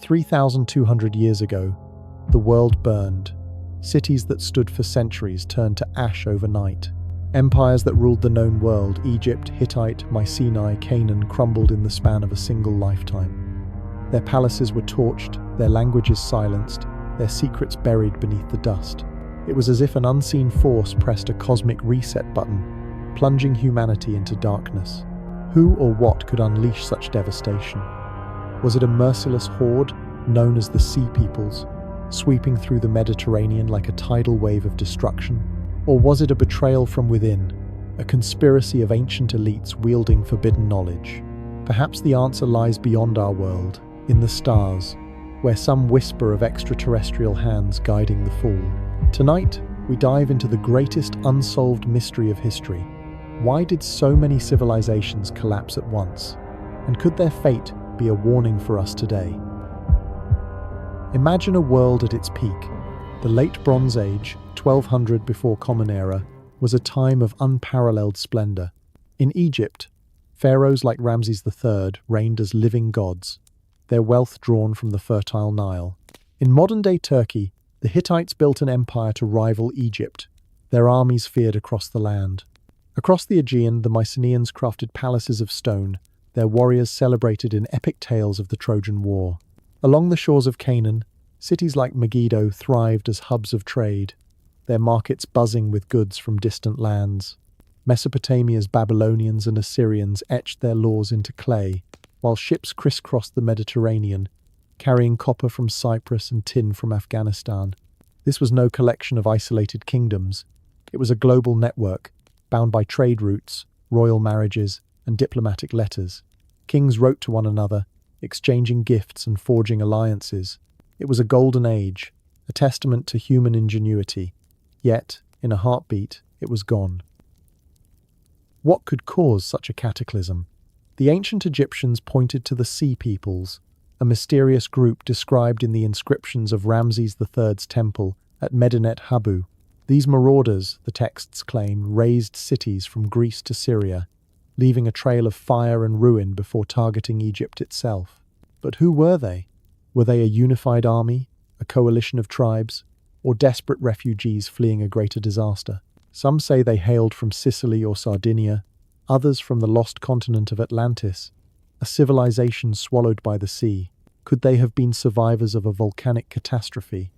3,200 years ago, the world burned. Cities that stood for centuries turned to ash overnight. Empires that ruled the known world, Egypt, Hittite, Mycenae, Canaan, crumbled in the span of a single lifetime. Their palaces were torched, their languages silenced, their secrets buried beneath the dust. It was as if an unseen force pressed a cosmic reset button, plunging humanity into darkness. Who or what could unleash such devastation? Was it a merciless horde, known as the Sea Peoples, sweeping through the Mediterranean like a tidal wave of destruction? Or was it a betrayal from within, a conspiracy of ancient elites wielding forbidden knowledge? Perhaps the answer lies beyond our world, in the stars, where some whisper of extraterrestrial hands guiding the fall. Tonight, we dive into the greatest unsolved mystery of history. Why did so many civilizations collapse at once? And could their fate be a warning for us today? Imagine a world at its peak. The Late Bronze Age, 1200 before Common Era, was a time of unparalleled splendor. In Egypt, pharaohs like Ramses III reigned as living gods, their wealth drawn from the fertile Nile. In modern-day Turkey, the Hittites built an empire to rival Egypt. Their armies feared across the land. Across the Aegean, the Mycenaeans crafted palaces of stone, their warriors celebrated in epic tales of the Trojan War. Along the shores of Canaan, cities like Megiddo thrived as hubs of trade, their markets buzzing with goods from distant lands. Mesopotamia's Babylonians and Assyrians etched their laws into clay, while ships crisscrossed the Mediterranean, carrying copper from Cyprus and tin from Afghanistan. This was no collection of isolated kingdoms. It was a global network, bound by trade routes, royal marriages, and diplomatic letters. Kings wrote to one another, exchanging gifts and forging alliances. It was a golden age, a testament to human ingenuity. Yet, in a heartbeat, it was gone. What could cause such a cataclysm? The ancient Egyptians pointed to the Sea Peoples, a mysterious group described in the inscriptions of Ramses III's temple at Medinet Habu. These marauders, the texts claim, razed cities from Greece to Syria, leaving a trail of fire and ruin before targeting Egypt itself. But who were they? Were they a unified army, a coalition of tribes, or desperate refugees fleeing a greater disaster? Some say they hailed from Sicily or Sardinia, others from the lost continent of Atlantis, a civilization swallowed by the sea. Could they have been survivors of a volcanic catastrophe,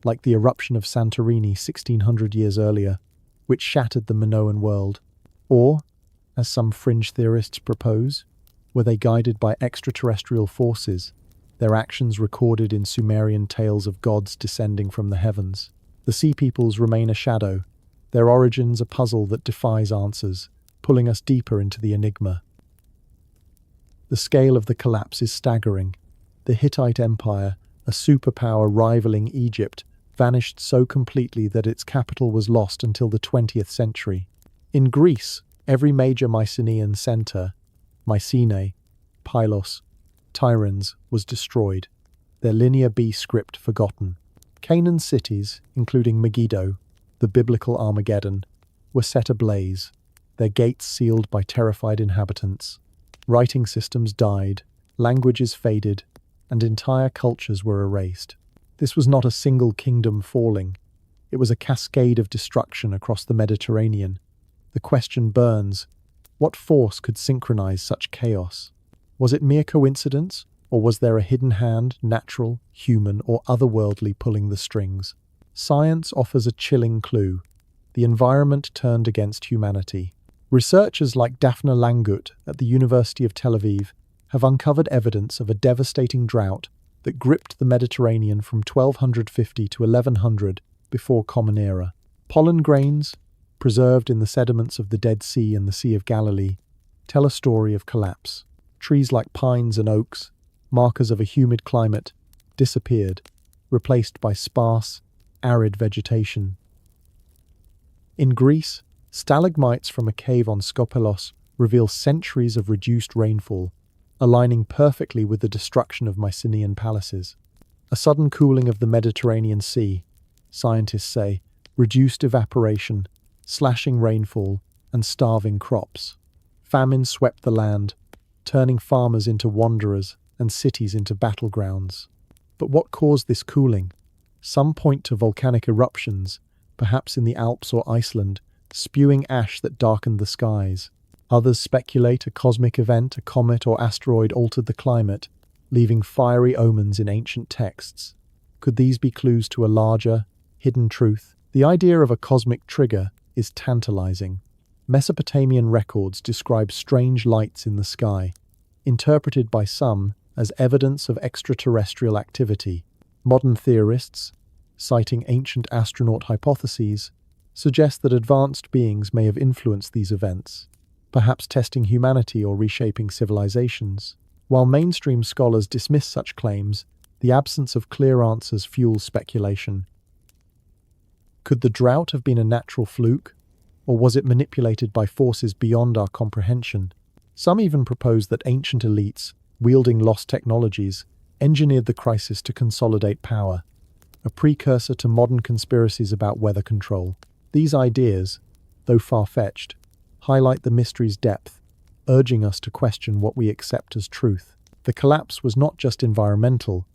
like the eruption of Santorini 1600 years earlier, which shattered the Minoan world? Or, as some fringe theorists propose, were they guided by extraterrestrial forces, their actions recorded in Sumerian tales of gods descending from the heavens? The Sea Peoples remain a shadow, their origins a puzzle that defies answers, pulling us deeper into the enigma. The scale of the collapse is staggering. The Hittite Empire, a superpower rivaling Egypt, vanished so completely that its capital was lost until the 20th century. In Greece, every major Mycenaean center, Mycenae, Pylos, Tiryns, was destroyed, their Linear B script forgotten. Canaan's cities, including Megiddo, the biblical Armageddon, were set ablaze, their gates sealed by terrified inhabitants. Writing systems died, languages faded, and entire cultures were erased. This was not a single kingdom falling. It was a cascade of destruction across the Mediterranean. The question burns: what force could synchronize such chaos? Was it mere coincidence, or was there a hidden hand, natural, human, or otherworldly, pulling the strings? Science offers a chilling clue. The environment turned against humanity. Researchers like Daphne Langut at the University of Tel Aviv have uncovered evidence of a devastating drought that gripped the Mediterranean from 1250 to 1100 before Common Era. Pollen grains, preserved in the sediments of the Dead Sea and the Sea of Galilee, tell a story of collapse. Trees like pines and oaks, markers of a humid climate, disappeared, replaced by sparse, arid vegetation. In Greece, stalagmites from a cave on Skopelos reveal centuries of reduced rainfall, aligning perfectly with the destruction of Mycenaean palaces. A sudden cooling of the Mediterranean Sea, scientists say, reduced evaporation, slashing rainfall, and starving crops. Famine swept the land, turning farmers into wanderers and cities into battlegrounds. But what caused this cooling? Some point to volcanic eruptions, perhaps in the Alps or Iceland, spewing ash that darkened the skies. Others speculate a cosmic event, a comet or asteroid altered the climate, leaving fiery omens in ancient texts. Could these be clues to a larger, hidden truth? The idea of a cosmic trigger is tantalizing. Mesopotamian records describe strange lights in the sky, interpreted by some as evidence of extraterrestrial activity. Modern theorists, citing ancient astronaut hypotheses, suggest that advanced beings may have influenced these events, perhaps testing humanity or reshaping civilizations. While mainstream scholars dismiss such claims, the absence of clear answers fuels speculation. Could the drought have been a natural fluke, or was it manipulated by forces beyond our comprehension? Some even propose that ancient elites, wielding lost technologies, engineered the crisis to consolidate power, a precursor to modern conspiracies about weather control. These ideas, though far-fetched, highlight the mystery's depth, urging us to question what we accept as truth. The collapse was not just environmental,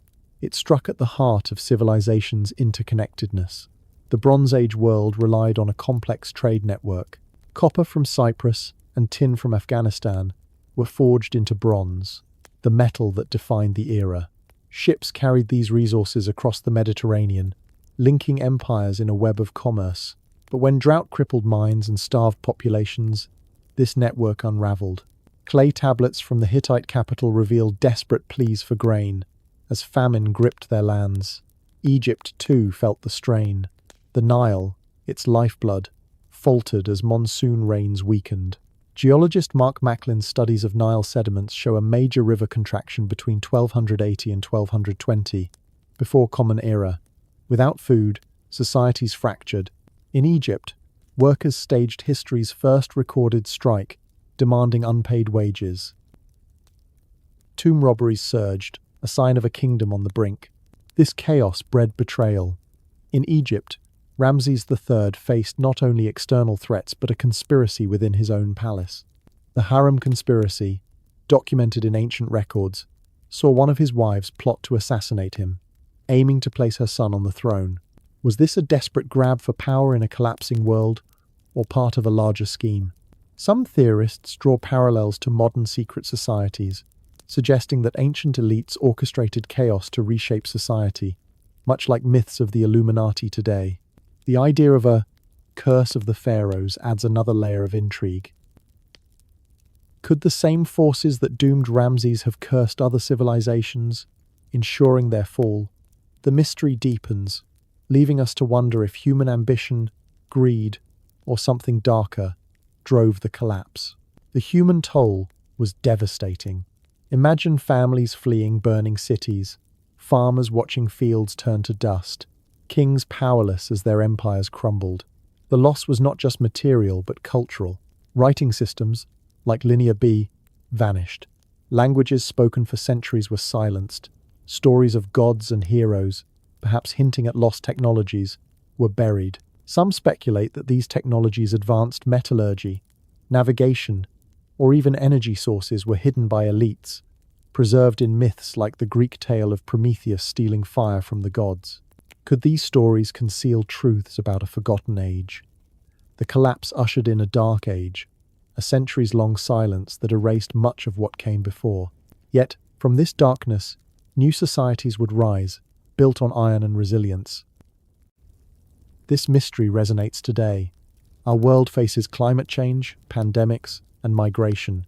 it struck at the heart of civilization's interconnectedness. The Bronze Age world relied on a complex trade network. Copper from Cyprus and tin from Afghanistan were forged into bronze, the metal that defined the era. Ships carried these resources across the Mediterranean, linking empires in a web of commerce. But when drought crippled mines and starved populations, this network unraveled. Clay tablets from the Hittite capital revealed desperate pleas for grain, as famine gripped their lands. Egypt, too, felt the strain. The Nile, its lifeblood, faltered as monsoon rains weakened. Geologist Mark Macklin's studies of Nile sediments show a major river contraction between 1280 and 1220, before Common Era. Without food, societies fractured. In Egypt, workers staged history's first recorded strike, demanding unpaid wages. Tomb robberies surged, a sign of a kingdom on the brink. This chaos bred betrayal. In Egypt, Ramses III faced not only external threats but a conspiracy within his own palace. The Harem conspiracy, documented in ancient records, saw one of his wives plot to assassinate him, aiming to place her son on the throne. Was this a desperate grab for power in a collapsing world, or part of a larger scheme? Some theorists draw parallels to modern secret societies, suggesting that ancient elites orchestrated chaos to reshape society, much like myths of the Illuminati today. The idea of a curse of the pharaohs adds another layer of intrigue. Could the same forces that doomed Ramses have cursed other civilizations, ensuring their fall? The mystery deepens, leaving us to wonder if human ambition, greed, or something darker drove the collapse. The human toll was devastating. Imagine families fleeing burning cities, farmers watching fields turn to dust, kings powerless as their empires crumbled. The loss was not just material but cultural. Writing systems, like Linear B, vanished. Languages spoken for centuries were silenced. Stories of gods and heroes, perhaps hinting at lost technologies, were buried. Some speculate that these technologies advanced metallurgy, navigation, or even energy sources were hidden by elites, preserved in myths like the Greek tale of Prometheus stealing fire from the gods. Could these stories conceal truths about a forgotten age? The collapse ushered in a dark age, a centuries-long silence that erased much of what came before. Yet, from this darkness, new societies would rise, built on iron and resilience. This mystery resonates today. Our world faces climate change, pandemics, and migration,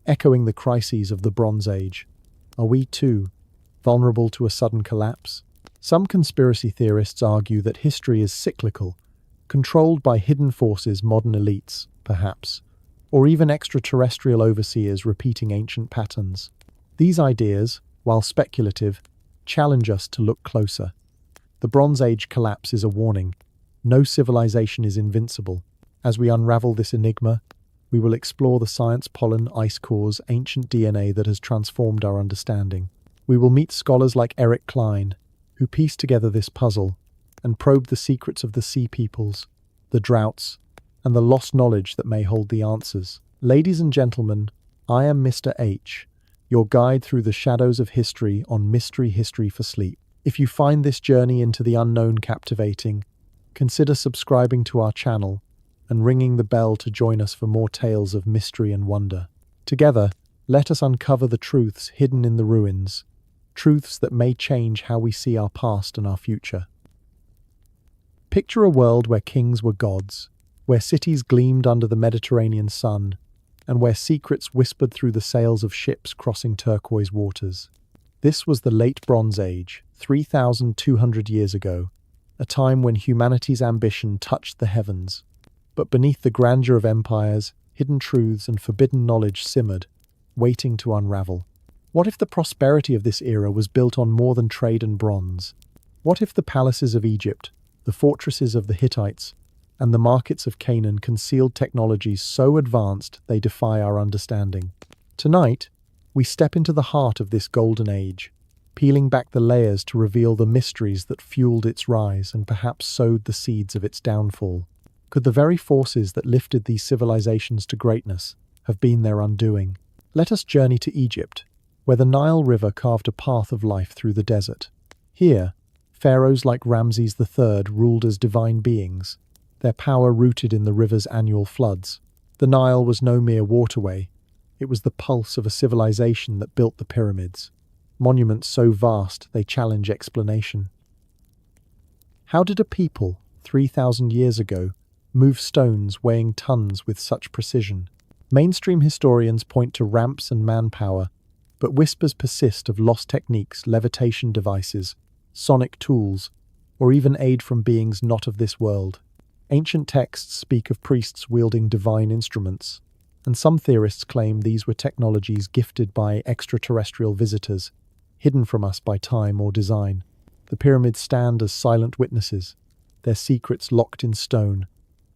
echoing the crises of the Bronze Age. Are we, too, vulnerable to a sudden collapse? Some conspiracy theorists argue that history is cyclical, controlled by hidden forces, modern elites, perhaps, or even extraterrestrial overseers repeating ancient patterns. These ideas, while speculative, challenge us to look closer. The Bronze Age collapse is a warning. No civilization is invincible. As we unravel this enigma, we will explore the science, pollen, ice cores, ancient DNA that has transformed our understanding. We will meet scholars like Eric Klein, who piece together this puzzle and probe the secrets of the sea peoples, the droughts, and the lost knowledge that may hold the answers. Ladies and gentlemen, I am Mr. H, your guide through the shadows of history on Mystery History for Sleep. If you find this journey into the unknown captivating, consider subscribing to our channel and ringing the bell to join us for more tales of mystery and wonder. Together, let us uncover the truths hidden in the ruins, truths that may change how we see our past and our future. Picture a world where kings were gods, where cities gleamed under the Mediterranean sun, and where secrets whispered through the sails of ships crossing turquoise waters. This was the Late Bronze Age, 3,200 years ago, a time when humanity's ambition touched the heavens. But beneath the grandeur of empires, hidden truths and forbidden knowledge simmered, waiting to unravel. What if the prosperity of this era was built on more than trade and bronze? What if the palaces of Egypt, the fortresses of the Hittites, and the markets of Canaan concealed technologies so advanced they defy our understanding? Tonight, we step into the heart of this golden age, peeling back the layers to reveal the mysteries that fueled its rise and perhaps sowed the seeds of its downfall. Could the very forces that lifted these civilizations to greatness have been their undoing? Let us journey to Egypt, where the Nile River carved a path of life through the desert. Here, pharaohs like Ramses III ruled as divine beings, their power rooted in the river's annual floods. The Nile was no mere waterway, it was the pulse of a civilization that built the pyramids, monuments so vast they challenge explanation. How did a people, 3,000 years ago, move stones weighing tons with such precision? Mainstream historians point to ramps and manpower, but whispers persist of lost techniques, levitation devices, sonic tools, or even aid from beings not of this world. Ancient texts speak of priests wielding divine instruments, and some theorists claim these were technologies gifted by extraterrestrial visitors, hidden from us by time or design. The pyramids stand as silent witnesses, their secrets locked in stone,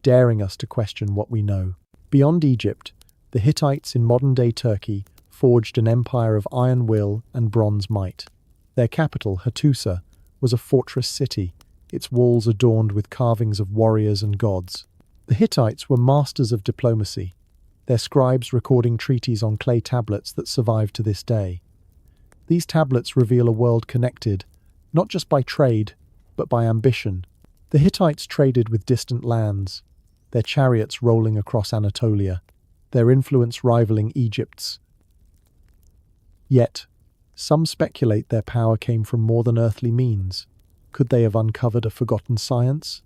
daring us to question what we know. Beyond Egypt, the Hittites in modern-day Turkey forged an empire of iron will and bronze might. Their capital, Hattusa, was a fortress city, its walls adorned with carvings of warriors and gods. The Hittites were masters of diplomacy, their scribes recording treaties on clay tablets that survive to this day. These tablets reveal a world connected, not just by trade, but by ambition. The Hittites traded with distant lands, their chariots rolling across Anatolia, their influence rivaling Egypt's. Yet, some speculate their power came from more than earthly means. Could they have uncovered a forgotten science?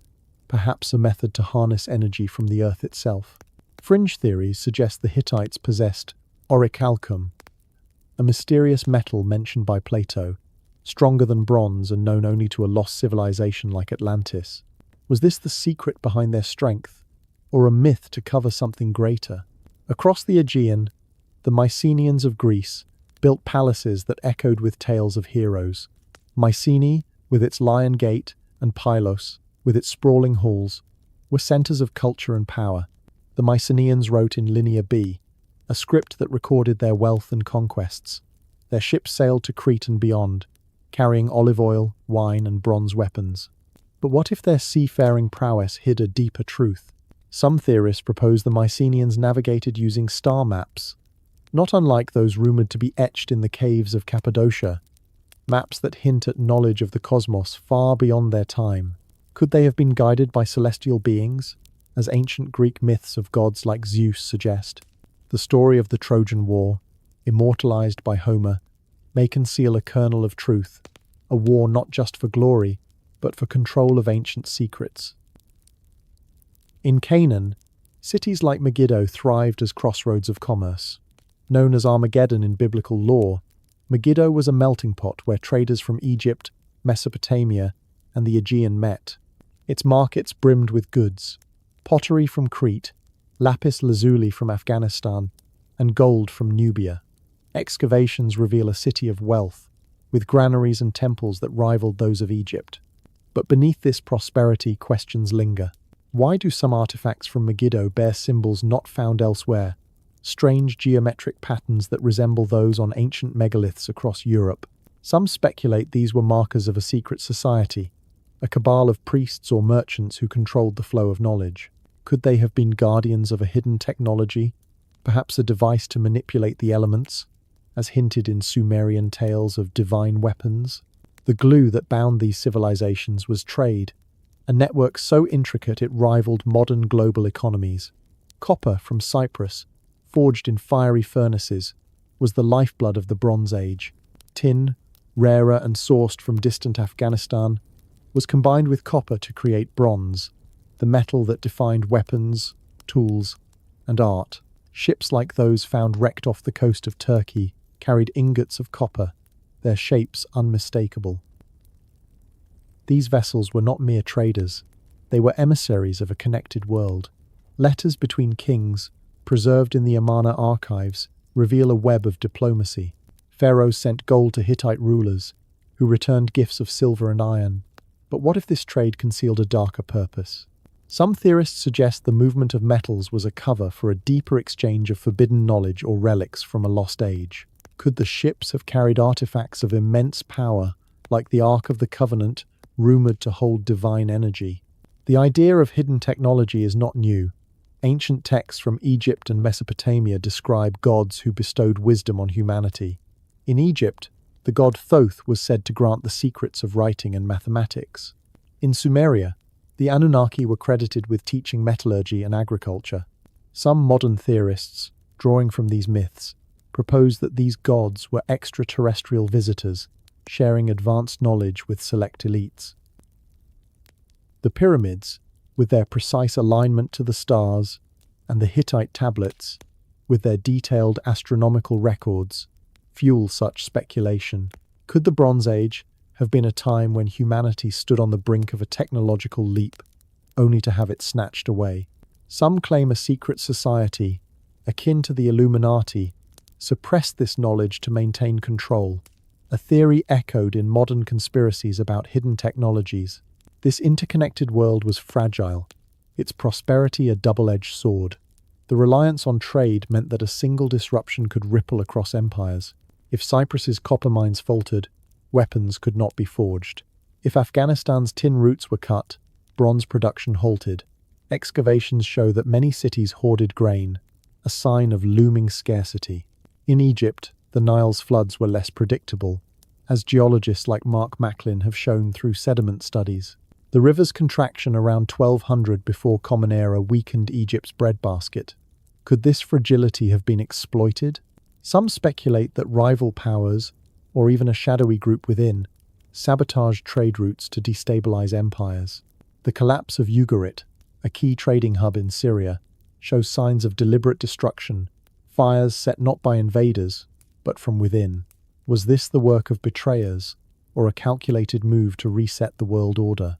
Perhaps a method to harness energy from the earth itself. Fringe theories suggest the Hittites possessed orichalcum, a mysterious metal mentioned by Plato, stronger than bronze and known only to a lost civilization like Atlantis. Was this the secret behind their strength, or a myth to cover something greater? Across the Aegean, the Mycenaeans of Greece built palaces that echoed with tales of heroes. Mycenae, with its Lion Gate, and Pylos, with its sprawling halls, were centers of culture and power. The Mycenaeans wrote in Linear B, a script that recorded their wealth and conquests. Their ships sailed to Crete and beyond, carrying olive oil, wine, and bronze weapons. But what if their seafaring prowess hid a deeper truth? Some theorists propose the Mycenaeans navigated using star maps, not unlike those rumored to be etched in the caves of Cappadocia, maps that hint at knowledge of the cosmos far beyond their time. Could they have been guided by celestial beings, as ancient Greek myths of gods like Zeus suggest? The story of the Trojan War, immortalized by Homer, may conceal a kernel of truth, a war not just for glory, but for control of ancient secrets. In Canaan, cities like Megiddo thrived as crossroads of commerce. Known as Armageddon in biblical lore, Megiddo was a melting pot where traders from Egypt, Mesopotamia, and the Aegean met. Its markets brimmed with goods: pottery from Crete, lapis lazuli from Afghanistan, and gold from Nubia. Excavations reveal a city of wealth, with granaries and temples that rivaled those of Egypt. But beneath this prosperity, questions linger. Why do some artifacts from Megiddo bear symbols not found elsewhere? Strange geometric patterns that resemble those on ancient megaliths across Europe. Some speculate these were markers of a secret society, a cabal of priests or merchants who controlled the flow of knowledge. Could they have been guardians of a hidden technology, perhaps a device to manipulate the elements, as hinted in Sumerian tales of divine weapons? The glue that bound these civilizations was trade, a network so intricate it rivaled modern global economies. Copper from Cyprus, forged in fiery furnaces, was the lifeblood of the Bronze Age. Tin, rarer and sourced from distant Afghanistan, was combined with copper to create bronze, the metal that defined weapons, tools, and art. Ships like those found wrecked off the coast of Turkey carried ingots of copper, their shapes unmistakable. These vessels were not mere traders, they were emissaries of a connected world. Letters between kings, preserved in the Amana archives, reveal a web of diplomacy. Pharaohs sent gold to Hittite rulers, who returned gifts of silver and iron. But what if this trade concealed a darker purpose? Some theorists suggest the movement of metals was a cover for a deeper exchange of forbidden knowledge or relics from a lost age. Could the ships have carried artifacts of immense power, like the Ark of the Covenant, rumored to hold divine energy? The idea of hidden technology is not new. Ancient texts from Egypt and Mesopotamia describe gods who bestowed wisdom on humanity. In Egypt, the god Thoth was said to grant the secrets of writing and mathematics. In Sumeria, the Anunnaki were credited with teaching metallurgy and agriculture. Some modern theorists, drawing from these myths, propose that these gods were extraterrestrial visitors, sharing advanced knowledge with select elites. The pyramids, with their precise alignment to the stars, and the Hittite tablets, with their detailed astronomical records, fuel such speculation. Could the Bronze Age have been a time when humanity stood on the brink of a technological leap, only to have it snatched away? Some claim a secret society, akin to the Illuminati, suppressed this knowledge to maintain control, a theory echoed in modern conspiracies about hidden technologies. This interconnected world was fragile, its prosperity a double-edged sword. The reliance on trade meant that a single disruption could ripple across empires. If Cyprus's copper mines faltered, weapons could not be forged. If Afghanistan's tin roots were cut, bronze production halted. Excavations show that many cities hoarded grain, a sign of looming scarcity. In Egypt, the Nile's floods were less predictable, as geologists like Mark Macklin have shown through sediment studies. The river's contraction around 1200 before Common Era weakened Egypt's breadbasket. Could this fragility have been exploited? Some speculate that rival powers, or even a shadowy group within, sabotaged trade routes to destabilize empires. The collapse of Ugarit, a key trading hub in Syria, shows signs of deliberate destruction, fires set not by invaders, but from within. Was this the work of betrayers, or a calculated move to reset the world order?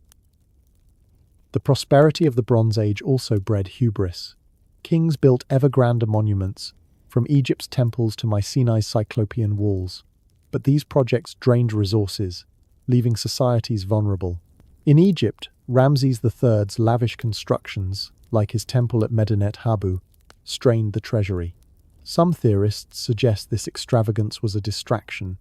The prosperity of the Bronze Age also bred hubris. Kings built ever grander monuments, from Egypt's temples to Mycenae's Cyclopean walls. But these projects drained resources, leaving societies vulnerable. In Egypt, Ramses III's lavish constructions, like his temple at Medinet Habu, strained the treasury. Some theorists suggest this extravagance was a distraction,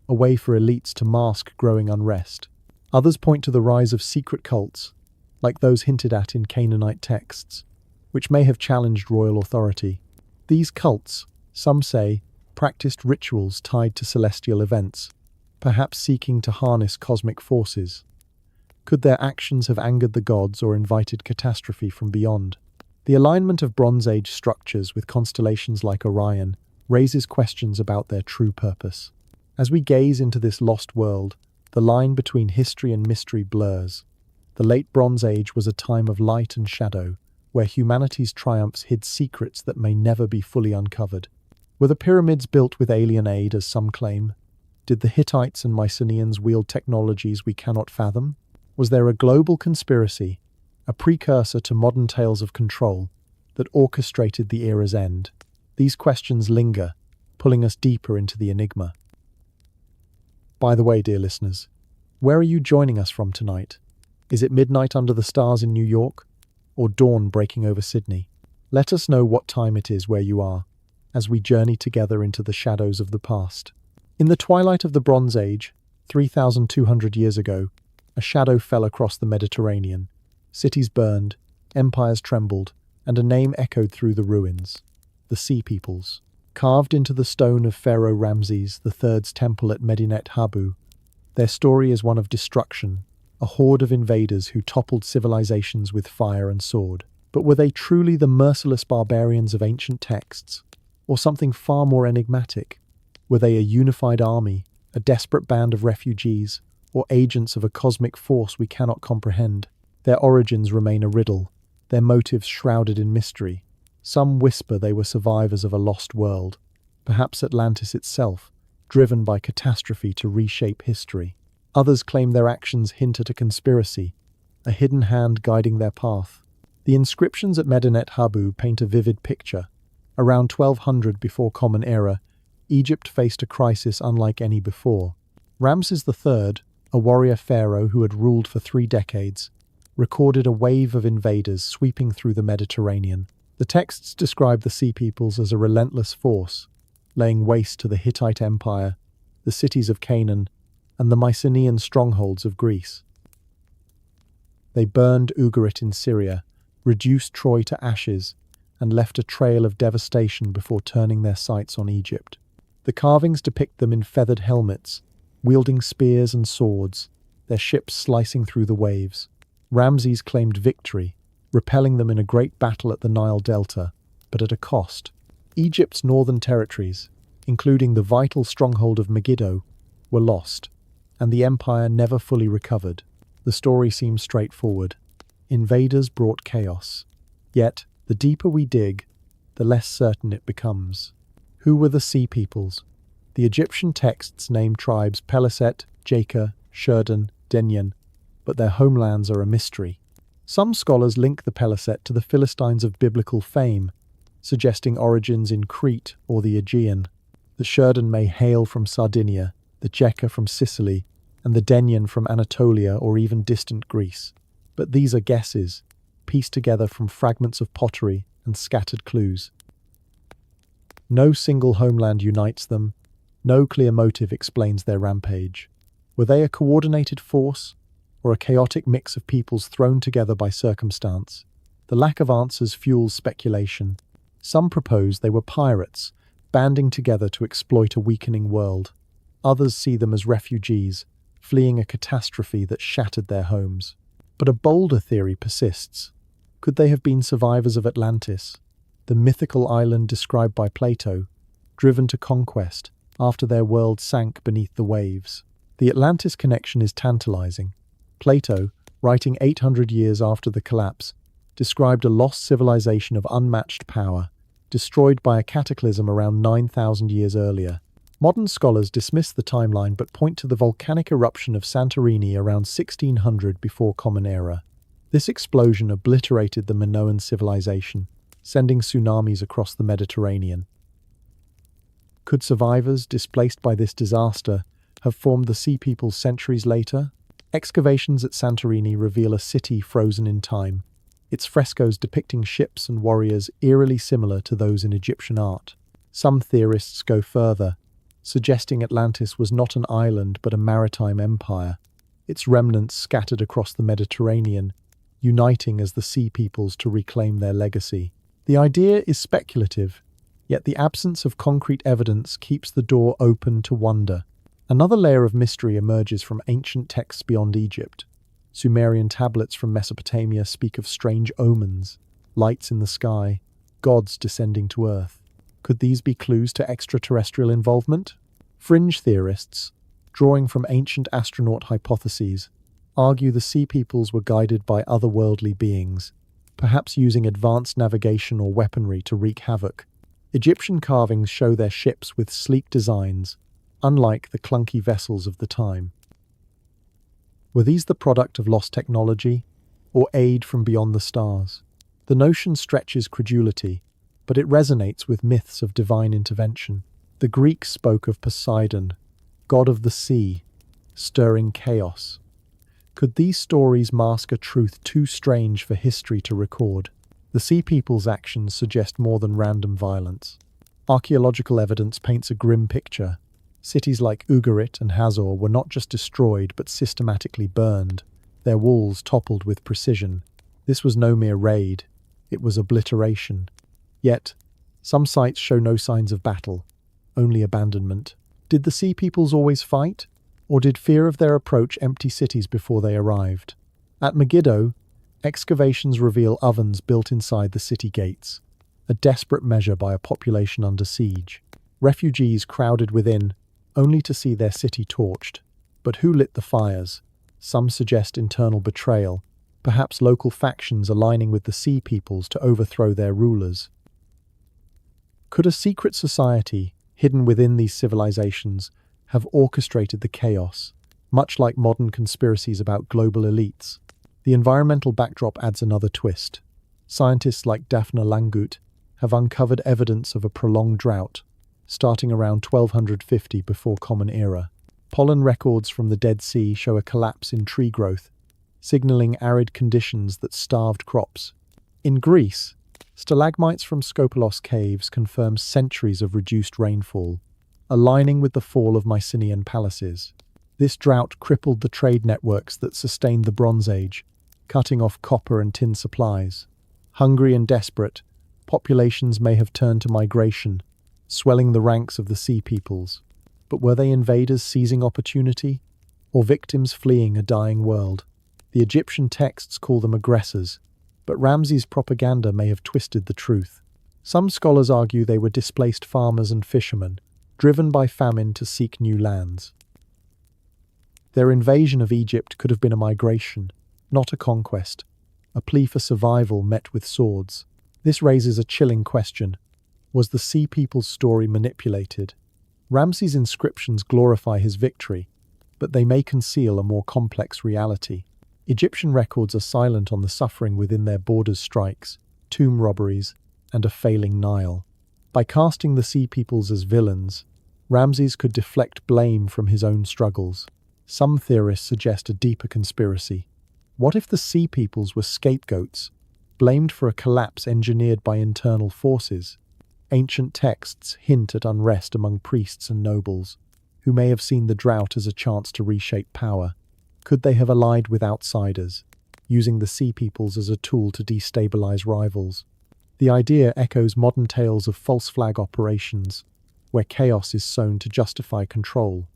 a way for elites to mask growing unrest. Others point to the rise of secret cults, like those hinted at in Canaanite texts, which may have challenged royal authority. These cults, some say, practiced rituals tied to celestial events, perhaps seeking to harness cosmic forces. Could their actions have angered the gods or invited catastrophe from beyond? The alignment of Bronze Age structures with constellations like Orion raises questions about their true purpose. As we gaze into this lost world, the line between history and mystery blurs. The Late Bronze Age was a time of light and shadow, where humanity's triumphs hid secrets that may never be fully uncovered. Were the pyramids built with alien aid, as some claim? Did the Hittites and Mycenaeans wield technologies we cannot fathom? Was there a global conspiracy, a precursor to modern tales of control, that orchestrated the era's end? These questions linger, pulling us deeper into the enigma. By the way, dear listeners, where are you joining us from tonight? Is it midnight under the stars in New York, or dawn breaking over Sydney? Let us know what time it is where you are, as we journey together into the shadows of the past. In the twilight of the Bronze Age, 3,200 years ago, a shadow fell across the Mediterranean. Cities burned, empires trembled, and a name echoed through the ruins: the Sea Peoples. Carved into the stone of Pharaoh Ramses III's temple at Medinet Habu, Their story is one of destruction, a horde of invaders who toppled civilizations with fire and sword. But were they truly the merciless barbarians of ancient texts, or something far more enigmatic? Were they a unified army, a desperate band of refugees, or agents of a cosmic force we cannot comprehend? Their origins remain a riddle, their motives shrouded in mystery. Some whisper they were survivors of a lost world, perhaps Atlantis itself, driven by catastrophe to reshape history. Others claim their actions hint at a conspiracy, a hidden hand guiding their path. The inscriptions at Medinet Habu paint a vivid picture. Around 1200 before Common Era, Egypt faced a crisis unlike any before. Ramses III, a warrior pharaoh who had ruled for 3 decades, recorded a wave of invaders sweeping through the Mediterranean. The texts describe the Sea Peoples as a relentless force, laying waste to the Hittite Empire, the cities of Canaan, and the Mycenaean strongholds of Greece. They burned Ugarit in Syria, reduced Troy to ashes, and left a trail of devastation before turning their sights on Egypt. The carvings depict them in feathered helmets, wielding spears and swords, their ships slicing through the waves. Ramses claimed victory, repelling them in a great battle at the Nile Delta, but at a cost. Egypt's northern territories, including the vital stronghold of Megiddo, were lost, and the empire never fully recovered. The story seems straightforward. Invaders brought chaos. Yet, the deeper we dig, the less certain it becomes. Who were the Sea Peoples? The Egyptian texts name tribes Peliset, Jaka, Shurdan, Denyen, but their homelands are a mystery. Some scholars link the Peliset to the Philistines of biblical fame, suggesting origins in Crete or the Aegean. The Shurdan may hail from Sardinia, the Jaka from Sicily, and the Denyen from Anatolia or even distant Greece. But these are guesses, pieced together from fragments of pottery and scattered clues. No single homeland unites them, no clear motive explains their rampage. Were they a coordinated force, or a chaotic mix of peoples thrown together by circumstance? The lack of answers fuels speculation. Some propose they were pirates, banding together to exploit a weakening world. Others see them as refugees, fleeing a catastrophe that shattered their homes. But a bolder theory persists. Could they have been survivors of Atlantis, the mythical island described by Plato, driven to conquest after their world sank beneath the waves? The Atlantis connection is tantalizing. Plato, writing 800 years after the collapse, described a lost civilization of unmatched power, destroyed by a cataclysm around 9,000 years earlier. Modern scholars dismiss the timeline but point to the volcanic eruption of Santorini around 1600 before Common Era. This explosion obliterated the Minoan civilization, sending tsunamis across the Mediterranean. Could survivors, displaced by this disaster, have formed the Sea Peoples centuries later? Excavations at Santorini reveal a city frozen in time, its frescoes depicting ships and warriors eerily similar to those in Egyptian art. Some theorists go further, suggesting Atlantis was not an island but a maritime empire, its remnants scattered across the Mediterranean, uniting as the Sea Peoples to reclaim their legacy. The idea is speculative, yet the absence of concrete evidence keeps the door open to wonder. Another layer of mystery emerges from ancient texts beyond Egypt. Sumerian tablets from Mesopotamia speak of strange omens, lights in the sky, gods descending to earth. Could these be clues to extraterrestrial involvement? Fringe theorists, drawing from ancient astronaut hypotheses, argue the Sea Peoples were guided by otherworldly beings, perhaps using advanced navigation or weaponry to wreak havoc. Egyptian carvings show their ships with sleek designs, unlike the clunky vessels of the time. Were these the product of lost technology, or aid from beyond the stars? The notion stretches credulity, but it resonates with myths of divine intervention. The Greeks spoke of Poseidon, god of the sea, stirring chaos. Could these stories mask a truth too strange for history to record? The Sea Peoples' actions suggest more than random violence. Archaeological evidence paints a grim picture. Cities like Ugarit and Hazor were not just destroyed but systematically burned, their walls toppled with precision. This was no mere raid, it was obliteration. Yet, some sites show no signs of battle, only abandonment. Did the Sea Peoples always fight? Or did fear of their approach empty cities before they arrived? At Megiddo, excavations reveal ovens built inside the city gates, a desperate measure by a population under siege. Refugees crowded within, only to see their city torched. But who lit the fires? Some suggest internal betrayal, perhaps local factions aligning with the Sea Peoples to overthrow their rulers. Could a secret society, hidden within these civilizations, have orchestrated the chaos, much like modern conspiracies about global elites? The environmental backdrop adds another twist. Scientists like Daphne Langut have uncovered evidence of a prolonged drought, starting around 1250 before Common Era. Pollen records from the Dead Sea show a collapse in tree growth, signaling arid conditions that starved crops. In Greece, stalagmites from Skopelos caves confirm centuries of reduced rainfall, aligning with the fall of Mycenaean palaces. This drought crippled the trade networks that sustained the Bronze Age, cutting off copper and tin supplies. Hungry and desperate, populations may have turned to migration, swelling the ranks of the Sea Peoples. But were they invaders seizing opportunity, or victims fleeing a dying world? The Egyptian texts call them aggressors, but Ramses' propaganda may have twisted the truth. Some scholars argue they were displaced farmers and fishermen, driven by famine to seek new lands. Their invasion of Egypt could have been a migration, not a conquest, a plea for survival met with swords. This raises a chilling question. Was the Sea People's story manipulated? Ramses' inscriptions glorify his victory, but they may conceal a more complex reality. Egyptian records are silent on the suffering within their borders strikes, tomb robberies, and a failing Nile. By casting the Sea Peoples as villains, Ramses could deflect blame from his own struggles. Some theorists suggest a deeper conspiracy. What if the Sea Peoples were scapegoats, blamed for a collapse engineered by internal forces? Ancient texts hint at unrest among priests and nobles, who may have seen the drought as a chance to reshape power. Could they have allied with outsiders, using the Sea Peoples as a tool to destabilize rivals? The idea echoes modern tales of false flag operations, where chaos is sown to justify control.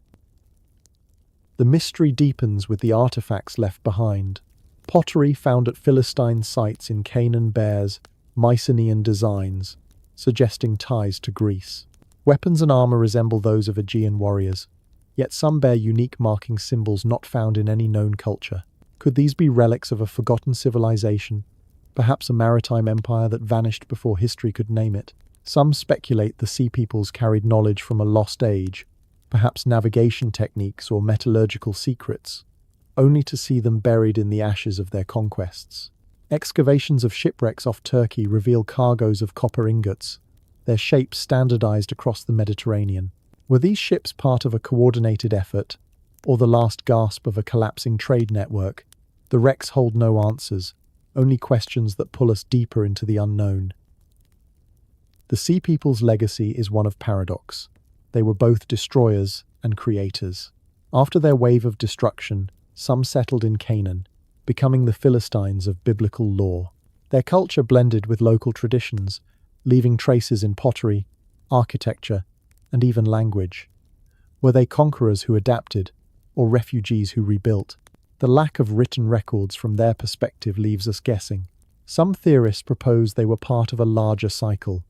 The mystery deepens with the artifacts left behind. Pottery found at Philistine sites in Canaan bears Mycenaean designs, suggesting ties to Greece. Weapons and armor resemble those of Aegean warriors, yet some bear unique marking symbols not found in any known culture. Could these be relics of a forgotten civilization, perhaps a maritime empire that vanished before history could name it? Some speculate the Sea Peoples carried knowledge from a lost age, perhaps navigation techniques or metallurgical secrets, only to see them buried in the ashes of their conquests. Excavations of shipwrecks off Turkey reveal cargoes of copper ingots, their shapes standardized across the Mediterranean. Were these ships part of a coordinated effort, or the last gasp of a collapsing trade network? The wrecks hold no answers, only questions that pull us deeper into the unknown. The Sea People's legacy is one of paradox. They were both destroyers and creators. After their wave of destruction, some settled in Canaan, becoming the Philistines of biblical lore. Their culture blended with local traditions, leaving traces in pottery, architecture, and even language. Were they conquerors who adapted, or refugees who rebuilt? The lack of written records from their perspective leaves us guessing. Some theorists propose they were part of a larger cycle,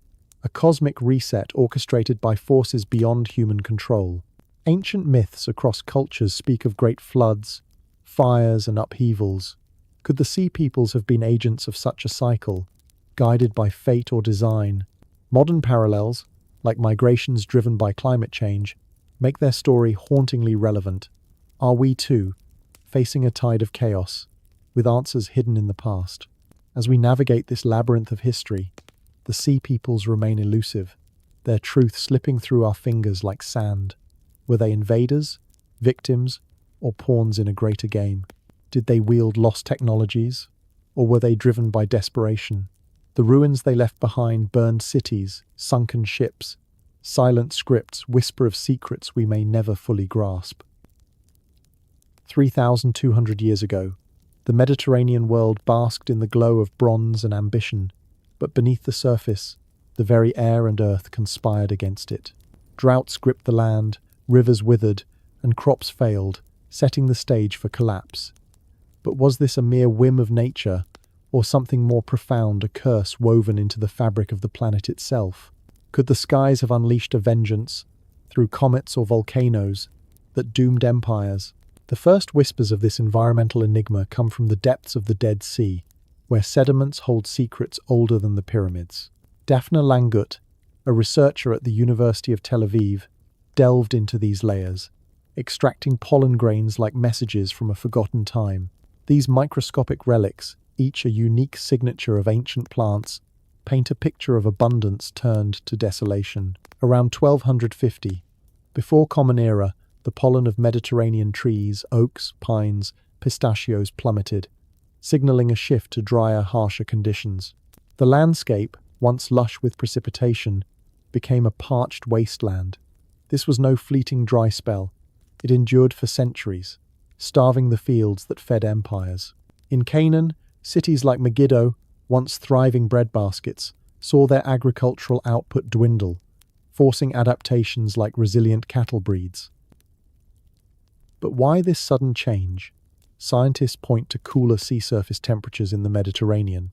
a cosmic reset orchestrated by forces beyond human control. Ancient myths across cultures speak of great floods, fires, and upheavals. Could the Sea Peoples have been agents of such a cycle, guided by fate or design? Modern parallels, like migrations driven by climate change, make their story hauntingly relevant. Are we, too, facing a tide of chaos, with answers hidden in the past? As we navigate this labyrinth of history, the Sea Peoples remain elusive, their truth slipping through our fingers like sand. Were they invaders, victims, or pawns in a greater game? Did they wield lost technologies, or were they driven by desperation? The ruins they left behind burned cities, sunken ships, silent scripts whisper of secrets we may never fully grasp. 3,200 years ago, the Mediterranean world basked in the glow of bronze and ambition, but beneath the surface, the very air and earth conspired against it. Droughts gripped the land, rivers withered, and crops failed, setting the stage for collapse. But was this a mere whim of nature, or something more profound, a curse woven into the fabric of the planet itself? Could the skies have unleashed a vengeance, through comets or volcanoes, that doomed empires? The first whispers of this environmental enigma come from the depths of the Dead Sea, where sediments hold secrets older than the pyramids. Daphne Langut, a researcher at the University of Tel Aviv, delved into these layers, extracting pollen grains like messages from a forgotten time. These microscopic relics, each a unique signature of ancient plants, paint a picture of abundance turned to desolation. Around 1250, before Common Era, the pollen of Mediterranean trees, oaks, pines, pistachios plummeted, signaling a shift to drier, harsher conditions. The landscape, once lush with precipitation, became a parched wasteland. This was no fleeting dry spell. It endured for centuries, starving the fields that fed empires. In Canaan, cities like Megiddo, once thriving breadbaskets, saw their agricultural output dwindle, forcing adaptations like resilient cattle breeds. But why this sudden change? Scientists point to cooler sea surface temperatures in the Mediterranean,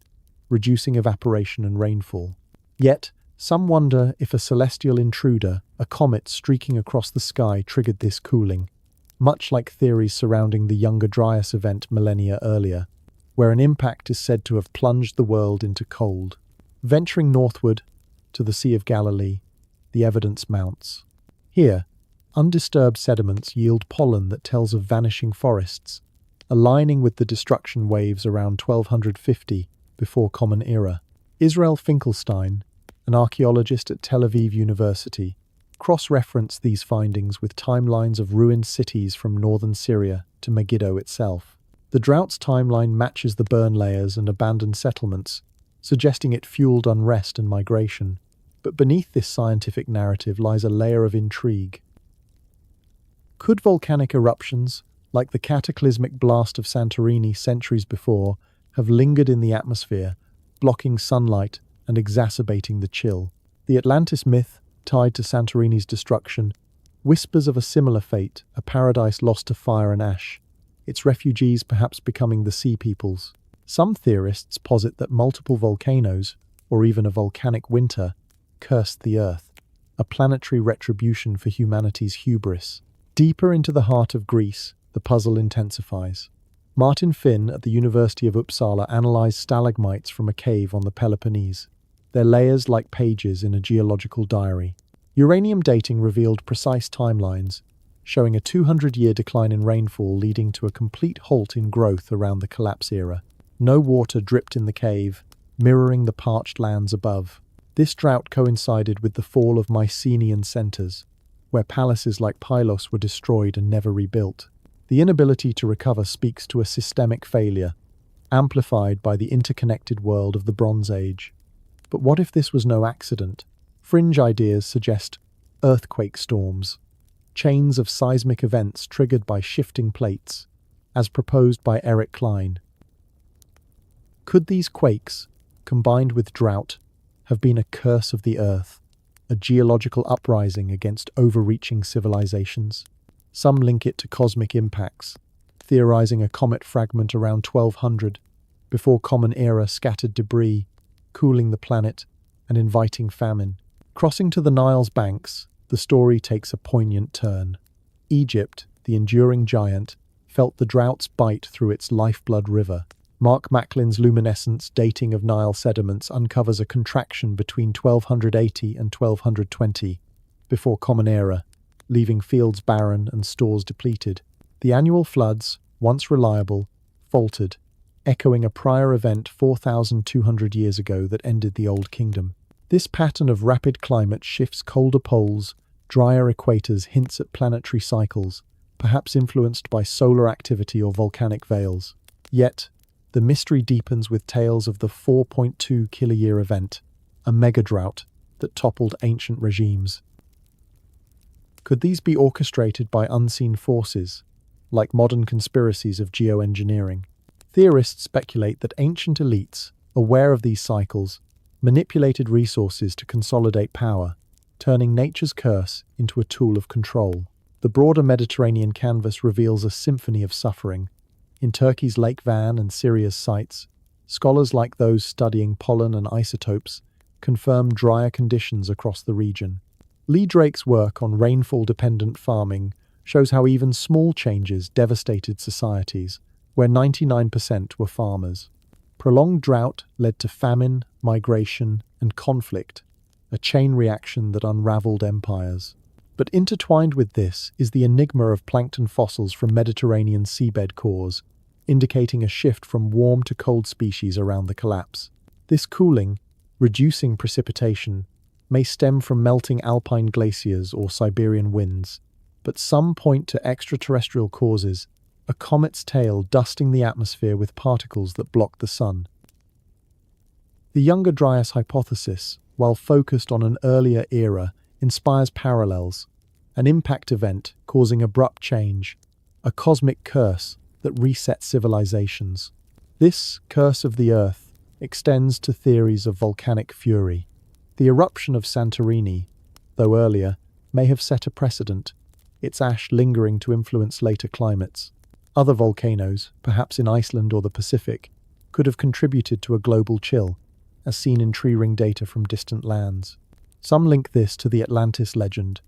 reducing evaporation and rainfall. Yet, some wonder if a celestial intruder, a comet streaking across the sky, triggered this cooling, much like theories surrounding the Younger Dryas event millennia earlier, where an impact is said to have plunged the world into cold. Venturing northward to the Sea of Galilee, the evidence mounts. Here, undisturbed sediments yield pollen that tells of vanishing forests, aligning with the destruction waves around 1250 before Common Era. Israel Finkelstein, an archaeologist at Tel Aviv University, cross-referenced these findings with timelines of ruined cities from northern Syria to Megiddo itself. The Drought's timeline matches the burn layers and abandoned settlements, suggesting it fueled unrest and migration. But beneath this scientific narrative lies a layer of intrigue. Could volcanic eruptions, like the cataclysmic blast of Santorini centuries before, have lingered in the atmosphere, blocking sunlight and exacerbating the chill? The Atlantis myth, tied to Santorini's destruction, whispers of a similar fate, a paradise lost to fire and ash, its refugees perhaps becoming the sea peoples. Some theorists posit that multiple volcanoes, or even a volcanic winter, cursed the Earth, a planetary retribution for humanity's hubris. Deeper into the heart of Greece, the puzzle intensifies. Martin Finn at the University of Uppsala analysed stalagmites from a cave on the Peloponnese, their layers like pages in a geological diary. Uranium dating revealed precise timelines, showing a 200-year decline in rainfall leading to a complete halt in growth around the collapse era. No water dripped in the cave, mirroring the parched lands above. This drought coincided with the fall of Mycenaean centres, where palaces like Pylos were destroyed and never rebuilt. The inability to recover speaks to a systemic failure, amplified by the interconnected world of the Bronze Age. But what if this was no accident? Fringe ideas suggest earthquake storms, chains of seismic events triggered by shifting plates, as proposed by Eric Klein. Could these quakes, combined with drought, have been a curse of the Earth, a geological uprising against overreaching civilizations? Some link it to cosmic impacts, theorizing a comet fragment around 1200, before Common Era scattered debris, cooling the planet and inviting famine. Crossing to the Nile's banks, the story takes a poignant turn. Egypt, the enduring giant, felt the drought's bite through its lifeblood river. Mark Macklin's luminescence dating of Nile sediments uncovers a contraction between 1280 and 1220, before Common Era, leaving fields barren and stores depleted. The annual floods, once reliable, faltered, echoing a prior event 4,200 years ago that ended the Old Kingdom. This pattern of rapid climate shifts, colder poles, drier equators hints at planetary cycles, perhaps influenced by solar activity or volcanic veils. Yet, the mystery deepens with tales of the 4.2 kiloyear event, a mega-drought that toppled ancient regimes. Could these be orchestrated by unseen forces, like modern conspiracies of geoengineering? Theorists speculate that ancient elites, aware of these cycles, manipulated resources to consolidate power, turning nature's curse into a tool of control. The broader Mediterranean canvas reveals a symphony of suffering. In Turkey's Lake Van and Syria's sites, scholars like those studying pollen and isotopes confirm drier conditions across the region. Lee Drake's work on rainfall-dependent farming shows how even small changes devastated societies, where 99% were farmers. Prolonged drought led to famine, migration, and conflict, a chain reaction that unraveled empires. But intertwined with this is the enigma of plankton fossils from Mediterranean seabed cores, indicating a shift from warm to cold species around the collapse. This cooling, reducing precipitation, may stem from melting alpine glaciers or Siberian winds, but some point to extraterrestrial causes, a comet's tail dusting the atmosphere with particles that block the sun. The Younger Dryas hypothesis, while focused on an earlier era, inspires parallels, an impact event causing abrupt change, a cosmic curse that resets civilizations. This curse of the Earth extends to theories of volcanic fury. The eruption of Santorini, though earlier, may have set a precedent, its ash lingering to influence later climates. Other volcanoes, perhaps in Iceland or the Pacific, could have contributed to a global chill, as seen in tree-ring data from distant lands. Some link this to the Atlantis legend,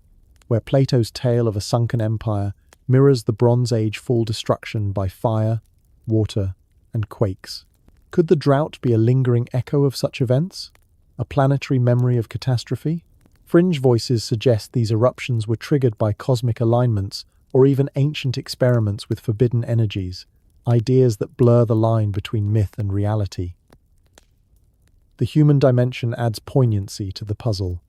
where Plato's tale of a sunken empire mirrors the Bronze Age full destruction by fire, water, and quakes. Could the drought be a lingering echo of such events? A planetary memory of catastrophe? Fringe voices suggest these eruptions were triggered by cosmic alignments or even ancient experiments with forbidden energies, ideas that blur the line between myth and reality. The human dimension adds poignancy to the puzzle.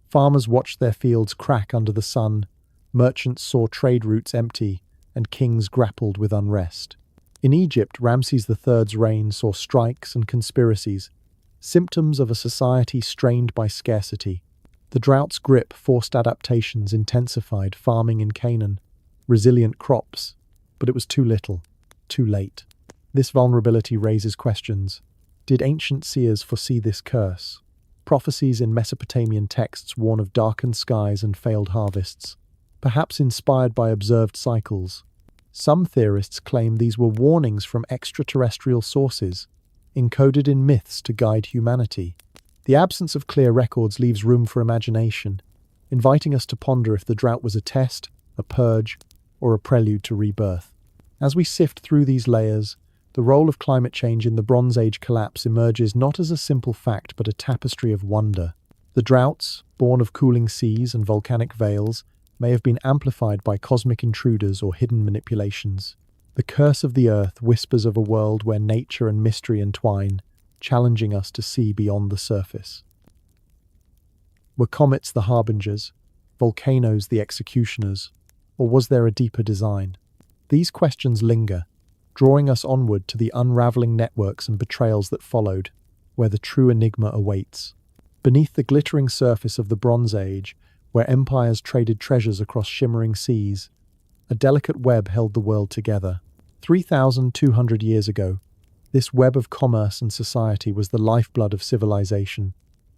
Farmers watched their fields crack under the sun, merchants saw trade routes empty, and kings grappled with unrest. In Egypt, Ramses III's reign saw strikes and conspiracies, symptoms of a society strained by scarcity. The drought's grip forced adaptations, intensified farming in Canaan, resilient crops, but it was too little, too late. This vulnerability raises questions. Did ancient seers foresee this curse? Prophecies in Mesopotamian texts warn of darkened skies and failed harvests, perhaps inspired by observed cycles. Some theorists claim these were warnings from extraterrestrial sources, encoded in myths to guide humanity. The absence of clear records leaves room for imagination, inviting us to ponder if the drought was a test, a purge, or a prelude to rebirth. As we sift through these layers, the role of climate change in the Bronze Age collapse emerges not as a simple fact but a tapestry of wonder. The droughts, born of cooling seas and volcanic veils, may have been amplified by cosmic intruders or hidden manipulations. The curse of the Earth whispers of a world where nature and mystery entwine, challenging us to see beyond the surface. Were comets the harbingers, volcanoes the executioners, or was there a deeper design? These questions linger, drawing us onward to the unraveling networks and betrayals that followed, where the true enigma awaits. Beneath the glittering surface of the Bronze Age, where empires traded treasures across shimmering seas, a delicate web held the world together. 3,200 years ago, this web of commerce and society was the lifeblood of civilization,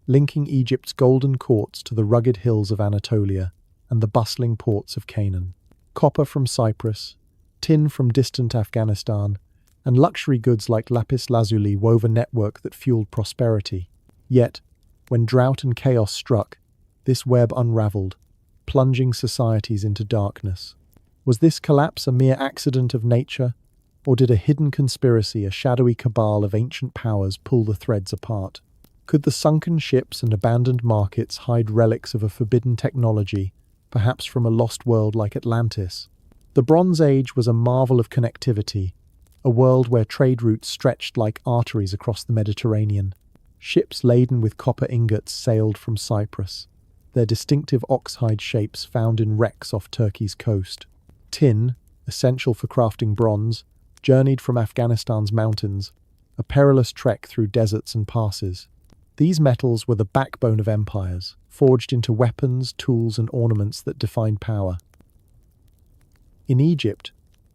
linking Egypt's golden courts to the rugged hills of Anatolia and the bustling ports of Canaan. Copper from Cyprus, tin from distant Afghanistan, and luxury goods like lapis lazuli wove a network that fueled prosperity. Yet, when drought and chaos struck, this web unraveled, plunging societies into darkness. Was this collapse a mere accident of nature, or did a hidden conspiracy, a shadowy cabal of ancient powers, pull the threads apart? Could the sunken ships and abandoned markets hide relics of a forbidden technology, perhaps from a lost world like Atlantis? The Bronze Age was a marvel of connectivity, a world where trade routes stretched like arteries across the Mediterranean. Ships laden with copper ingots sailed from Cyprus, their distinctive oxhide shapes found in wrecks off Turkey's coast. Tin, essential for crafting bronze, journeyed from Afghanistan's mountains, a perilous trek through deserts and passes. These metals were the backbone of empires, forged into weapons, tools, and ornaments that defined power. In Egypt,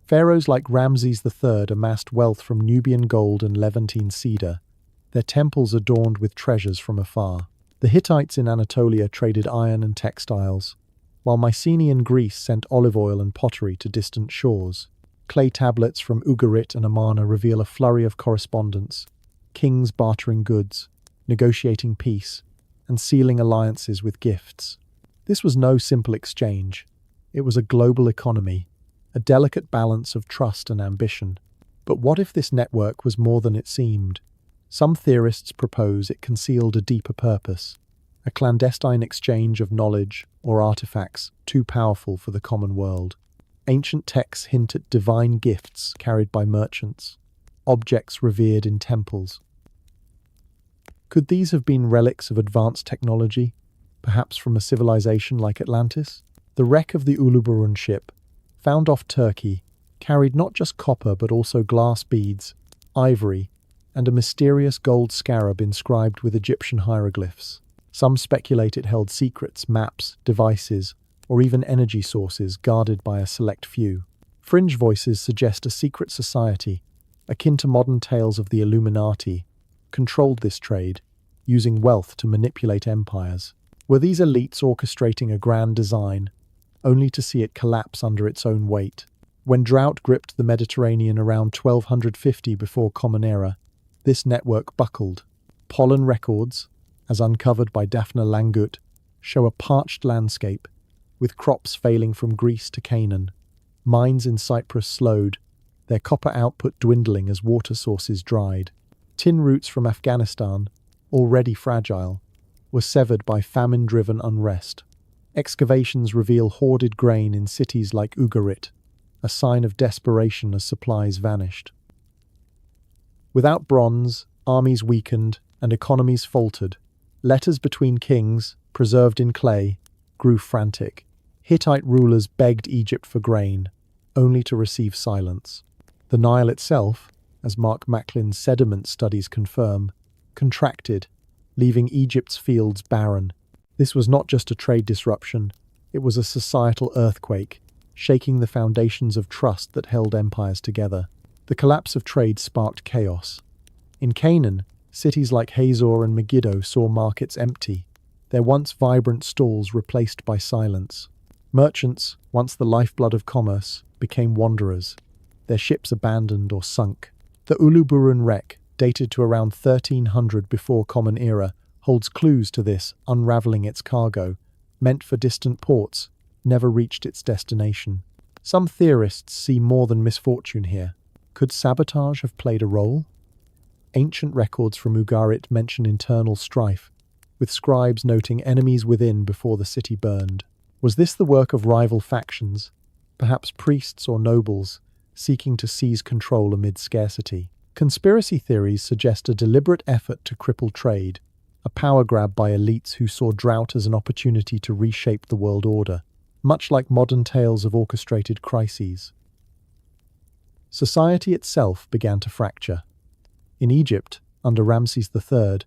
pharaohs like Ramses III amassed wealth from Nubian gold and Levantine cedar, their temples adorned with treasures from afar. The Hittites in Anatolia traded iron and textiles, while Mycenaean Greece sent olive oil and pottery to distant shores. Clay tablets from Ugarit and Romana reveal a flurry of correspondence, kings bartering goods, negotiating peace, and sealing alliances with gifts. This was no simple exchange. It was a global economy, a delicate balance of trust and ambition. But what if this network was more than it seemed? Some theorists propose it concealed a deeper purpose, a clandestine exchange of knowledge or artifacts too powerful for the common world. Ancient texts hint at divine gifts carried by merchants, objects revered in temples. Could these have been relics of advanced technology, perhaps from a civilization like Atlantis? The wreck of the Uluburun ship, found off Turkey, carried not just copper but also glass beads, ivory, and a mysterious gold scarab inscribed with Egyptian hieroglyphs. Some speculate it held secrets, maps, devices, or even energy sources guarded by a select few. Fringe voices suggest a secret society, akin to modern tales of the Illuminati, controlled this trade, using wealth to manipulate empires. Were these elites orchestrating a grand design, only to see it collapse under its own weight? When drought gripped the Mediterranean around 1250 before Common Era, this network buckled. Pollen records, as uncovered by Daphne Langut, show a parched landscape, with crops failing from Greece to Canaan. Mines in Cyprus slowed, their copper output dwindling as water sources dried. Tin routes from Afghanistan, already fragile, were severed by famine-driven unrest. Excavations reveal hoarded grain in cities like Ugarit, a sign of desperation as supplies vanished. Without bronze, armies weakened and economies faltered. Letters between kings, preserved in clay, grew frantic. Hittite rulers begged Egypt for grain, only to receive silence. The Nile itself, as Mark Macklin's sediment studies confirm, contracted, leaving Egypt's fields barren. This was not just a trade disruption, it was a societal earthquake, shaking the foundations of trust that held empires together. The collapse of trade sparked chaos. In Canaan, cities like Hazor and Megiddo saw markets empty, their once vibrant stalls replaced by silence. Merchants, once the lifeblood of commerce, became wanderers, their ships abandoned or sunk. The Uluburun wreck, dated to around 1300 before Common Era, holds clues to this, unraveling its cargo, meant for distant ports, never reached its destination. Some theorists see more than misfortune here. Could sabotage have played a role? Ancient records from Ugarit mention internal strife, with scribes noting enemies within before the city burned. Was this the work of rival factions, perhaps priests or nobles, seeking to seize control amid scarcity? Conspiracy theories suggest a deliberate effort to cripple trade, a power grab by elites who saw drought as an opportunity to reshape the world order, much like modern tales of orchestrated crises. Society itself began to fracture. In Egypt, under Ramses III,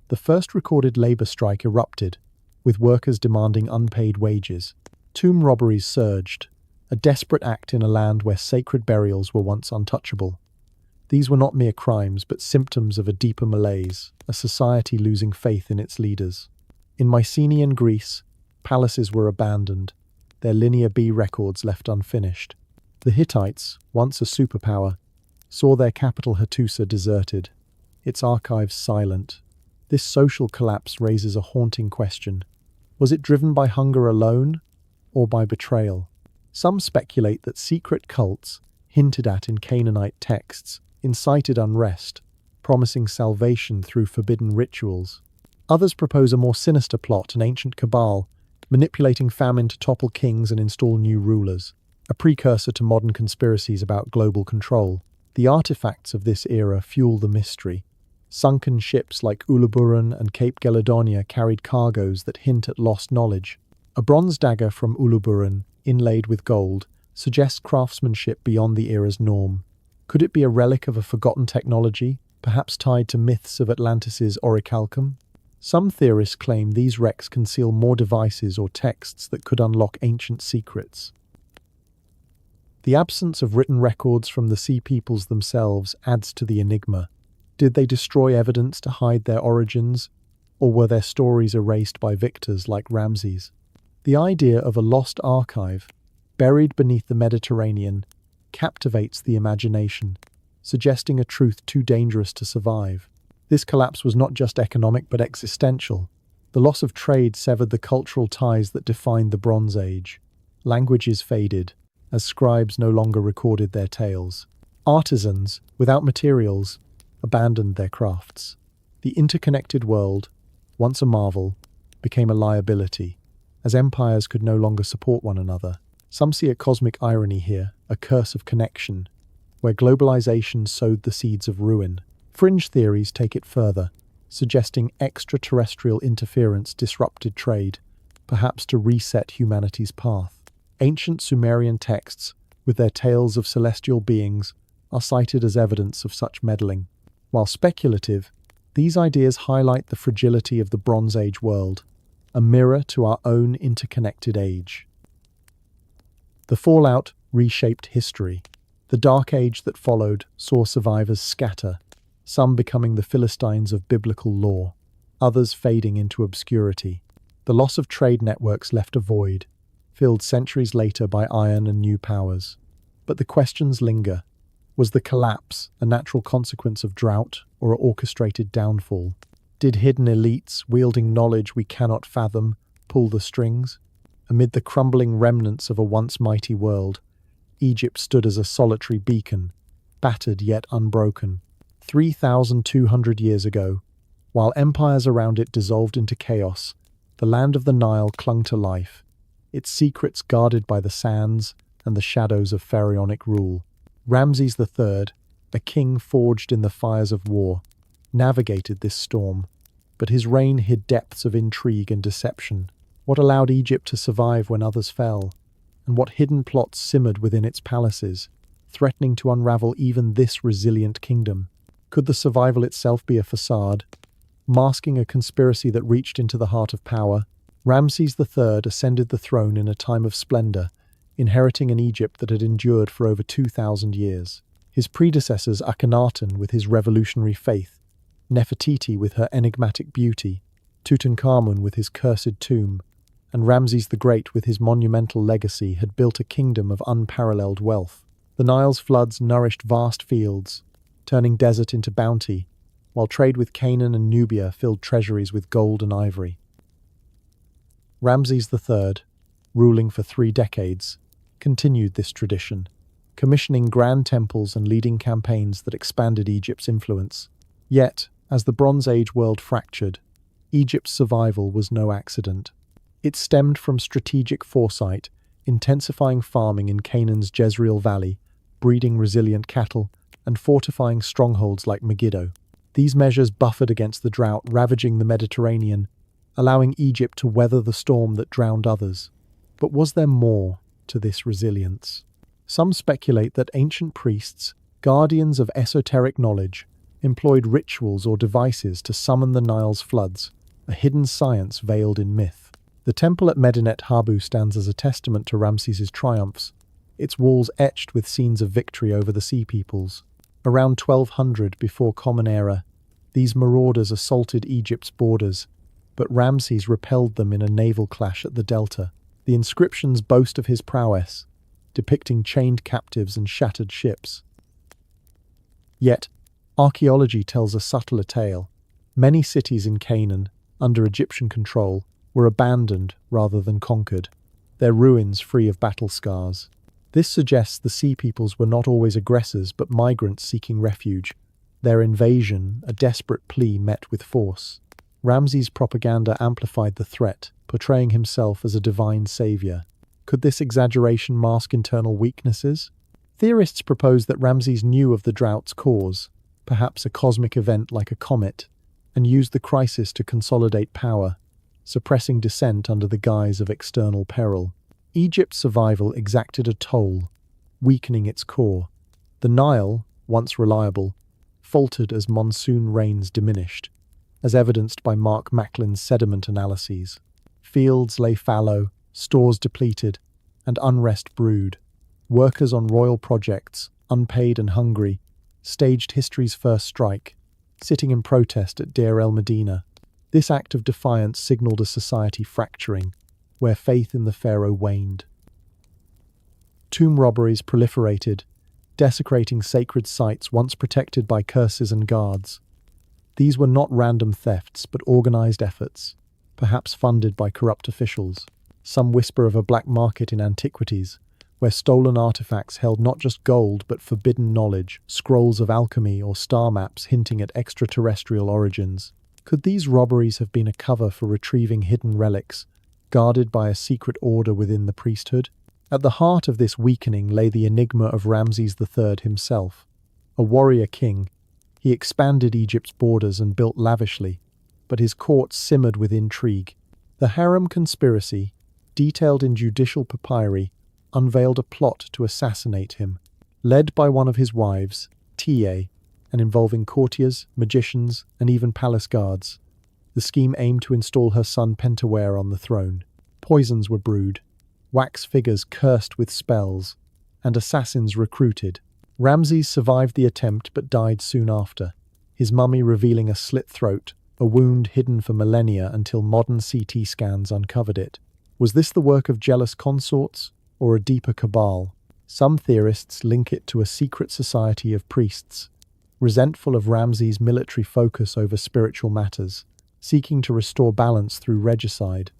the first recorded labor strike erupted, with workers demanding unpaid wages. Tomb robberies surged, a desperate act in a land where sacred burials were once untouchable. These were not mere crimes, but symptoms of a deeper malaise, a society losing faith in its leaders. In Mycenaean Greece, palaces were abandoned, their Linear B records left unfinished. The Hittites, once a superpower, saw their capital Hattusa deserted, its archives silent. This social collapse raises a haunting question. Was it driven by hunger alone, or by betrayal? Some speculate that secret cults, hinted at in Canaanite texts, incited unrest, promising salvation through forbidden rituals. Others propose a more sinister plot, an ancient cabal, manipulating famine to topple kings and install new rulers, a precursor to modern conspiracies about global control. The artifacts of this era fuel the mystery. Sunken ships like Uluburun and Cape Gelidonia carried cargoes that hint at lost knowledge. A bronze dagger from Uluburun, inlaid with gold, suggests craftsmanship beyond the era's norm. Could it be a relic of a forgotten technology, perhaps tied to myths of Atlantis' orichalcum? Some theorists claim these wrecks conceal more devices or texts that could unlock ancient secrets. The absence of written records from the Sea Peoples themselves adds to the enigma. Did they destroy evidence to hide their origins, or were their stories erased by victors like Ramses? The idea of a lost archive, buried beneath the Mediterranean, captivates the imagination, suggesting a truth too dangerous to survive. This collapse was not just economic but existential. The loss of trade severed the cultural ties that defined the Bronze Age. Languages faded, as scribes no longer recorded their tales. Artisans, without materials, abandoned their crafts. The interconnected world, once a marvel, became a liability, as empires could no longer support one another. Some see a cosmic irony here, a curse of connection, where globalization sowed the seeds of ruin. Fringe theories take it further, suggesting extraterrestrial interference disrupted trade, perhaps to reset humanity's path. Ancient Sumerian texts, with their tales of celestial beings, are cited as evidence of such meddling. While speculative, these ideas highlight the fragility of the Bronze Age world, a mirror to our own interconnected age. The fallout reshaped history. The Dark Age that followed saw survivors scatter, some becoming the Philistines of biblical lore, others fading into obscurity. The loss of trade networks left a void, filled centuries later by iron and new powers. But the questions linger. Was the collapse a natural consequence of drought or an orchestrated downfall? Did hidden elites, wielding knowledge we cannot fathom, pull the strings? Amid the crumbling remnants of a once mighty world, Egypt stood as a solitary beacon, battered yet unbroken. 3,200 years ago, while empires around it dissolved into chaos, the land of the Nile clung to life, its secrets guarded by the sands and the shadows of pharaonic rule. Ramses III, a king forged in the fires of war, navigated this storm, but his reign hid depths of intrigue and deception. What allowed Egypt to survive when others fell? And what hidden plots simmered within its palaces, threatening to unravel even this resilient kingdom? Could the survival itself be a facade, masking a conspiracy that reached into the heart of power? Ramses III ascended the throne in a time of splendor, inheriting an Egypt that had endured for over 2,000 years. His predecessors, Akhenaten with his revolutionary faith, Nefertiti with her enigmatic beauty, Tutankhamun with his cursed tomb, and Ramses the Great with his monumental legacy had built a kingdom of unparalleled wealth. The Nile's floods nourished vast fields, turning desert into bounty, while trade with Canaan and Nubia filled treasuries with gold and ivory. Ramses III, ruling for 3 decades, continued this tradition, commissioning grand temples and leading campaigns that expanded Egypt's influence. Yet, as the Bronze Age world fractured, Egypt's survival was no accident. It stemmed from strategic foresight, intensifying farming in Canaan's Jezreel Valley, breeding resilient cattle, and fortifying strongholds like Megiddo. These measures buffered against the drought ravaging the Mediterranean, allowing Egypt to weather the storm that drowned others. But was there more to this resilience? Some speculate that ancient priests, guardians of esoteric knowledge, employed rituals or devices to summon the Nile's floods, a hidden science veiled in myth. The temple at Medinet Habu stands as a testament to Ramses's triumphs, its walls etched with scenes of victory over the sea peoples. Around 1200 before Common Era, these marauders assaulted Egypt's borders, but Ramses repelled them in a naval clash at the Delta. The inscriptions boast of his prowess, depicting chained captives and shattered ships. Yet, archaeology tells a subtler tale. Many cities in Canaan, under Egyptian control, were abandoned rather than conquered, their ruins free of battle scars. This suggests the Sea Peoples were not always aggressors but migrants seeking refuge, their invasion a desperate plea met with force. Ramses' propaganda amplified the threat, portraying himself as a divine savior. Could this exaggeration mask internal weaknesses? Theorists propose that Ramses knew of the drought's cause, perhaps a cosmic event like a comet, and used the crisis to consolidate power, suppressing dissent under the guise of external peril. Egypt's survival exacted a toll, weakening its core. The Nile, once reliable, faltered as monsoon rains diminished, as evidenced by Mark Macklin's sediment analyses. Fields lay fallow, stores depleted, and unrest brewed. Workers on royal projects, unpaid and hungry, staged history's first strike, sitting in protest at Deir el Medina. This act of defiance signaled a society fracturing, where faith in the pharaoh waned. Tomb robberies proliferated, desecrating sacred sites once protected by curses and guards. These were not random thefts, but organized efforts, perhaps funded by corrupt officials. Some whisper of a black market in antiquities, where stolen artifacts held not just gold but forbidden knowledge, scrolls of alchemy or star maps hinting at extraterrestrial origins. Could these robberies have been a cover for retrieving hidden relics, guarded by a secret order within the priesthood? At the heart of this weakening lay the enigma of Ramses III himself. A warrior king, he expanded Egypt's borders and built lavishly, but his court simmered with intrigue. The harem conspiracy, detailed in judicial papyri, unveiled a plot to assassinate him, led by one of his wives, Ta, and involving courtiers, magicians, and even palace guards. The scheme aimed to install her son Pentawere on the throne. Poisons were brewed, wax figures cursed with spells, and assassins recruited. Ramses survived the attempt but died soon after, his mummy revealing a slit throat, a wound hidden for millennia until modern CT scans uncovered it. Was this the work of jealous consorts, or a deeper cabal? Some theorists link it to a secret society of priests, resentful of Ramses' military focus over spiritual matters, seeking to restore balance through regicide.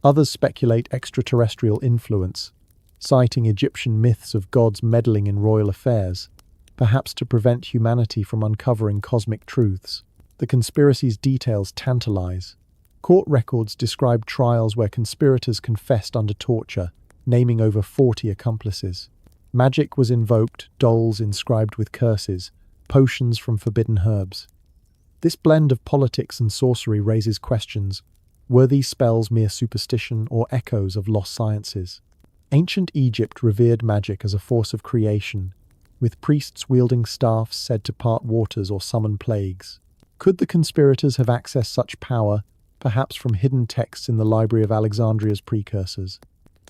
Others speculate extraterrestrial influence, citing Egyptian myths of gods meddling in royal affairs, perhaps to prevent humanity from uncovering cosmic truths. The conspiracy's details tantalize. Court records describe trials where conspirators confessed under torture, naming over 40 accomplices. Magic was invoked, dolls inscribed with curses, potions from forbidden herbs. This blend of politics and sorcery raises questions. Were these spells mere superstition or echoes of lost sciences? Ancient Egypt revered magic as a force of creation, with priests wielding staffs said to part waters or summon plagues. Could the conspirators have accessed such power, perhaps from hidden texts in the library of Alexandria's precursors?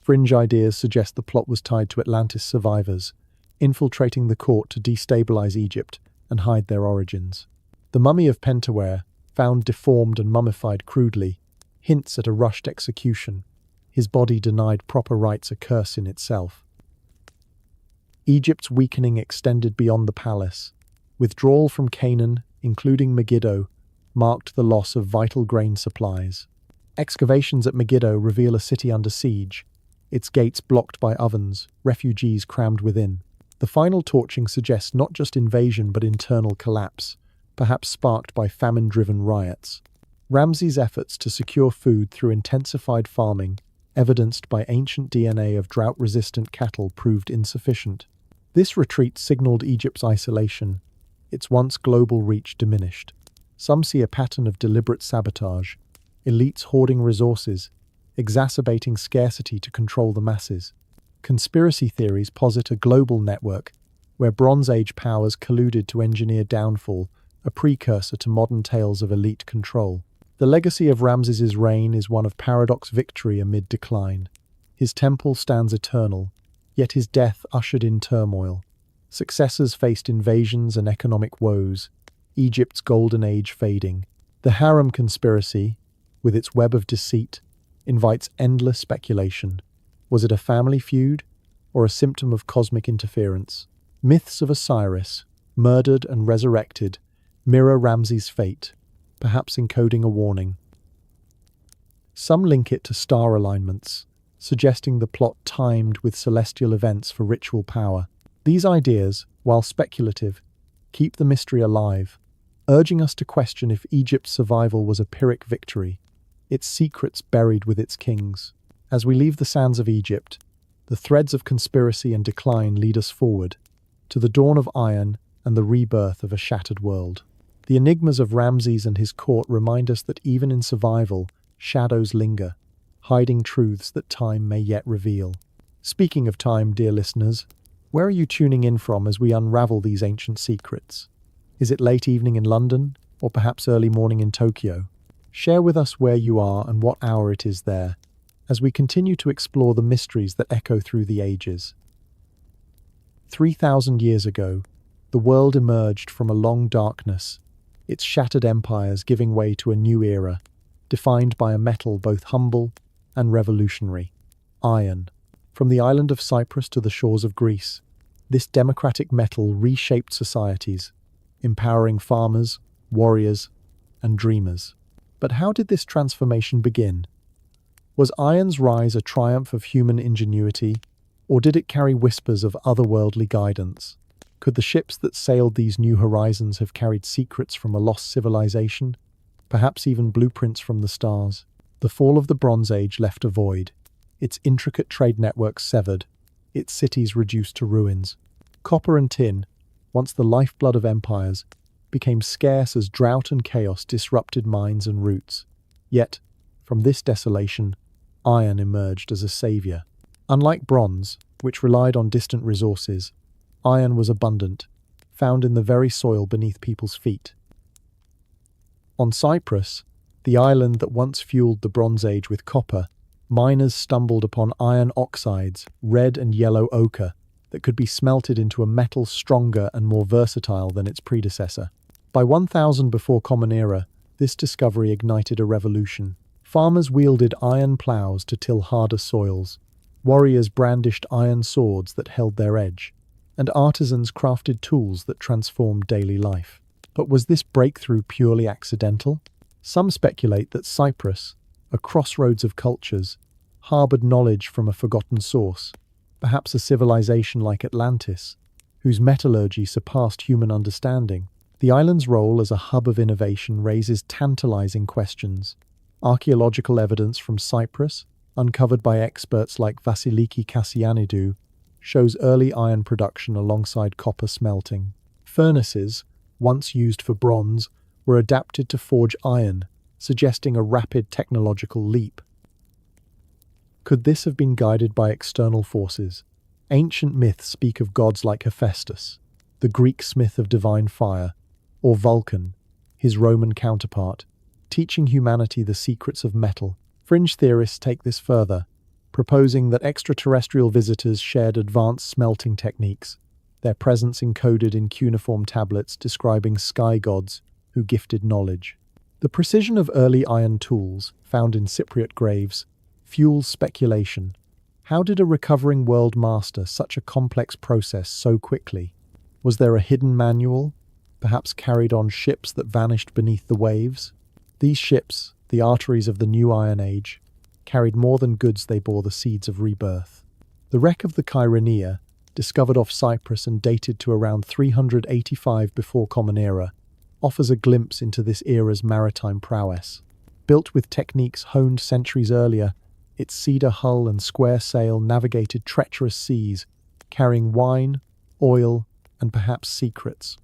Fringe ideas suggest the plot was tied to Atlantis survivors, infiltrating the court to destabilize Egypt and hide their origins. The mummy of Pentawere, found deformed and mummified crudely, hints at a rushed execution, his body denied proper rites a curse in itself. Egypt's weakening extended beyond the palace. Withdrawal from Canaan, including Megiddo, marked the loss of vital grain supplies. Excavations at Megiddo reveal a city under siege, its gates blocked by ovens, refugees crammed within. The final torching suggests not just invasion but internal collapse, perhaps sparked by famine-driven riots. Ramses' efforts to secure food through intensified farming, evidenced by ancient DNA of drought-resistant cattle, proved insufficient. This retreat signaled Egypt's isolation, its once global reach diminished. Some see a pattern of deliberate sabotage, elites hoarding resources, exacerbating scarcity to control the masses. Conspiracy theories posit a global network where Bronze Age powers colluded to engineer downfall, a precursor to modern tales of elite control. The legacy of Ramses's reign is one of paradox victory amid decline. His temple stands eternal, yet his death ushered in turmoil. Successors faced invasions and economic woes, Egypt's golden age fading. The harem conspiracy, with its web of deceit, invites endless speculation. Was it a family feud, or a symptom of cosmic interference? Myths of Osiris, murdered and resurrected, mirror Ramses' fate, perhaps encoding a warning. Some link it to star alignments, suggesting the plot timed with celestial events for ritual power. These ideas, while speculative, keep the mystery alive, urging us to question if Egypt's survival was a Pyrrhic victory, its secrets buried with its kings. As we leave the sands of Egypt, the threads of conspiracy and decline lead us forward, to the dawn of iron and the rebirth of a shattered world. The enigmas of Ramses and his court remind us that even in survival, shadows linger, hiding truths that time may yet reveal. Speaking of time, dear listeners, where are you tuning in from as we unravel these ancient secrets? Is it late evening in London, or perhaps early morning in Tokyo? Share with us where you are and what hour it is there, as we continue to explore the mysteries that echo through the ages. 3,000 years ago, the world emerged from a long darkness, its shattered empires giving way to a new era, defined by a metal both humble and revolutionary. Iron. From the island of Cyprus to the shores of Greece, this democratic metal reshaped societies, empowering farmers, warriors, and dreamers. But how did this transformation begin? Was iron's rise a triumph of human ingenuity, or did it carry whispers of otherworldly guidance? Could the ships that sailed these new horizons have carried secrets from a lost civilization, perhaps even blueprints from the stars? The fall of the Bronze Age left a void, its intricate trade networks severed, its cities reduced to ruins. Copper and tin, once the lifeblood of empires, became scarce as drought and chaos disrupted mines and routes. Yet, from this desolation, iron emerged as a savior. Unlike bronze, which relied on distant resources, iron was abundant, found in the very soil beneath people's feet. On Cyprus, the island that once fueled the Bronze Age with copper, miners stumbled upon iron oxides, red and yellow ochre, that could be smelted into a metal stronger and more versatile than its predecessor. By 1000 before Common Era, this discovery ignited a revolution. Farmers wielded iron plows to till harder soils, warriors brandished iron swords that held their edge, and artisans crafted tools that transformed daily life. But was this breakthrough purely accidental? Some speculate that Cyprus, a crossroads of cultures, harbored knowledge from a forgotten source, perhaps a civilization like Atlantis, whose metallurgy surpassed human understanding. The island's role as a hub of innovation raises tantalizing questions. Archaeological evidence from Cyprus, uncovered by experts like Vasiliki Kassianidou, shows early iron production alongside copper smelting. Furnaces, once used for bronze, were adapted to forge iron, suggesting a rapid technological leap. Could this have been guided by external forces? Ancient myths speak of gods like Hephaestus, the Greek smith of divine fire, or Vulcan, his Roman counterpart, teaching humanity the secrets of metal. Fringe theorists take this further, proposing that extraterrestrial visitors shared advanced smelting techniques, their presence encoded in cuneiform tablets describing sky gods who gifted knowledge. The precision of early iron tools, found in Cypriot graves, fuels speculation. How did a recovering world master such a complex process so quickly? Was there a hidden manual, perhaps carried on ships that vanished beneath the waves? These ships, the arteries of the new Iron Age, carried more than goods, they bore the seeds of rebirth. The wreck of the Kyrenia, discovered off Cyprus and dated to around 385 before Common Era, offers a glimpse into this era's maritime prowess. Built with techniques honed centuries earlier, its cedar hull and square sail navigated treacherous seas, carrying wine, oil, and perhaps secrets.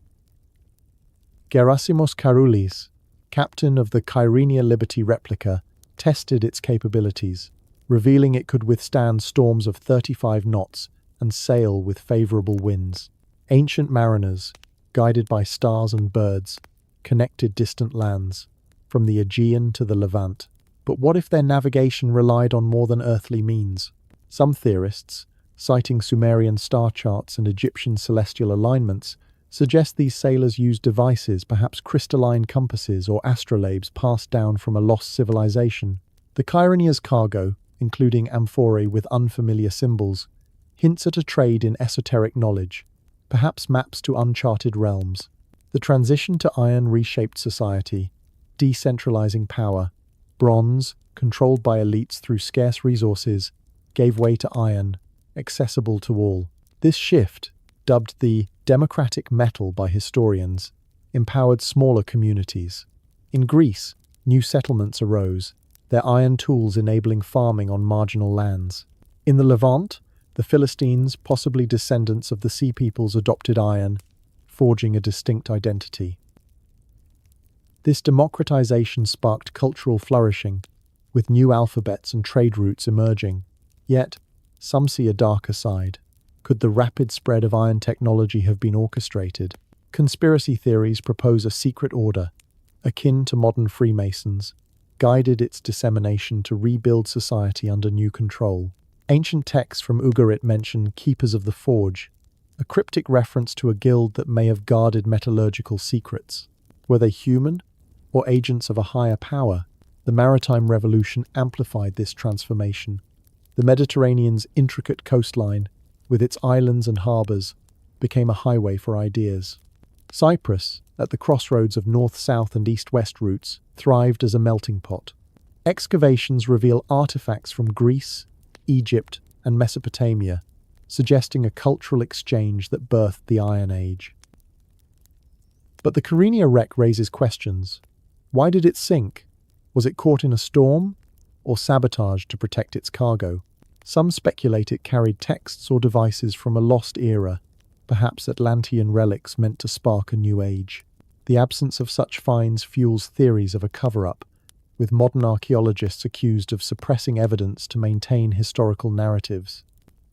Gerasimos Karoulis, captain of the Kyrenia Liberty replica, tested its capabilities, revealing it could withstand storms of 35 knots and sail with favorable winds. Ancient mariners, guided by stars and birds, connected distant lands, from the Aegean to the Levant. But what if their navigation relied on more than earthly means? Some theorists, citing Sumerian star charts and Egyptian celestial alignments, suggest these sailors used devices, perhaps crystalline compasses or astrolabes passed down from a lost civilization. The Kyrenia's cargo, including amphorae with unfamiliar symbols, hints at a trade in esoteric knowledge, perhaps maps to uncharted realms. The transition to iron reshaped society, decentralizing power. Bronze, controlled by elites through scarce resources, gave way to iron, accessible to all. This shift, dubbed the democratic metal by historians, empowered smaller communities. In Greece, new settlements arose, their iron tools enabling farming on marginal lands. In the Levant, the Philistines, possibly descendants of the Sea Peoples, adopted iron, forging a distinct identity. This democratization sparked cultural flourishing, with new alphabets and trade routes emerging. Yet, some see a darker side. Could the rapid spread of iron technology have been orchestrated? Conspiracy theories propose a secret order, akin to modern Freemasons, guided its dissemination to rebuild society under new control. Ancient texts from Ugarit mention Keepers of the Forge, a cryptic reference to a guild that may have guarded metallurgical secrets. Were they human, or agents of a higher power? The maritime revolution amplified this transformation. The Mediterranean's intricate coastline, with its islands and harbours, became a highway for ideas. Cyprus, at the crossroads of north-south and east-west routes, thrived as a melting pot. Excavations reveal artifacts from Greece, Egypt, and Mesopotamia, suggesting a cultural exchange that birthed the Iron Age. But the Kyrenia wreck raises questions. Why did it sink? Was it caught in a storm, or sabotaged to protect its cargo? Some speculate it carried texts or devices from a lost era, perhaps Atlantean relics meant to spark a new age. The absence of such finds fuels theories of a cover-up, with modern archaeologists accused of suppressing evidence to maintain historical narratives.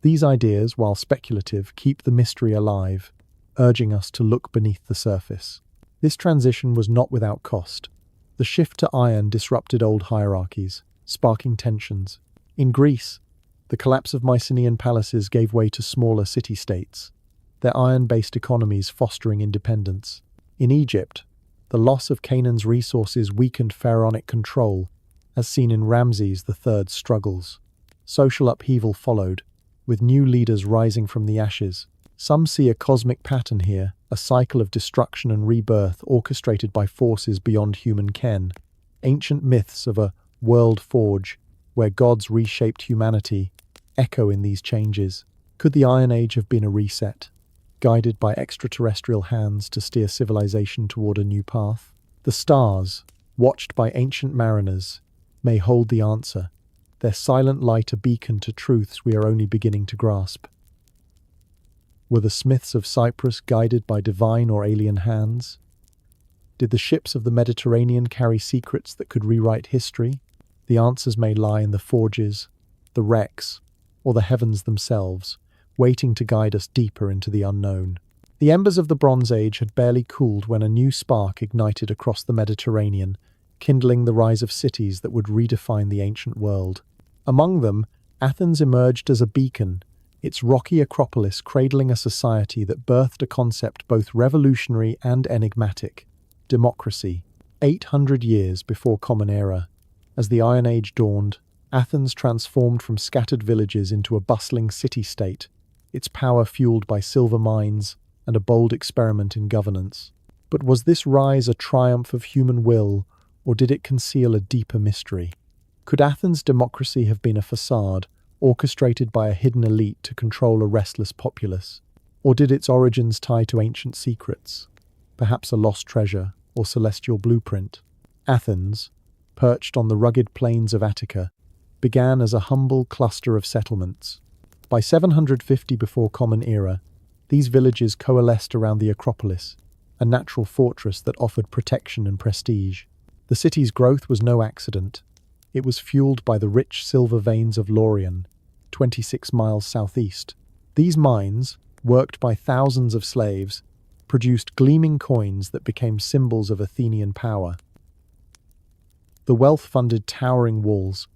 These ideas, while speculative, keep the mystery alive, urging us to look beneath the surface. This transition was not without cost. The shift to iron disrupted old hierarchies, sparking tensions. In Greece, the collapse of Mycenaean palaces gave way to smaller city-states, their iron-based economies fostering independence. In Egypt, the loss of Canaan's resources weakened pharaonic control, as seen in Ramses III's struggles. Social upheaval followed, with new leaders rising from the ashes. Some see a cosmic pattern here, a cycle of destruction and rebirth orchestrated by forces beyond human ken. Ancient myths of a world forge, where gods reshaped humanity, echo in these changes. Could the Iron Age have been a reset, guided by extraterrestrial hands to steer civilization toward a new path? The stars, watched by ancient mariners, may hold the answer, their silent light a beacon to truths we are only beginning to grasp. Were the smiths of Cyprus guided by divine or alien hands? Did the ships of the Mediterranean carry secrets that could rewrite history? The answers may lie in the forges, the wrecks, or the heavens themselves, waiting to guide us deeper into the unknown. The embers of the Bronze Age had barely cooled when a new spark ignited across the Mediterranean, kindling the rise of cities that would redefine the ancient world. Among them, Athens emerged as a beacon, its rocky acropolis cradling a society that birthed a concept both revolutionary and enigmatic: democracy. 800 years before Common Era, as the Iron Age dawned, Athens transformed from scattered villages into a bustling city-state, its power fueled by silver mines and a bold experiment in governance. But was this rise a triumph of human will, or did it conceal a deeper mystery? Could Athens' democracy have been a facade, orchestrated by a hidden elite to control a restless populace? Or did its origins tie to ancient secrets, perhaps a lost treasure or celestial blueprint? Athens, perched on the rugged plains of Attica, began as a humble cluster of settlements. By 750 before Common Era, these villages coalesced around the Acropolis, a natural fortress that offered protection and prestige. The city's growth was no accident. It was fueled by the rich silver veins of Laurion, 26 miles southeast. These mines, worked by thousands of slaves, produced gleaming coins that became symbols of Athenian power. The wealth funded towering walls,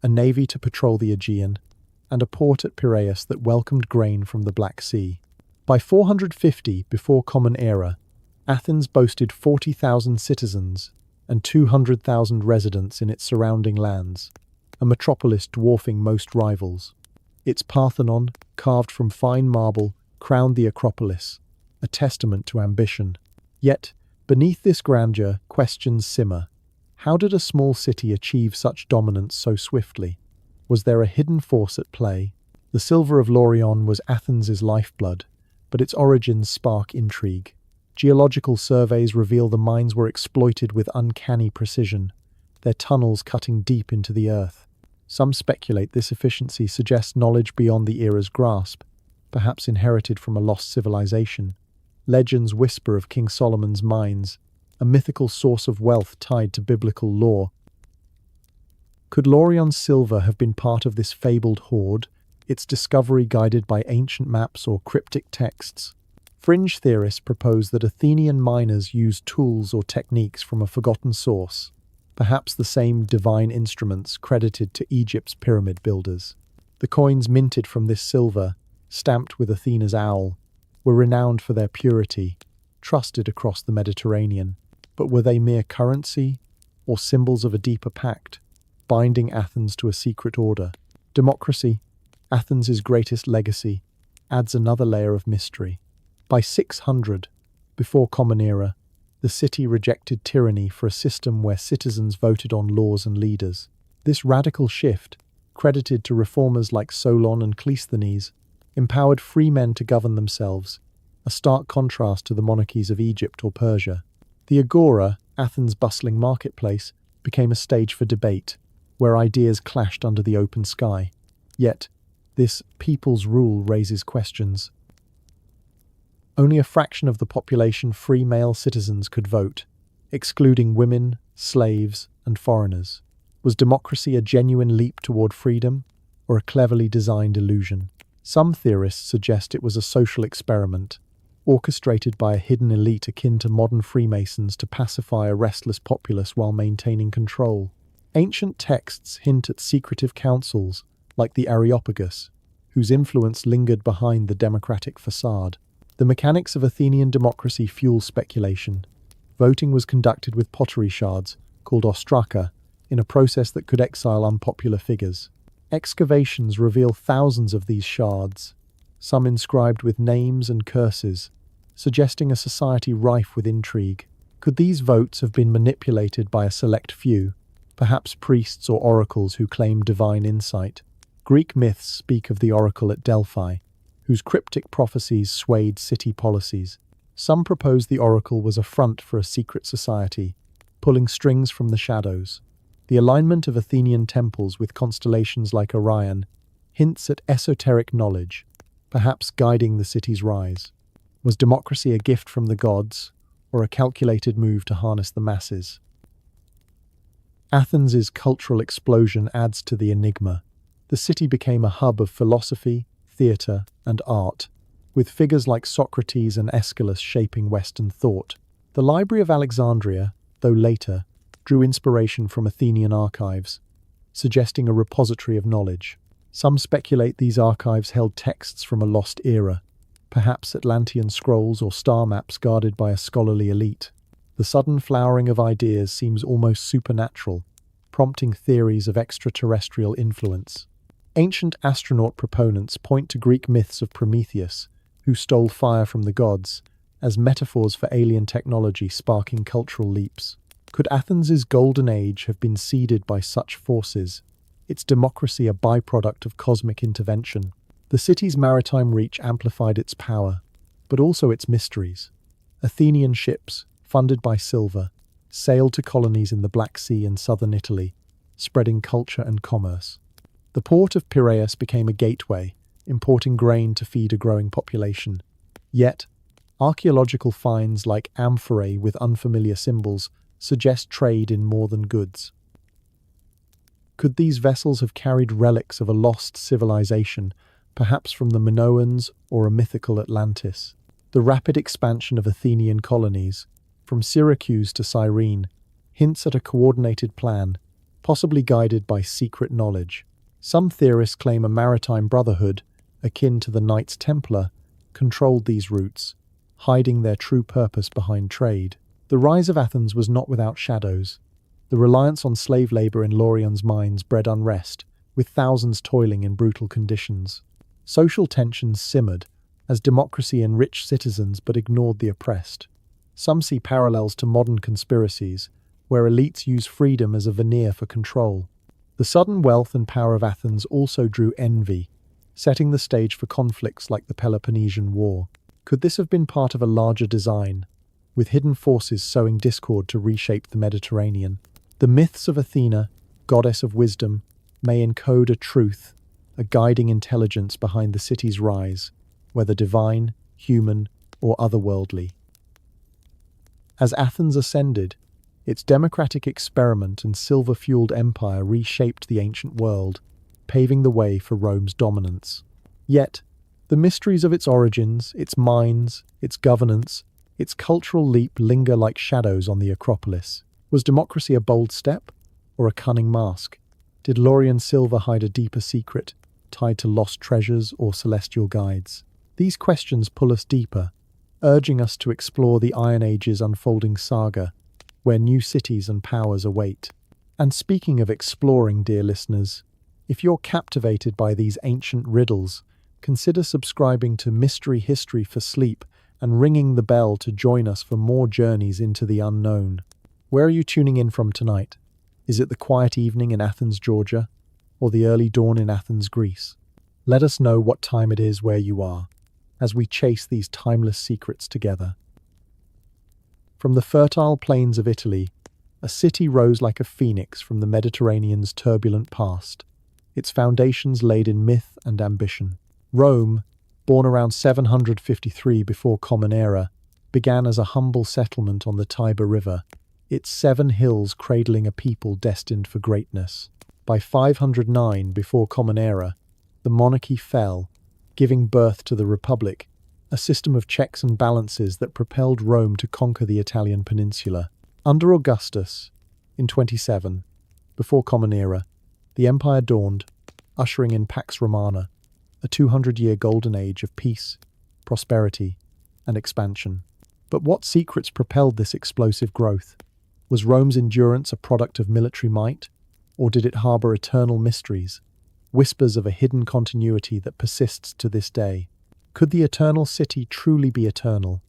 a navy to patrol the Aegean, and a port at Piraeus that welcomed grain from the Black Sea. By 450 before Common Era, Athens boasted 40,000 citizens and 200,000 residents in its surrounding lands, a metropolis dwarfing most rivals. Its Parthenon, carved from fine marble, crowned the Acropolis, a testament to ambition. Yet, beneath this grandeur, questions simmer. How did a small city achieve such dominance so swiftly? Was there a hidden force at play? The silver of Laurion was Athens' lifeblood, but its origins spark intrigue. Geological surveys reveal the mines were exploited with uncanny precision, their tunnels cutting deep into the earth. Some speculate this efficiency suggests knowledge beyond the era's grasp, perhaps inherited from a lost civilization. Legends whisper of King Solomon's mines, a mythical source of wealth tied to biblical lore. Could Laurion's silver have been part of this fabled hoard, its discovery guided by ancient maps or cryptic texts? Fringe theorists propose that Athenian miners used tools or techniques from a forgotten source, perhaps the same divine instruments credited to Egypt's pyramid builders. The coins minted from this silver, stamped with Athena's owl, were renowned for their purity, trusted across the Mediterranean. But were they mere currency, or symbols of a deeper pact, binding Athens to a secret order. Democracy, Athens' greatest legacy, adds another layer of mystery. By 600, before Common Era, the city rejected tyranny for a system where citizens voted on laws and leaders. This radical shift, credited to reformers like Solon and Cleisthenes, empowered free men to govern themselves, a stark contrast to the monarchies of Egypt or Persia. The Agora, Athens' bustling marketplace, became a stage for debate, where ideas clashed under the open sky. Yet, this people's rule raises questions. Only a fraction of the population free male citizens could vote, excluding women, slaves, and foreigners. Was democracy a genuine leap toward freedom, or a cleverly designed illusion? Some theorists suggest it was a social experiment, orchestrated by a hidden elite akin to modern Freemasons to pacify a restless populace while maintaining control. Ancient texts hint at secretive councils, like the Areopagus, whose influence lingered behind the democratic facade. The mechanics of Athenian democracy fuel speculation. Voting was conducted with pottery shards, called ostraka, in a process that could exile unpopular figures. Excavations reveal thousands of these shards, some inscribed with names and curses, suggesting a society rife with intrigue. Could these votes have been manipulated by a select few, perhaps priests or oracles who claimed divine insight? Greek myths speak of the oracle at Delphi, whose cryptic prophecies swayed city policies. Some propose the oracle was a front for a secret society, pulling strings from the shadows. The alignment of Athenian temples with constellations like Orion hints at esoteric knowledge, perhaps guiding the city's rise. Was democracy a gift from the gods, or a calculated move to harness the masses? Athens' cultural explosion adds to the enigma. The city became a hub of philosophy, theatre, and art, with figures like Socrates and Aeschylus shaping Western thought. The Library of Alexandria, though later, drew inspiration from Athenian archives, suggesting a repository of knowledge. Some speculate these archives held texts from a lost era, perhaps Atlantean scrolls or star maps guarded by a scholarly elite. The sudden flowering of ideas seems almost supernatural, prompting theories of extraterrestrial influence. Ancient astronaut proponents point to Greek myths of Prometheus, who stole fire from the gods, as metaphors for alien technology sparking cultural leaps. Could Athens' golden age have been seeded by such forces, its democracy a byproduct of cosmic intervention? The city's maritime reach amplified its power, but also its mysteries. Athenian ships, funded by silver, sailed to colonies in the Black Sea and southern Italy, spreading culture and commerce. The port of Piraeus became a gateway, importing grain to feed a growing population. Yet, archaeological finds like amphorae with unfamiliar symbols suggest trade in more than goods. Could these vessels have carried relics of a lost civilization, perhaps from the Minoans or a mythical Atlantis? The rapid expansion of Athenian colonies, from Syracuse to Cyrene, hints at a coordinated plan, possibly guided by secret knowledge. Some theorists claim a maritime brotherhood, akin to the Knights Templar, controlled these routes, hiding their true purpose behind trade. The rise of Athens was not without shadows. The reliance on slave labor in Laurion's mines bred unrest, with thousands toiling in brutal conditions. Social tensions simmered, as democracy enriched citizens but ignored the oppressed. Some see parallels to modern conspiracies, where elites use freedom as a veneer for control. The sudden wealth and power of Athens also drew envy, setting the stage for conflicts like the Peloponnesian War. Could this have been part of a larger design, with hidden forces sowing discord to reshape the Mediterranean? The myths of Athena, goddess of wisdom, may encode a truth, a guiding intelligence behind the city's rise, whether divine, human, or otherworldly. As Athens ascended, its democratic experiment and silver-fueled empire reshaped the ancient world, paving the way for Rome's dominance. Yet, the mysteries of its origins, its mines, its governance, its cultural leap linger like shadows on the Acropolis. Was democracy a bold step, or a cunning mask? Did Laurian silver hide a deeper secret, tied to lost treasures or celestial guides? These questions pull us deeper, urging us to explore the Iron Age's unfolding saga, where new cities and powers await. And speaking of exploring, dear listeners, if you're captivated by these ancient riddles, consider subscribing to Mystery History for Sleep and ringing the bell to join us for more journeys into the unknown. Where are you tuning in from tonight? Is it the quiet evening in Athens, Georgia, or the early dawn in Athens, Greece? Let us know what time it is where you are, as we chase these timeless secrets together. From the fertile plains of Italy, a city rose like a phoenix from the Mediterranean's turbulent past, its foundations laid in myth and ambition. Rome, born around 753 before Common Era, began as a humble settlement on the Tiber River, its 7 hills cradling a people destined for greatness. By 509 before Common Era, the monarchy fell, giving birth to the Republic, a system of checks and balances that propelled Rome to conquer the Italian peninsula. Under Augustus, in 27, before Common Era, the empire dawned, ushering in Pax Romana, a 200-year golden age of peace, prosperity, and expansion. But what secrets propelled this explosive growth? Was Rome's endurance a product of military might, or did it harbor eternal mysteries, whispers of a hidden continuity that persists to this day? Could the eternal city truly be eternal,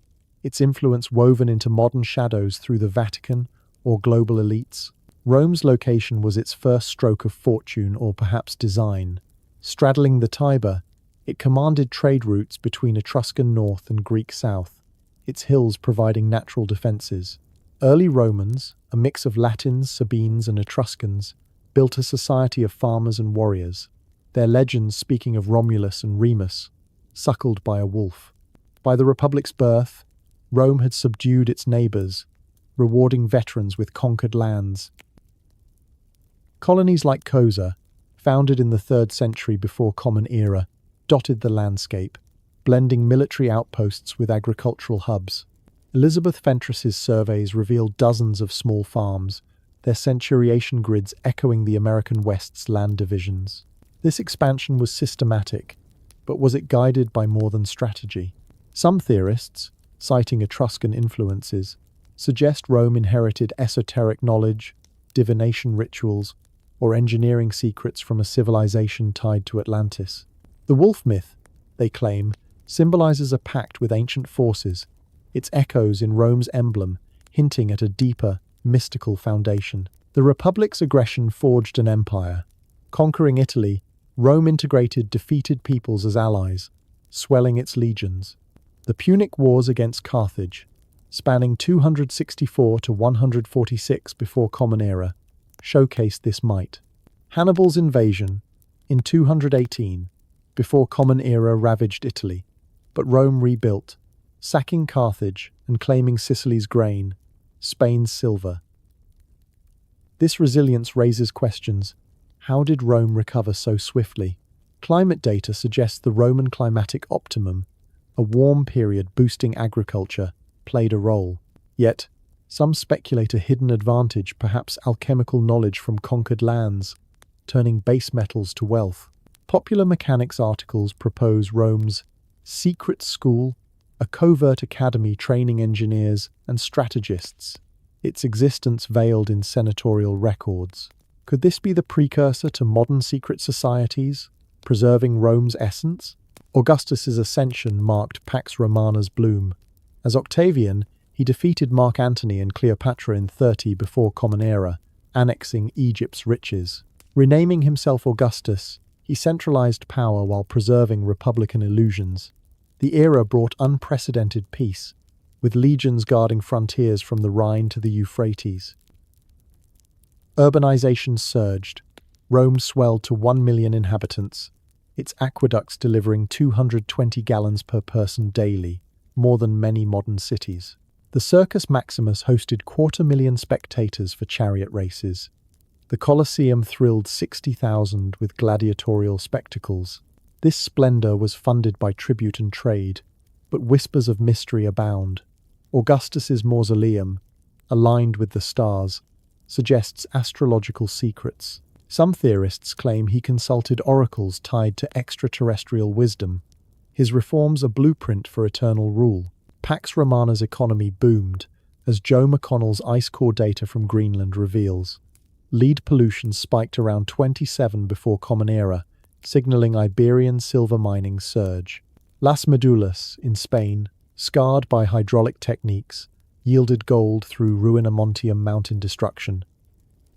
its influence woven into modern shadows through the Vatican or global elites? Rome's location was its first stroke of fortune, or perhaps design. Straddling the Tiber, it commanded trade routes between Etruscan north and Greek south, its hills providing natural defenses. Early Romans, a mix of Latins, Sabines, and Etruscans, built a society of farmers and warriors, their legends speaking of Romulus and Remus, suckled by a wolf. By the Republic's birth, Rome had subdued its neighbors, rewarding veterans with conquered lands. Colonies like Cosa, founded in the 3rd century before Common Era, dotted the landscape, blending military outposts with agricultural hubs. Elizabeth Fentress's surveys revealed dozens of small farms, their centuriation grids echoing the American West's land divisions. This expansion was systematic, but was it guided by more than strategy? Some theorists, citing Etruscan influences, suggest Rome inherited esoteric knowledge, divination rituals, or engineering secrets from a civilization tied to Atlantis. The wolf myth, they claim, symbolizes a pact with ancient forces, its echoes in Rome's emblem hinting at a deeper, mystical foundation. The Republic's aggression forged an empire. Conquering Italy, Rome integrated defeated peoples as allies, swelling its legions. The Punic Wars against Carthage, spanning 264 to 146 before Common Era, showcased this might. Hannibal's invasion, in 218, before Common Era ravaged Italy, but Rome rebuilt, sacking Carthage and claiming Sicily's grain, Spain's silver. This resilience raises questions. How did Rome recover so swiftly? Climate data suggests the Roman climatic optimum, a warm period boosting agriculture, played a role. Yet, some speculate a hidden advantage, perhaps alchemical knowledge from conquered lands, turning base metals to wealth. Popular mechanics articles propose Rome's secret school, a covert academy training engineers and strategists, its existence veiled in senatorial records. Could this be the precursor to modern secret societies, preserving Rome's essence? Augustus's ascension marked Pax Romana's bloom. As Octavian, he defeated Mark Antony and Cleopatra in 30 before Common Era, annexing Egypt's riches. Renaming himself Augustus, he centralized power while preserving republican illusions. The era brought unprecedented peace, with legions guarding frontiers from the Rhine to the Euphrates. Urbanization surged. Rome swelled to 1 million inhabitants, its aqueducts delivering 220 gallons per person daily, more than many modern cities. The Circus Maximus hosted 250,000 spectators for chariot races. The Colosseum thrilled 60,000 with gladiatorial spectacles. This splendor was funded by tribute and trade, but whispers of mystery abound. Augustus's mausoleum, aligned with the stars, suggests astrological secrets. Some theorists claim he consulted oracles tied to extraterrestrial wisdom. His reforms a blueprint for eternal rule. Pax Romana's economy boomed, as Joe McConnell's ice core data from Greenland reveals. Lead pollution spiked around 27 before Common Era, signaling Iberian silver mining surge. Las Medullas, in Spain, scarred by hydraulic techniques, yielded gold through Ruinamontium mountain destruction.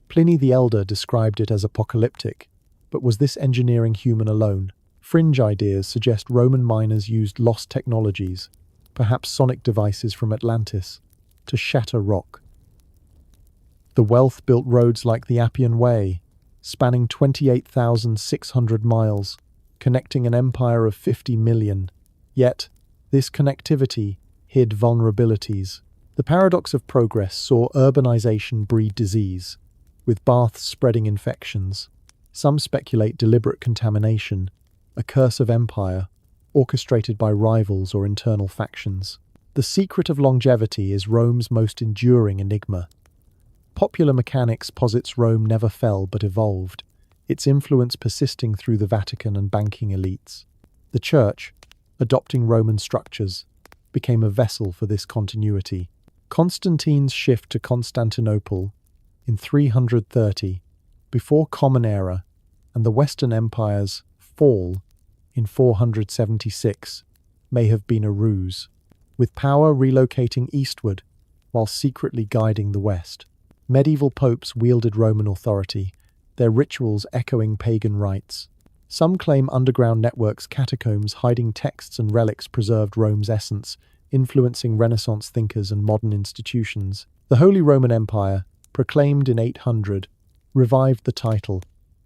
Pliny the Elder described it as apocalyptic, but was this engineering human alone? Fringe ideas suggest Roman miners used lost technologies, perhaps sonic devices from Atlantis, to shatter rock. The wealth built roads like the Appian Way, spanning 28,600 miles, connecting an empire of 50 million. Yet, this connectivity hid vulnerabilities. The paradox of progress saw urbanization breed disease, with baths spreading infections. Some speculate deliberate contamination, a curse of empire, orchestrated by rivals or internal factions. The secret of longevity is Rome's most enduring enigma. Popular mechanics posits Rome never fell but evolved, its influence persisting through the Vatican and banking elites. The Church, adopting Roman structures, became a vessel for this continuity. Constantine's shift to Constantinople in 330, before Common Era, and the Western Empire's fall in 476 may have been a ruse, with power relocating eastward while secretly guiding the West. Medieval popes wielded Roman authority, their rituals echoing pagan rites. Some claim underground networks, catacombs hiding texts and relics preserved Rome's essence, influencing Renaissance thinkers and modern institutions. The Holy Roman Empire, proclaimed in 800, revived the title,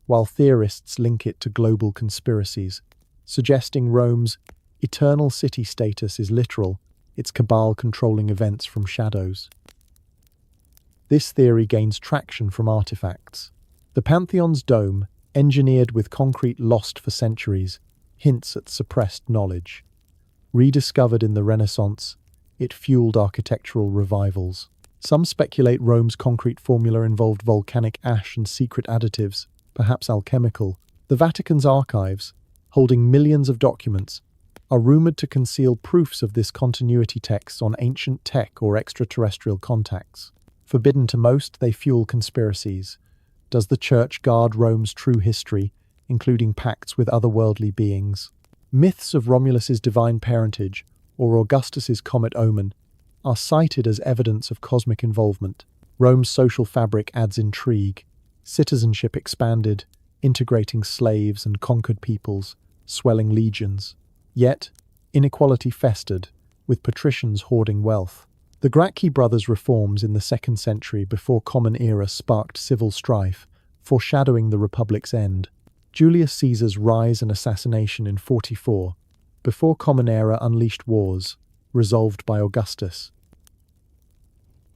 while theorists link it to global conspiracies, suggesting Rome's eternal city status is literal, its cabal controlling events from shadows. This theory gains traction from artifacts. The Pantheon's dome, engineered with concrete lost for centuries, hints at suppressed knowledge. Rediscovered in the Renaissance, it fueled architectural revivals. Some speculate Rome's concrete formula involved volcanic ash and secret additives, perhaps alchemical. The Vatican's archives, holding millions of documents, are rumored to conceal proofs of this continuity texts on ancient tech or extraterrestrial contacts. Forbidden to most, they fuel conspiracies. Does the Church guard Rome's true history, including pacts with otherworldly beings? Myths of Romulus's divine parentage or Augustus's comet omen are cited as evidence of cosmic involvement. Rome's social fabric adds intrigue. Citizenship expanded, integrating slaves and conquered peoples, swelling legions. Yet, inequality festered, with patricians hoarding wealth. The Gracchi brothers' reforms in the 2nd century before Common Era sparked civil strife, foreshadowing the Republic's end. Julius Caesar's rise and assassination in 44, before Common Era unleashed wars, resolved by Augustus.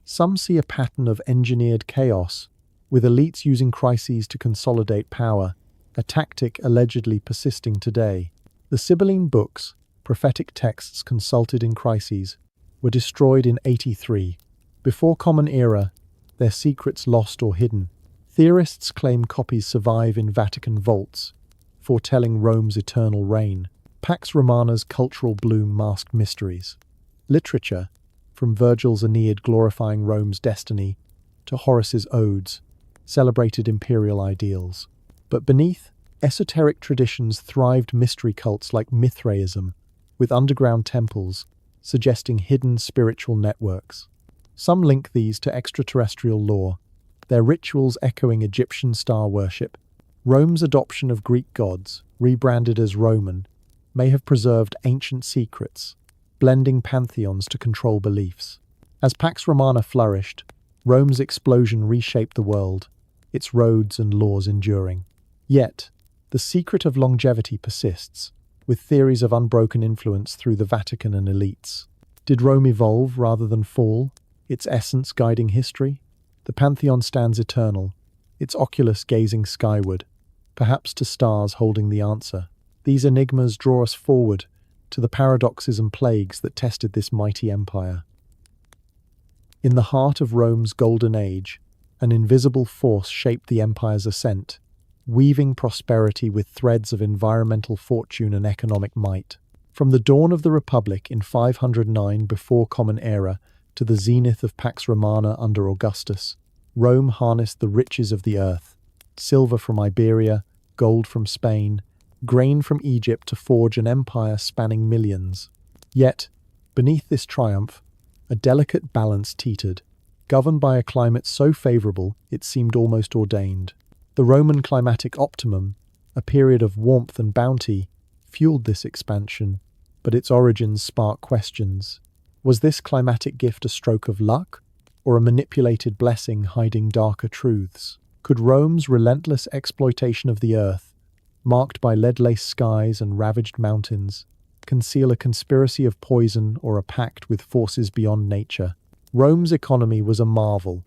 Some see a pattern of engineered chaos, with elites using crises to consolidate power, a tactic allegedly persisting today. The Sibylline books, prophetic texts consulted in crises, were destroyed in 83. Before Common Era, their secrets lost or hidden. Theorists claim copies survive in Vatican vaults, foretelling Rome's eternal reign. Pax Romana's cultural bloom masked mysteries. Literature, from Virgil's Aeneid glorifying Rome's destiny to Horace's Odes, celebrated imperial ideals. But beneath, esoteric traditions thrived mystery cults like Mithraism, with underground temples, suggesting hidden spiritual networks. Some link these to extraterrestrial lore, their rituals echoing Egyptian star worship. Rome's adoption of Greek gods, rebranded as Roman, may have preserved ancient secrets, blending pantheons to control beliefs. As Pax Romana flourished, Rome's explosion reshaped the world, its roads and laws enduring. Yet, the secret of longevity persists, with theories of unbroken influence through the Vatican and elites. Did Rome evolve rather than fall, its essence guiding history? The Pantheon stands eternal, its oculus gazing skyward, perhaps to stars holding the answer. These enigmas draw us forward to the paradoxes and plagues that tested this mighty empire. In the heart of Rome's golden age, an invisible force shaped the empire's ascent, weaving prosperity with threads of environmental fortune and economic might. From the dawn of the Republic in 509 before Common Era to the zenith of Pax Romana under Augustus, Rome harnessed the riches of the earth: silver from Iberia, gold from Spain, grain from Egypt to forge an empire spanning millions. Yet, beneath this triumph, a delicate balance teetered, governed by a climate so favorable it seemed almost ordained. The Roman climatic optimum, a period of warmth and bounty, fueled this expansion, but its origins spark questions. Was this climatic gift a stroke of luck, or a manipulated blessing hiding darker truths? Could Rome's relentless exploitation of the earth, marked by lead-laced skies and ravaged mountains, conceal a conspiracy of poison or a pact with forces beyond nature? Rome's economy was a marvel,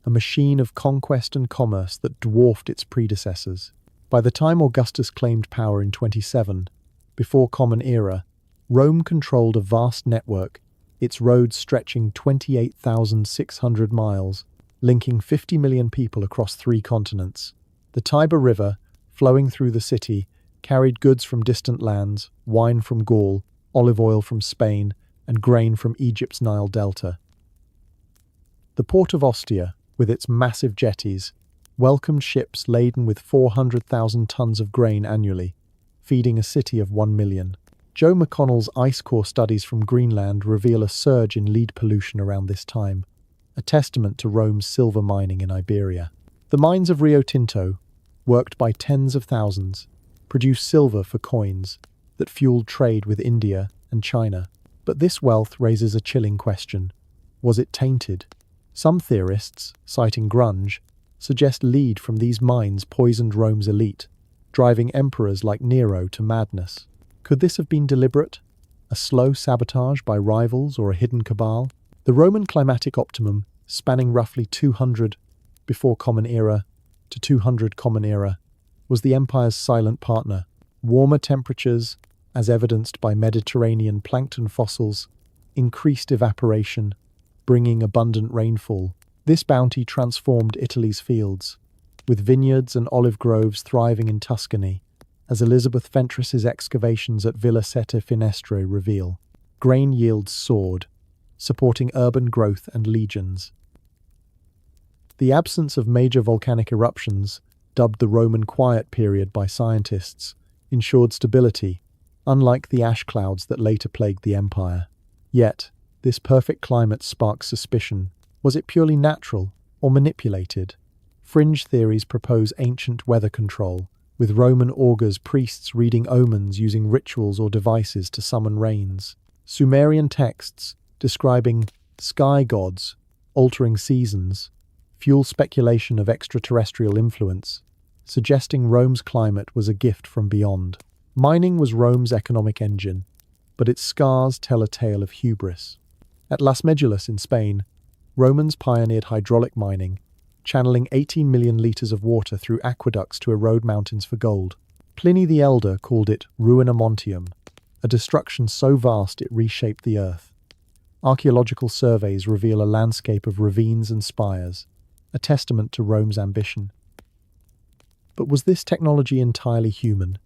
a machine of conquest and commerce that dwarfed its predecessors. By the time Augustus claimed power in 27, before Common Era, Rome controlled a vast network, its roads stretching 28,600 miles, linking 50 million people across 3 continents. The Tiber River, flowing through the city, carried goods from distant lands, wine from Gaul, olive oil from Spain, and grain from Egypt's Nile Delta. The port of Ostia, with its massive jetties, welcomed ships laden with 400,000 tons of grain annually, feeding a city of 1 million. Joe McConnell's ice core studies from Greenland reveal a surge in lead pollution around this time, a testament to Rome's silver mining in Iberia. The mines of Rio Tinto, worked by tens of thousands, produced silver for coins that fueled trade with India and China. But this wealth raises a chilling question. Was it tainted? Some theorists, citing grunge, suggest lead from these mines poisoned Rome's elite, driving emperors like Nero to madness. Could this have been deliberate? A slow sabotage by rivals or a hidden cabal? The Roman climatic optimum, spanning roughly 200 before Common Era to 200 Common Era, was the empire's silent partner. Warmer temperatures, as evidenced by Mediterranean plankton fossils, increased evaporation, bringing abundant rainfall. This bounty transformed Italy's fields, with vineyards and olive groves thriving in Tuscany, as Elizabeth Fentress's excavations at Villa Sette Finestre reveal. Grain yields soared, supporting urban growth and legions. The absence of major volcanic eruptions, dubbed the Roman Quiet Period by scientists, ensured stability, unlike the ash clouds that later plagued the empire. Yet, this perfect climate sparks suspicion. Was it purely natural or manipulated? Fringe theories propose ancient weather control, with Roman augurs priests reading omens using rituals or devices to summon rains. Sumerian texts describing sky gods altering seasons fuel speculation of extraterrestrial influence, suggesting Rome's climate was a gift from beyond. Mining was Rome's economic engine, but its scars tell a tale of hubris. At Las Medulas in Spain, Romans pioneered hydraulic mining, channeling 18 million litres of water through aqueducts to erode mountains for gold. Pliny the Elder called it ruina montium, a destruction so vast it reshaped the earth. Archaeological surveys reveal a landscape of ravines and spires, a testament to Rome's ambition. But was this technology entirely human?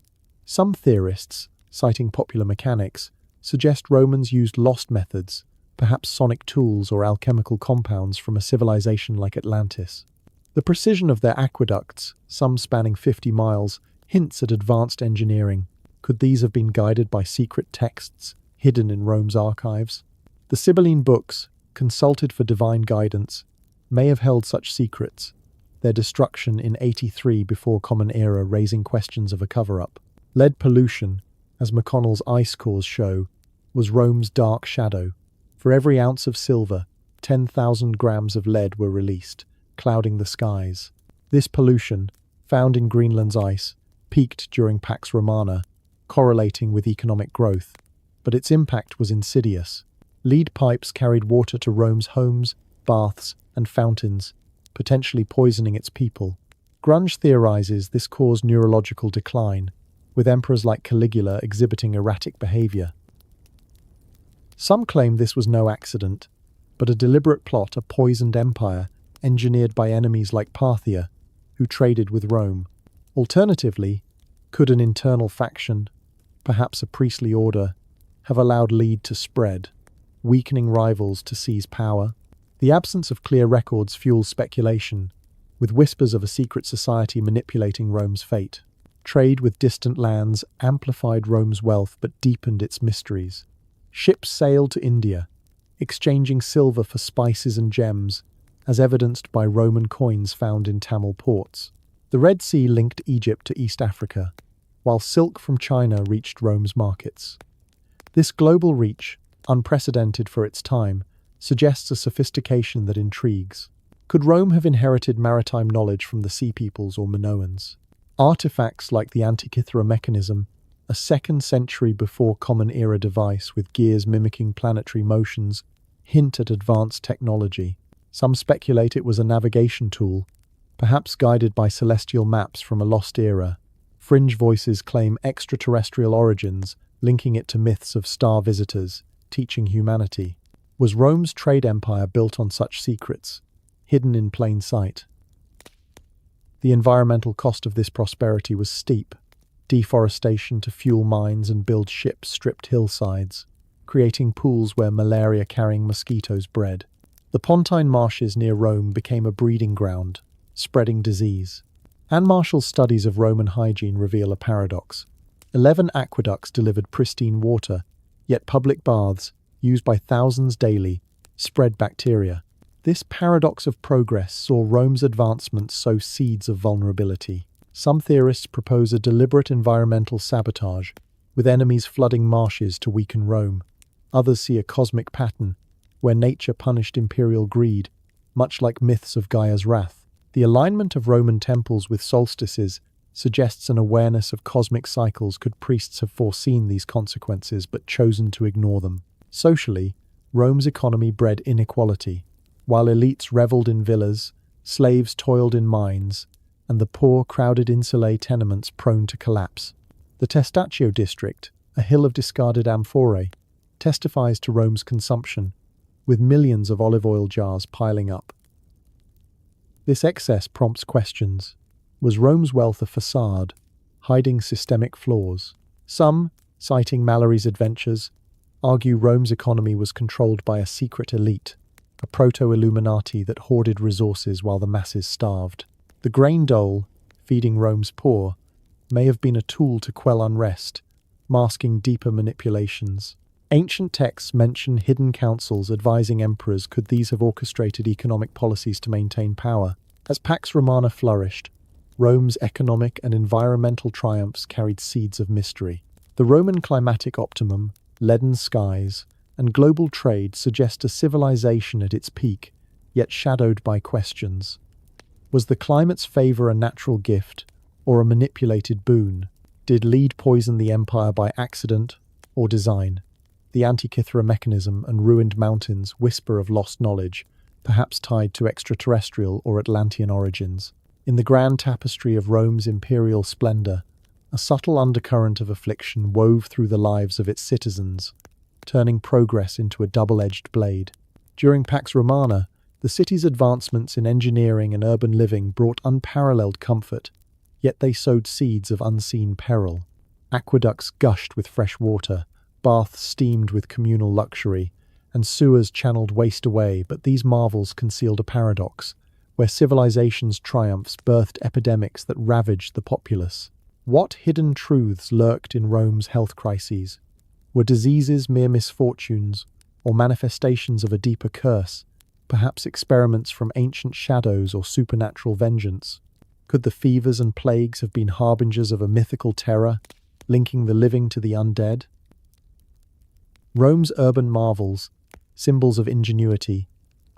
Some theorists, citing popular mechanics, suggest Romans used lost methods, perhaps sonic tools or alchemical compounds from a civilization like Atlantis. The precision of their aqueducts, some spanning 50 miles, hints at advanced engineering. Could these have been guided by secret texts hidden in Rome's archives? The Sibylline books, consulted for divine guidance, may have held such secrets, their destruction in 83 before Common Era raising questions of a cover-up. Lead pollution, as McConnell's ice cores show, was Rome's dark shadow. For every ounce of silver, 10,000 grams of lead were released, clouding the skies. This pollution, found in Greenland's ice, peaked during Pax Romana, correlating with economic growth, but its impact was insidious. Lead pipes carried water to Rome's homes, baths, and fountains, potentially poisoning its people. Grunge theorizes this caused neurological decline, with emperors like Caligula exhibiting erratic behavior. Some claim this was no accident, but a deliberate plot, a poisoned empire engineered by enemies like Parthia, who traded with Rome. Alternatively, could an internal faction, perhaps a priestly order, have allowed lead to spread? weakening rivals to seize power. The absence of clear records fuels speculation, with whispers of a secret society manipulating Rome's fate. Trade with distant lands amplified Rome's wealth but deepened its mysteries. Ships sailed to India, exchanging silver for spices and gems, as evidenced by Roman coins found in Tamil ports. The Red Sea linked Egypt to East Africa, while silk from China reached Rome's markets. This global reach, unprecedented for its time, suggests a sophistication that intrigues. Could Rome have inherited maritime knowledge from the Sea Peoples or Minoans? Artifacts like the Antikythera mechanism, a 2nd century before Common Era device with gears mimicking planetary motions, hint at advanced technology. Some speculate it was a navigation tool, perhaps guided by celestial maps from a lost era. Fringe voices claim extraterrestrial origins, linking it to myths of star visitors, teaching humanity. Was Rome's trade empire built on such secrets, hidden in plain sight? The environmental cost of this prosperity was steep. Deforestation to fuel mines and build ships stripped hillsides, creating pools where malaria-carrying mosquitoes bred. The Pontine marshes near Rome became a breeding ground, spreading disease. Anne Marshall's studies of Roman hygiene reveal a paradox. 11 aqueducts delivered pristine water, yet public baths, used by thousands daily, spread bacteria. This paradox of progress saw Rome's advancements sow seeds of vulnerability. Some theorists propose a deliberate environmental sabotage, with enemies flooding marshes to weaken Rome. Others see a cosmic pattern, where nature punished imperial greed, much like myths of Gaia's wrath. The alignment of Roman temples with solstices suggests an awareness of cosmic cycles. Could priests have foreseen these consequences but chosen to ignore them? Socially, Rome's economy bred inequality. While elites reveled in villas, slaves toiled in mines, and the poor crowded insulae tenements prone to collapse. The Testaccio district, a hill of discarded amphorae, testifies to Rome's consumption, with millions of olive oil jars piling up. This excess prompts questions. Was Rome's wealth a facade, hiding systemic flaws? Some, citing Mallory's adventures, argue Rome's economy was controlled by a secret elite, a proto-Illuminati that hoarded resources while the masses starved. The grain dole, feeding Rome's poor, may have been a tool to quell unrest, masking deeper manipulations. Ancient texts mention hidden councils advising emperors. Could these have orchestrated economic policies to maintain power? As Pax Romana flourished, Rome's economic and environmental triumphs carried seeds of mystery. The Roman climatic optimum, leaden skies, and global trade suggest a civilization at its peak, yet shadowed by questions. Was the climate's favor a natural gift, or a manipulated boon? Did lead poison the empire by accident or design? The Antikythera mechanism and ruined mountains whisper of lost knowledge, perhaps tied to extraterrestrial or Atlantean origins. In the grand tapestry of Rome's imperial splendor, a subtle undercurrent of affliction wove through the lives of its citizens, turning progress into a double-edged blade. During Pax Romana, the city's advancements in engineering and urban living brought unparalleled comfort, yet they sowed seeds of unseen peril. Aqueducts gushed with fresh water, baths steamed with communal luxury, and sewers channeled waste away. But these marvels concealed a paradox, where civilization's triumphs birthed epidemics that ravaged the populace. What hidden truths lurked in Rome's health crises? Were diseases mere misfortunes, or manifestations of a deeper curse, perhaps experiments from ancient shadows or supernatural vengeance? Could the fevers and plagues have been harbingers of a mythical terror, linking the living to the undead? Rome's urban marvels, symbols of ingenuity,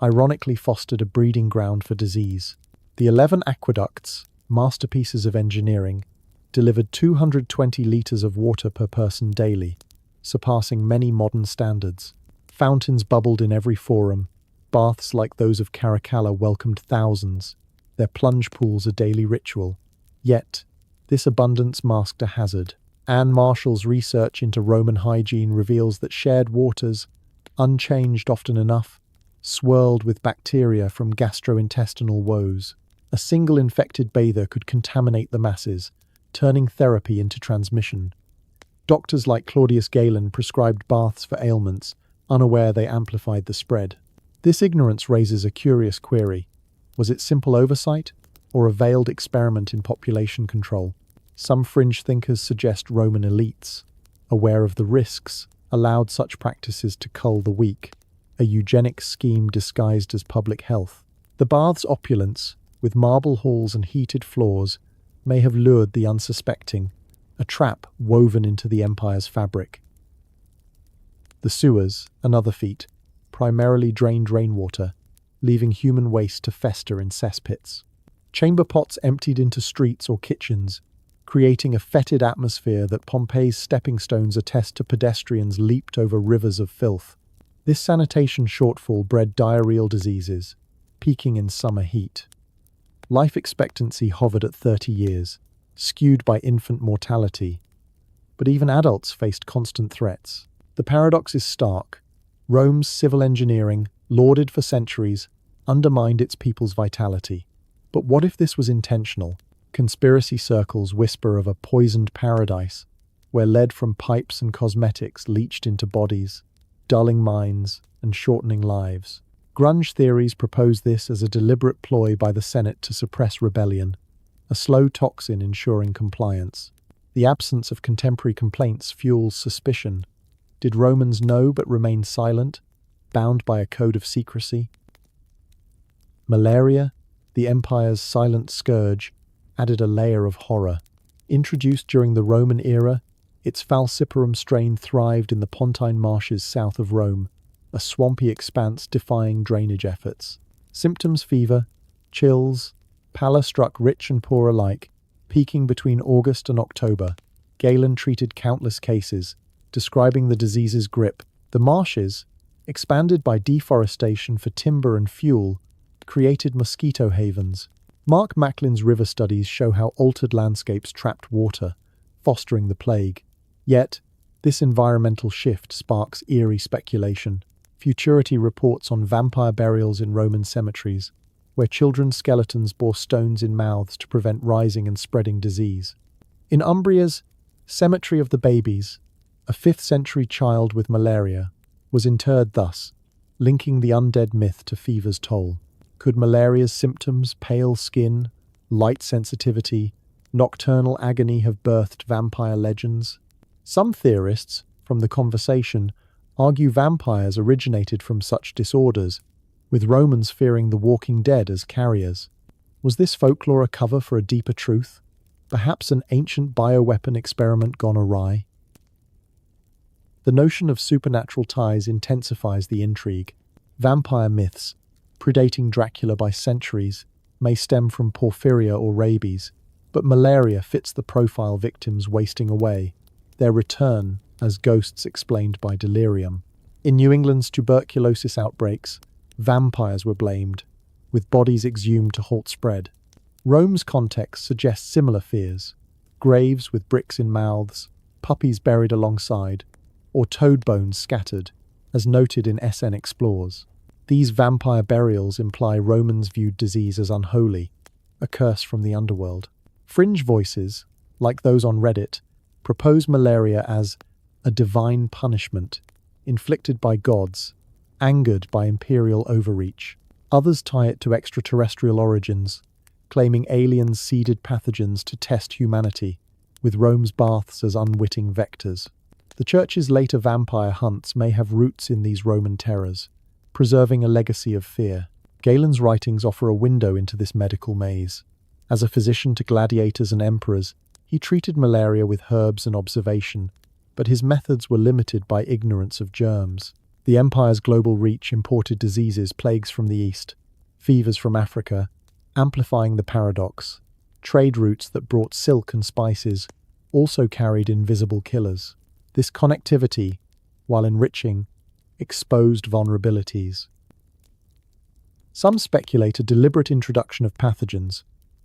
ironically fostered a breeding ground for disease. The 11 aqueducts, masterpieces of engineering, delivered 220 litres of water per person daily, surpassing many modern standards. Fountains bubbled in every forum. Baths like those of Caracalla welcomed thousands, their plunge pools a daily ritual. Yet, this abundance masked a hazard. Anne Marshall's research into Roman hygiene reveals that shared waters, unchanged often enough, swirled with bacteria from gastrointestinal woes. A single infected bather could contaminate the masses, turning therapy into transmission. Doctors like Claudius Galen prescribed baths for ailments, unaware they amplified the spread. This ignorance raises a curious query. Was it simple oversight, or a veiled experiment in population control? Some fringe thinkers suggest Roman elites, aware of the risks, allowed such practices to cull the weak, a eugenics scheme disguised as public health. The bath's opulence, with marble halls and heated floors, may have lured the unsuspecting, a trap woven into the empire's fabric. The sewers, another feat, primarily drained rainwater, leaving human waste to fester in cesspits. Chamber pots emptied into streets or kitchens, creating a fetid atmosphere that Pompeii's stepping stones attest to pedestrians leaped over rivers of filth. This sanitation shortfall bred diarrheal diseases, peaking in summer heat. Life expectancy hovered at 30 years, skewed by infant mortality. But even adults faced constant threats. The paradox is stark. Rome's civil engineering, lauded for centuries, undermined its people's vitality. But what if this was intentional? Conspiracy circles whisper of a poisoned paradise, where lead from pipes and cosmetics leached into bodies, dulling minds and shortening lives. Grunge theories propose this as a deliberate ploy by the Senate to suppress rebellion, a slow toxin ensuring compliance. The absence of contemporary complaints fuels suspicion. Did Romans know but remain silent, bound by a code of secrecy? Malaria, the empire's silent scourge, added a layer of horror. Introduced during the Roman era, its falciparum strain thrived in the Pontine marshes south of Rome, a swampy expanse defying drainage efforts. Symptoms: fever, chills, pallor struck rich and poor alike, peaking between August and October. Galen treated countless cases, describing the disease's grip. The marshes, expanded by deforestation for timber and fuel, created mosquito havens. Mark Macklin's river studies show how altered landscapes trapped water, fostering the plague. Yet, this environmental shift sparks eerie speculation. Futurity reports on vampire burials in Roman cemeteries, where children's skeletons bore stones in mouths to prevent rising and spreading disease. In Umbria's Cemetery of the Babies, a 5th century child with malaria was interred thus, linking the undead myth to fever's toll. Could malaria's symptoms, pale skin, light sensitivity, nocturnal agony have birthed vampire legends? Some theorists, from the conversation, argue vampires originated from such disorders, with Romans fearing the walking dead as carriers. Was this folklore a cover for a deeper truth? Perhaps an ancient bioweapon experiment gone awry? The notion of supernatural ties intensifies the intrigue. Vampire myths, predating Dracula by centuries, may stem from porphyria or rabies, but malaria fits the profile: victims wasting away, their return as ghosts explained by delirium. In New England's tuberculosis outbreaks, vampires were blamed, with bodies exhumed to halt spread. Rome's context suggests similar fears: graves with bricks in mouths, puppies buried alongside, or toad bones scattered, as noted in SN Explores. These vampire burials imply Romans viewed disease as unholy, a curse from the underworld. Fringe voices, like those on Reddit, propose malaria as a divine punishment, inflicted by gods, angered by imperial overreach. Others tie it to extraterrestrial origins, claiming aliens seeded pathogens to test humanity, with Rome's baths as unwitting vectors. The Church's later vampire hunts may have roots in these Roman terrors, preserving a legacy of fear. Galen's writings offer a window into this medical maze. As a physician to gladiators and emperors, he treated malaria with herbs and observation, but his methods were limited by ignorance of germs. The empire's global reach imported diseases, plagues from the east, fevers from Africa, amplifying the paradox. Trade routes that brought silk and spices also carried invisible killers. This connectivity, while enriching, exposed vulnerabilities. Some speculate a deliberate introduction of pathogens,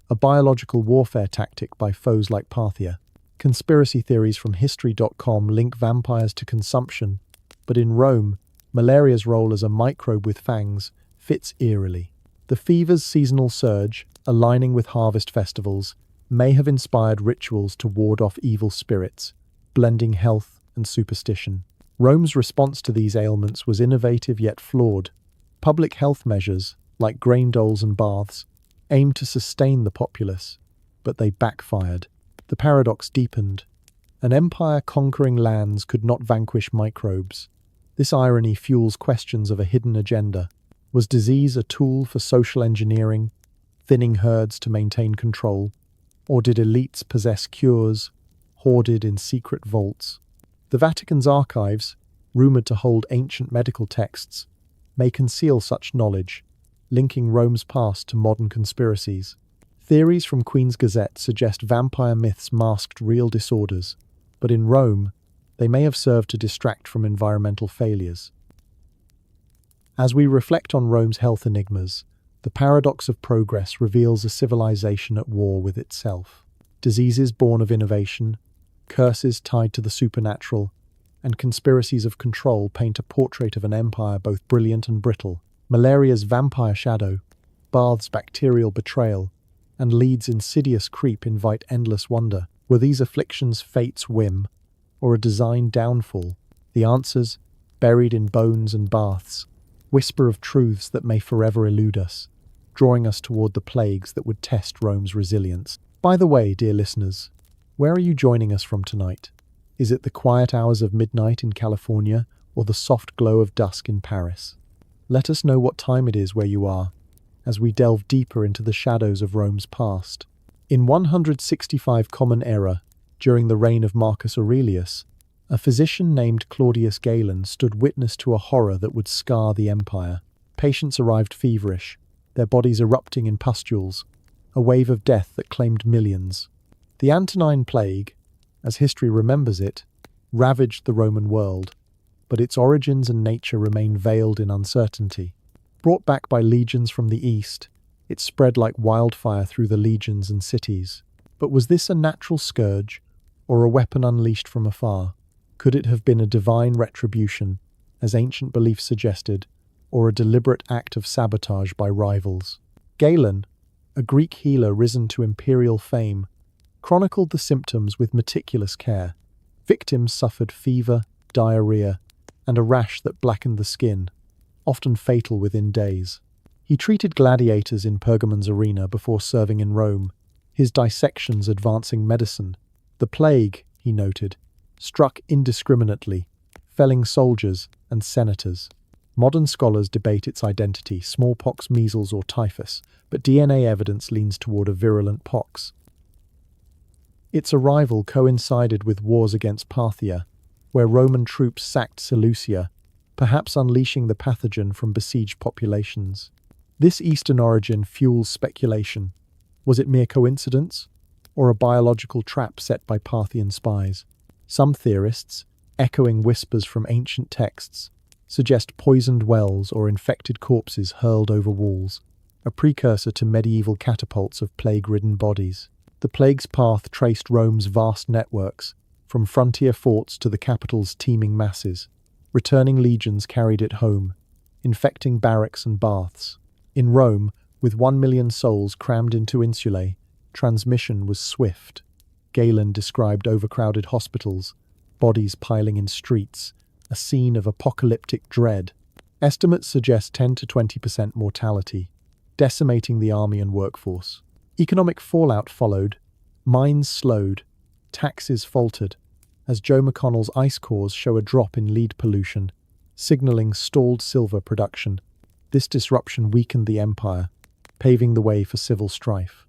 a biological warfare tactic by foes like Parthia. Conspiracy theories from History.com link vampires to consumption, but in Rome, malaria's role as a microbe with fangs fits eerily. The fever's seasonal surge, aligning with harvest festivals, may have inspired rituals to ward off evil spirits, blending health and superstition. Rome's response to these ailments was innovative yet flawed. Public health measures, like grain doles and baths, aimed to sustain the populace, but they backfired. The paradox deepened. An empire conquering lands could not vanquish microbes. This irony fuels questions of a hidden agenda. Was disease a tool for social engineering, thinning herds to maintain control? Or did elites possess cures, hoarded in secret vaults? The Vatican's archives, rumored to hold ancient medical texts, may conceal such knowledge, linking Rome's past to modern conspiracies. Theories from Queen's Gazette suggest vampire myths masked real disorders, but in Rome, they may have served to distract from environmental failures. As we reflect on Rome's health enigmas, the paradox of progress reveals a civilization at war with itself. Diseases born of innovation, curses tied to the supernatural, and conspiracies of control paint a portrait of an empire both brilliant and brittle. Malaria's vampire shadow, bath's bacterial betrayal, and Leeds' insidious creep invite endless wonder. Were these afflictions fate's whim, or a designed downfall? The answers, buried in bones and baths, whisper of truths that may forever elude us, drawing us toward the plagues that would test Rome's resilience. By the way, dear listeners, where are you joining us from tonight? Is it the quiet hours of midnight in California or the soft glow of dusk in Paris? Let us know what time it is where you are, as we delve deeper into the shadows of Rome's past. In 165 Common Era, during the reign of Marcus Aurelius, a physician named Claudius Galen stood witness to a horror that would scar the empire. Patients arrived feverish, their bodies erupting in pustules, a wave of death that claimed millions. The Antonine plague, as history remembers it, ravaged the Roman world, but its origins and nature remain veiled in uncertainty. Brought back by legions from the east, it spread like wildfire through the legions and cities. But was this a natural scourge, or a weapon unleashed from afar? Could it have been a divine retribution, as ancient beliefs suggested, or a deliberate act of sabotage by rivals? Galen, a Greek healer risen to imperial fame, chronicled the symptoms with meticulous care. Victims suffered fever, diarrhea, and a rash that blackened the skin, often fatal within days. He treated gladiators in Pergamon's arena before serving in Rome, his dissections advancing medicine. The plague, he noted, struck indiscriminately, felling soldiers and senators. Modern scholars debate its identity, smallpox, measles, or typhus, but DNA evidence leans toward a virulent pox. Its arrival coincided with wars against Parthia, where Roman troops sacked Seleucia, perhaps unleashing the pathogen from besieged populations. This Eastern origin fuels speculation. Was it mere coincidence, or a biological trap set by Parthian spies? Some theorists, echoing whispers from ancient texts, suggest poisoned wells or infected corpses hurled over walls, a precursor to medieval catapults of plague-ridden bodies. The plague's path traced Rome's vast networks, from frontier forts to the capital's teeming masses. Returning legions carried it home, infecting barracks and baths. In Rome, with 1 million souls crammed into insulae, transmission was swift. Galen described overcrowded hospitals, bodies piling in streets, a scene of apocalyptic dread. Estimates suggest 10 to 20% mortality, decimating the army and workforce. Economic fallout followed. Mines slowed, taxes faltered, as Joe McConnell's ice cores show a drop in lead pollution, signaling stalled silver production. This disruption weakened the empire, paving the way for civil strife.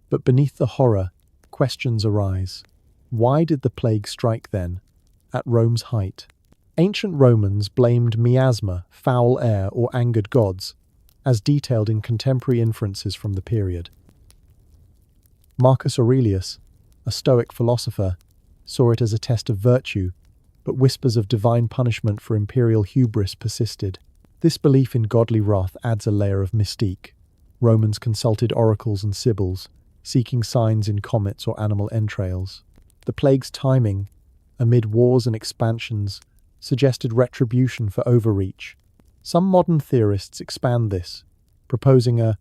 But beneath the horror, questions arise. Why did the plague strike then, at Rome's height? Ancient Romans blamed miasma, foul air, or angered gods, as detailed in contemporary inferences from the period. Marcus Aurelius, a Stoic philosopher, saw it as a test of virtue, but whispers of divine punishment for imperial hubris persisted. This belief in godly wrath adds a layer of mystique. Romans consulted oracles and sibyls, seeking signs in comets or animal entrails. The plague's timing, amid wars and expansions, suggested retribution for overreach. Some modern theorists expand this, proposing a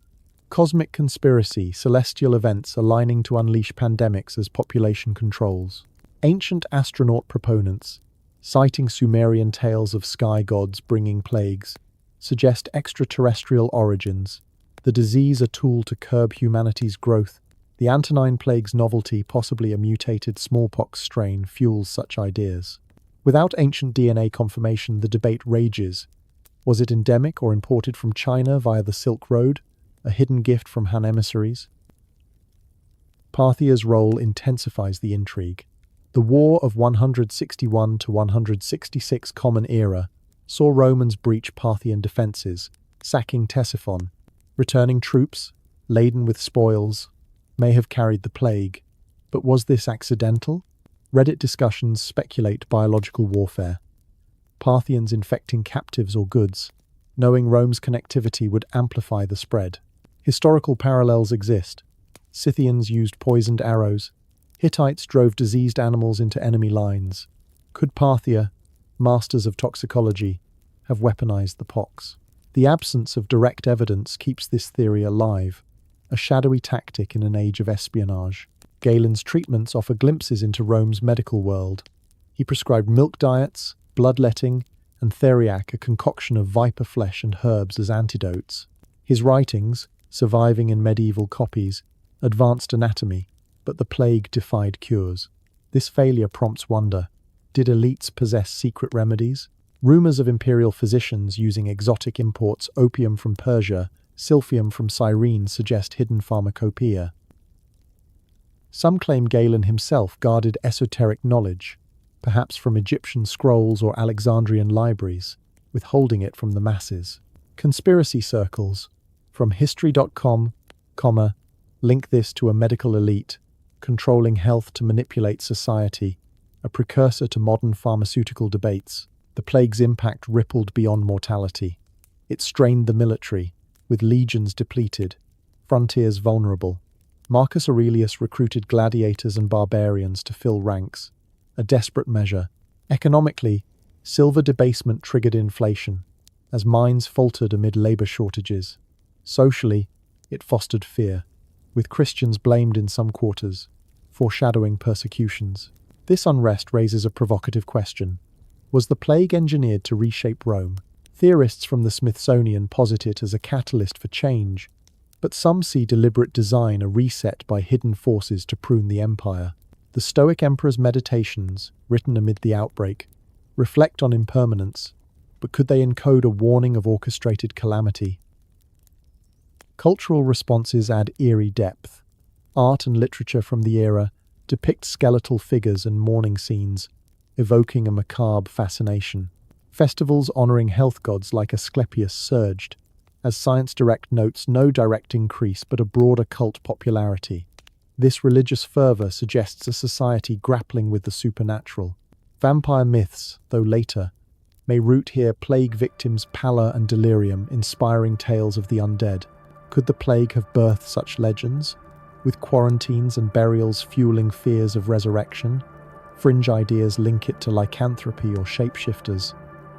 cosmic conspiracy, celestial events aligning to unleash pandemics as population controls. Ancient astronaut proponents, citing Sumerian tales of sky gods bringing plagues, suggest extraterrestrial origins, the disease a tool to curb humanity's growth. The Antonine plague's novelty, possibly a mutated smallpox strain, fuels such ideas. Without ancient DNA confirmation, the debate rages. Was it endemic or imported from China via the Silk Road, a hidden gift from Han emissaries? Parthia's role intensifies the intrigue. The War of 161 to 166 Common Era saw Romans breach Parthian defences, sacking Ctesiphon. Returning troops, laden with spoils, may have carried the plague. But was this accidental? Reddit discussions speculate biological warfare. Parthians infecting captives or goods, knowing Rome's connectivity would amplify the spread. Historical parallels exist. Scythians used poisoned arrows. Hittites drove diseased animals into enemy lines. Could Parthia, masters of toxicology, have weaponized the pox? The absence of direct evidence keeps this theory alive, a shadowy tactic in an age of espionage. Galen's treatments offer glimpses into Rome's medical world. He prescribed milk diets, bloodletting, and theriac, a concoction of viper flesh and herbs, as antidotes. His writings, surviving in medieval copies, advanced anatomy, but the plague defied cures. This failure prompts wonder. Did elites possess secret remedies? Rumors of imperial physicians using exotic imports, opium from Persia, silphium from Cyrene, suggest hidden pharmacopoeia. Some claim Galen himself guarded esoteric knowledge, perhaps from Egyptian scrolls or Alexandrian libraries, withholding it from the masses. Conspiracy circles, from history.com, link this to a medical elite, controlling health to manipulate society, a precursor to modern pharmaceutical debates. The plague's impact rippled beyond mortality. It strained the military, with legions depleted, frontiers vulnerable. Marcus Aurelius recruited gladiators and barbarians to fill ranks, a desperate measure. Economically, silver debasement triggered inflation, as mines faltered amid labor shortages. Socially, it fostered fear, with Christians blamed in some quarters, foreshadowing persecutions. This unrest raises a provocative question. Was the plague engineered to reshape Rome? Theorists from the Smithsonian posit it as a catalyst for change, but some see deliberate design, a reset by hidden forces to prune the empire. The Stoic emperor's meditations, written amid the outbreak, reflect on impermanence, but could they encode a warning of orchestrated calamity? Cultural responses add eerie depth. Art and literature from the era depict skeletal figures and mourning scenes, evoking a macabre fascination. Festivals honoring health gods like Asclepius surged, as Science Direct notes no direct increase but a broader cult popularity. This religious fervor suggests a society grappling with the supernatural. Vampire myths, though later, may root here plague victims' pallor and delirium, inspiring tales of the undead. Could the plague have birthed such legends, with quarantines and burials fueling fears of resurrection? Fringe ideas link it to lycanthropy or shapeshifters,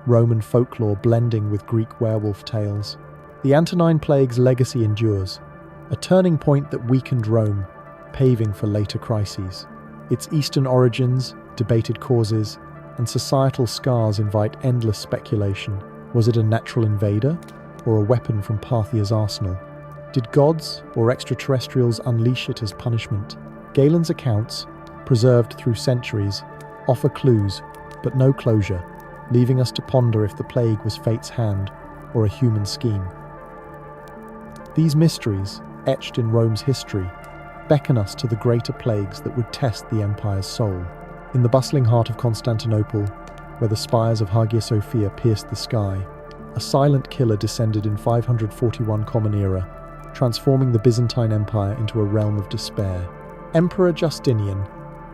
Roman folklore blending with Greek werewolf tales. The Antonine plague's legacy endures, a turning point that weakened Rome, paving for later crises. Its eastern origins, debated causes, and societal scars invite endless speculation. Was it a natural invader, or a weapon from Parthia's arsenal? Did gods or extraterrestrials unleash it as punishment? Galen's accounts, preserved through centuries, offer clues, but no closure, leaving us to ponder if the plague was fate's hand or a human scheme. These mysteries, etched in Rome's history, beckon us to the greater plagues that would test the empire's soul. In the bustling heart of Constantinople, where the spires of Hagia Sophia pierced the sky, a silent killer descended in 541 Common Era, transforming the Byzantine Empire into a realm of despair. Emperor Justinian,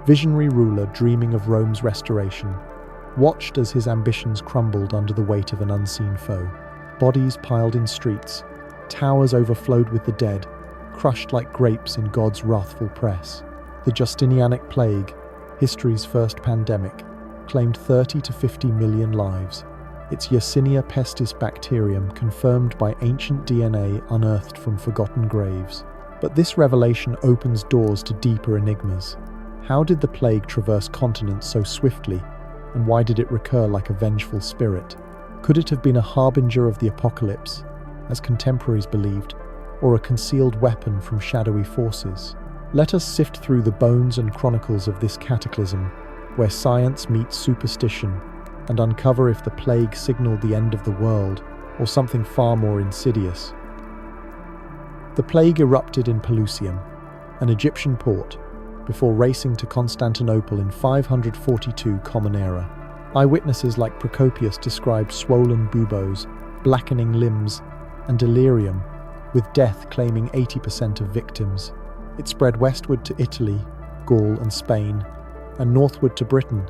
visionary ruler dreaming of Rome's restoration, watched as his ambitions crumbled under the weight of an unseen foe. Bodies piled in streets, towers overflowed with the dead, crushed like grapes in God's wrathful press. The Justinianic plague, history's first pandemic, claimed 30 to 50 million lives. Its Yersinia pestis bacterium confirmed by ancient DNA unearthed from forgotten graves. But this revelation opens doors to deeper enigmas. How did the plague traverse continents so swiftly, and why did it recur like a vengeful spirit? Could it have been a harbinger of the apocalypse, as contemporaries believed, or a concealed weapon from shadowy forces? Let us sift through the bones and chronicles of this cataclysm, where science meets superstition, and uncover if the plague signaled the end of the world, or something far more insidious. The plague erupted in Pelusium, an Egyptian port, before racing to Constantinople in 542 Common Era. Eyewitnesses like Procopius described swollen buboes, blackening limbs, and delirium, with death claiming 80% of victims. It spread westward to Italy, Gaul and Spain, and northward to Britain,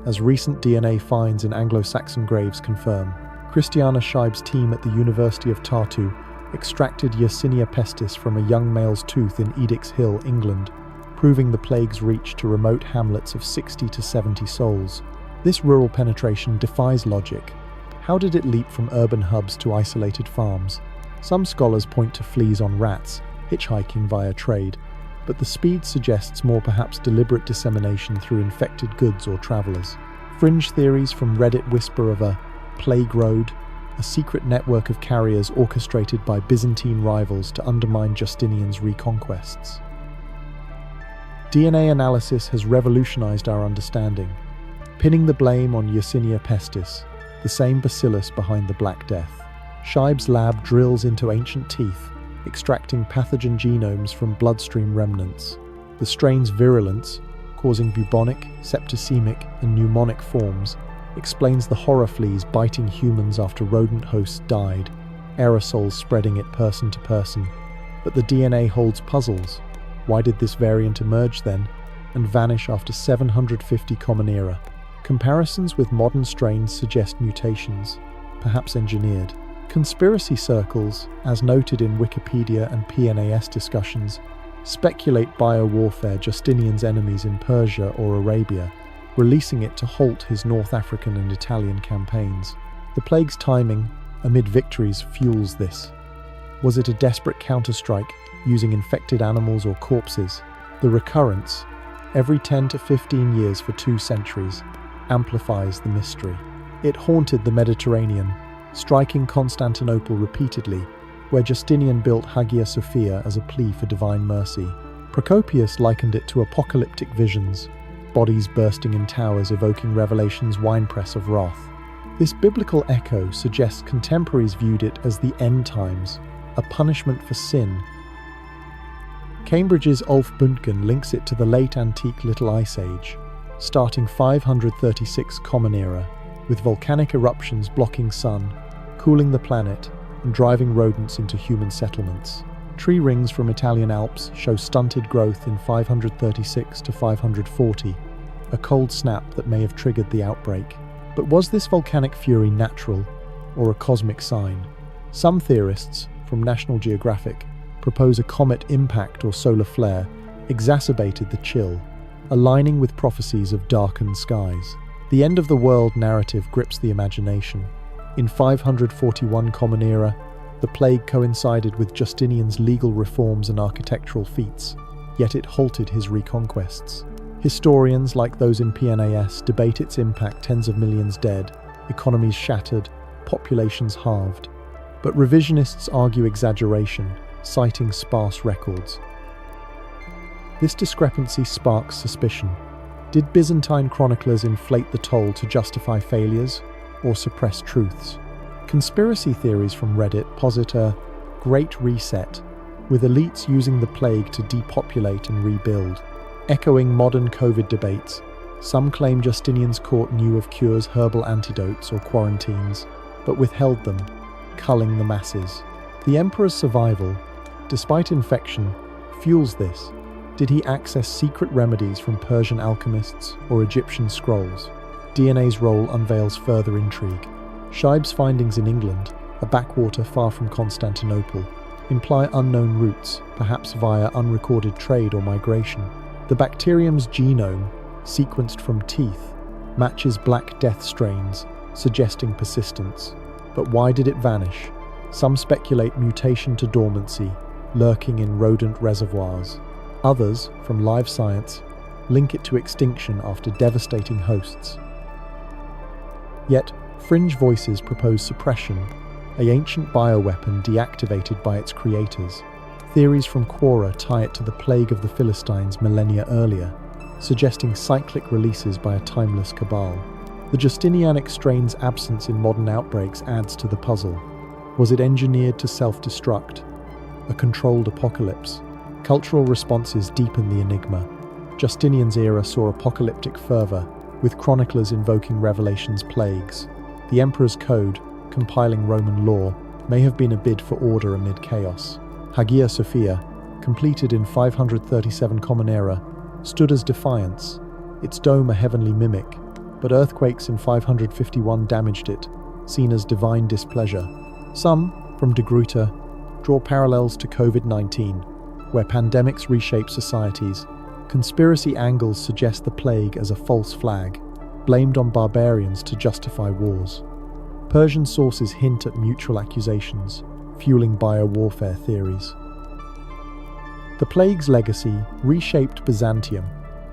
as recent DNA finds in Anglo-Saxon graves confirm. Christiana Scheib's team at the University of Tartu extracted Yersinia pestis from a young male's tooth in Edix Hill, England, proving the plague's reach to remote hamlets of 60 to 70 souls. This rural penetration defies logic. How did it leap from urban hubs to isolated farms? Some scholars point to fleas on rats, hitchhiking via trade, but the speed suggests more perhaps deliberate dissemination through infected goods or travelers. Fringe theories from Reddit whisper of a plague road, a secret network of carriers orchestrated by Byzantine rivals to undermine Justinian's reconquests. DNA analysis has revolutionized our understanding, pinning the blame on Yersinia pestis, the same bacillus behind the Black Death. Scheib's lab drills into ancient teeth, extracting pathogen genomes from bloodstream remnants. The strain's virulence, causing bubonic, septicemic, and pneumonic forms, explains the horror fleas biting humans after rodent hosts died, aerosols spreading it person to person. But the DNA holds puzzles. Why did this variant emerge then, and vanish after 750 Common Era? Comparisons with modern strains suggest mutations, perhaps engineered. Conspiracy circles, as noted in Wikipedia and PNAS discussions, speculate biowarfare Justinian's enemies in Persia or Arabia, releasing it to halt his North African and Italian campaigns. The plague's timing, amid victories, fuels this. Was it a desperate counterstrike, using infected animals or corpses? The recurrence, every 10 to 15 years for 2 centuries, amplifies the mystery. It haunted the Mediterranean, striking Constantinople repeatedly, where Justinian built Hagia Sophia as a plea for divine mercy. Procopius likened it to apocalyptic visions, bodies bursting in towers evoking Revelation's winepress of wrath. This biblical echo suggests contemporaries viewed it as the end times, a punishment for sin. Cambridge's Ulf Bundtgen links it to the late antique Little Ice Age, starting 536 Common Era, with volcanic eruptions blocking sun, cooling the planet, and driving rodents into human settlements. Tree rings from Italian Alps show stunted growth in 536 to 540, a cold snap that may have triggered the outbreak. But was this volcanic fury natural, or a cosmic sign? Some theorists, from National Geographic, propose a comet impact or solar flare exacerbated the chill, aligning with prophecies of darkened skies. The end of the world narrative grips the imagination. In 541 Common Era, the plague coincided with Justinian's legal reforms and architectural feats, yet it halted his reconquests. Historians, like those in PNAS, debate its impact: tens of millions dead, economies shattered, populations halved. But revisionists argue exaggeration, citing sparse records. This discrepancy sparks suspicion. Did Byzantine chroniclers inflate the toll to justify failures, or suppress truths? Conspiracy theories from Reddit posit a Great Reset, with elites using the plague to depopulate and rebuild. Echoing modern COVID debates, some claim Justinian's court knew of cures, herbal antidotes, or quarantines, but withheld them, culling the masses. The emperor's survival, despite infection, fuels this. Did he access secret remedies from Persian alchemists or Egyptian scrolls? DNA's role unveils further intrigue. Scheib's findings in England, a backwater far from Constantinople, imply unknown roots, perhaps via unrecorded trade or migration. The bacterium's genome, sequenced from teeth, matches Black Death strains, suggesting persistence. But why did it vanish? Some speculate mutation to dormancy, lurking in rodent reservoirs. Others, from live science, link it to extinction after devastating hosts. Yet, fringe voices propose suppression, an ancient bioweapon deactivated by its creators. Theories from Quora tie it to the plague of the Philistines millennia earlier, suggesting cyclic releases by a timeless cabal. The Justinianic strain's absence in modern outbreaks adds to the puzzle. Was it engineered to self-destruct? A controlled apocalypse? Cultural responses deepen the enigma. Justinian's era saw apocalyptic fervor, with chroniclers invoking Revelation's plagues. The Emperor's Code, compiling Roman law, may have been a bid for order amid chaos. Hagia Sophia, completed in 537 Common Era, stood as defiance, its dome a heavenly mimic, but earthquakes in 551 damaged it, seen as divine displeasure. Some, from De Gruyter, draw parallels to COVID-19, where pandemics reshape societies. Conspiracy angles suggest the plague as a false flag, blamed on barbarians to justify wars. Persian sources hint at mutual accusations, fueling biowarfare theories. The plague's legacy reshaped Byzantium,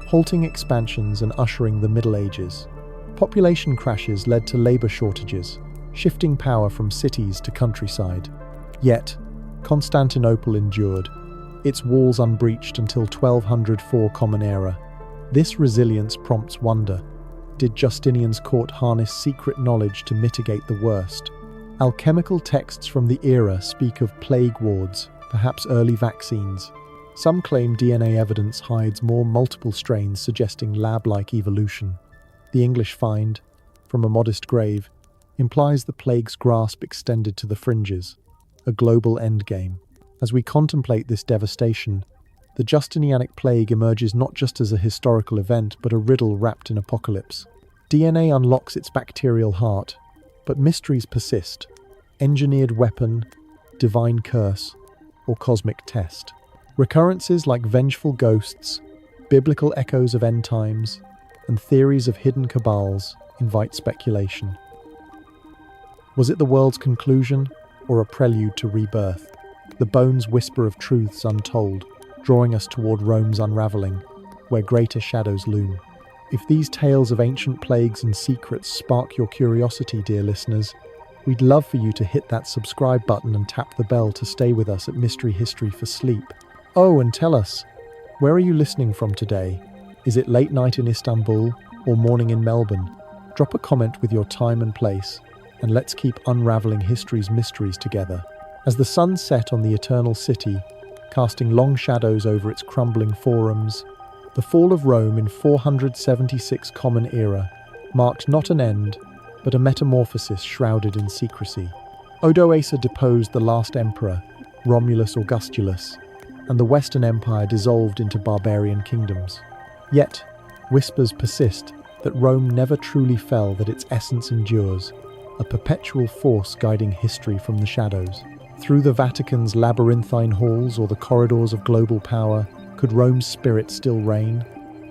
halting expansions and ushering the Middle Ages. Population crashes led to labor shortages, shifting power from cities to countryside. Yet, Constantinople endured, its walls unbreached until 1204 Common Era. This resilience prompts wonder. Did Justinian's court harness secret knowledge to mitigate the worst? Alchemical texts from the era speak of plague wards, perhaps early vaccines. Some claim DNA evidence hides more multiple strains suggesting lab-like evolution. The English find, from a modest grave, implies the plague's grasp extended to the fringes, a global endgame. As we contemplate this devastation, the Justinianic plague emerges not just as a historical event, but a riddle wrapped in apocalypse. DNA unlocks its bacterial heart, but mysteries persist. Engineered weapon, divine curse, or cosmic test. Recurrences like vengeful ghosts, biblical echoes of end times, and theories of hidden cabals invite speculation. Was it the world's conclusion, or a prelude to rebirth? The bones whisper of truths untold, drawing us toward Rome's unraveling, where greater shadows loom. If these tales of ancient plagues and secrets spark your curiosity, dear listeners, we'd love for you to hit that subscribe button and tap the bell to stay with us at Mystery History for Sleep. Oh, and tell us, where are you listening from today? Is it late night in Istanbul or morning in Melbourne? Drop a comment with your time and place, and let's keep unraveling history's mysteries together. As the sun set on the eternal city, casting long shadows over its crumbling forums, the fall of Rome in 476 Common Era marked not an end, but a metamorphosis shrouded in secrecy. Odoacer deposed the last emperor, Romulus Augustulus, and the Western Empire dissolved into barbarian kingdoms. Yet, whispers persist that Rome never truly fell, that its essence endures, a perpetual force guiding history from the shadows. Through the Vatican's labyrinthine halls or the corridors of global power, could Rome's spirit still reign?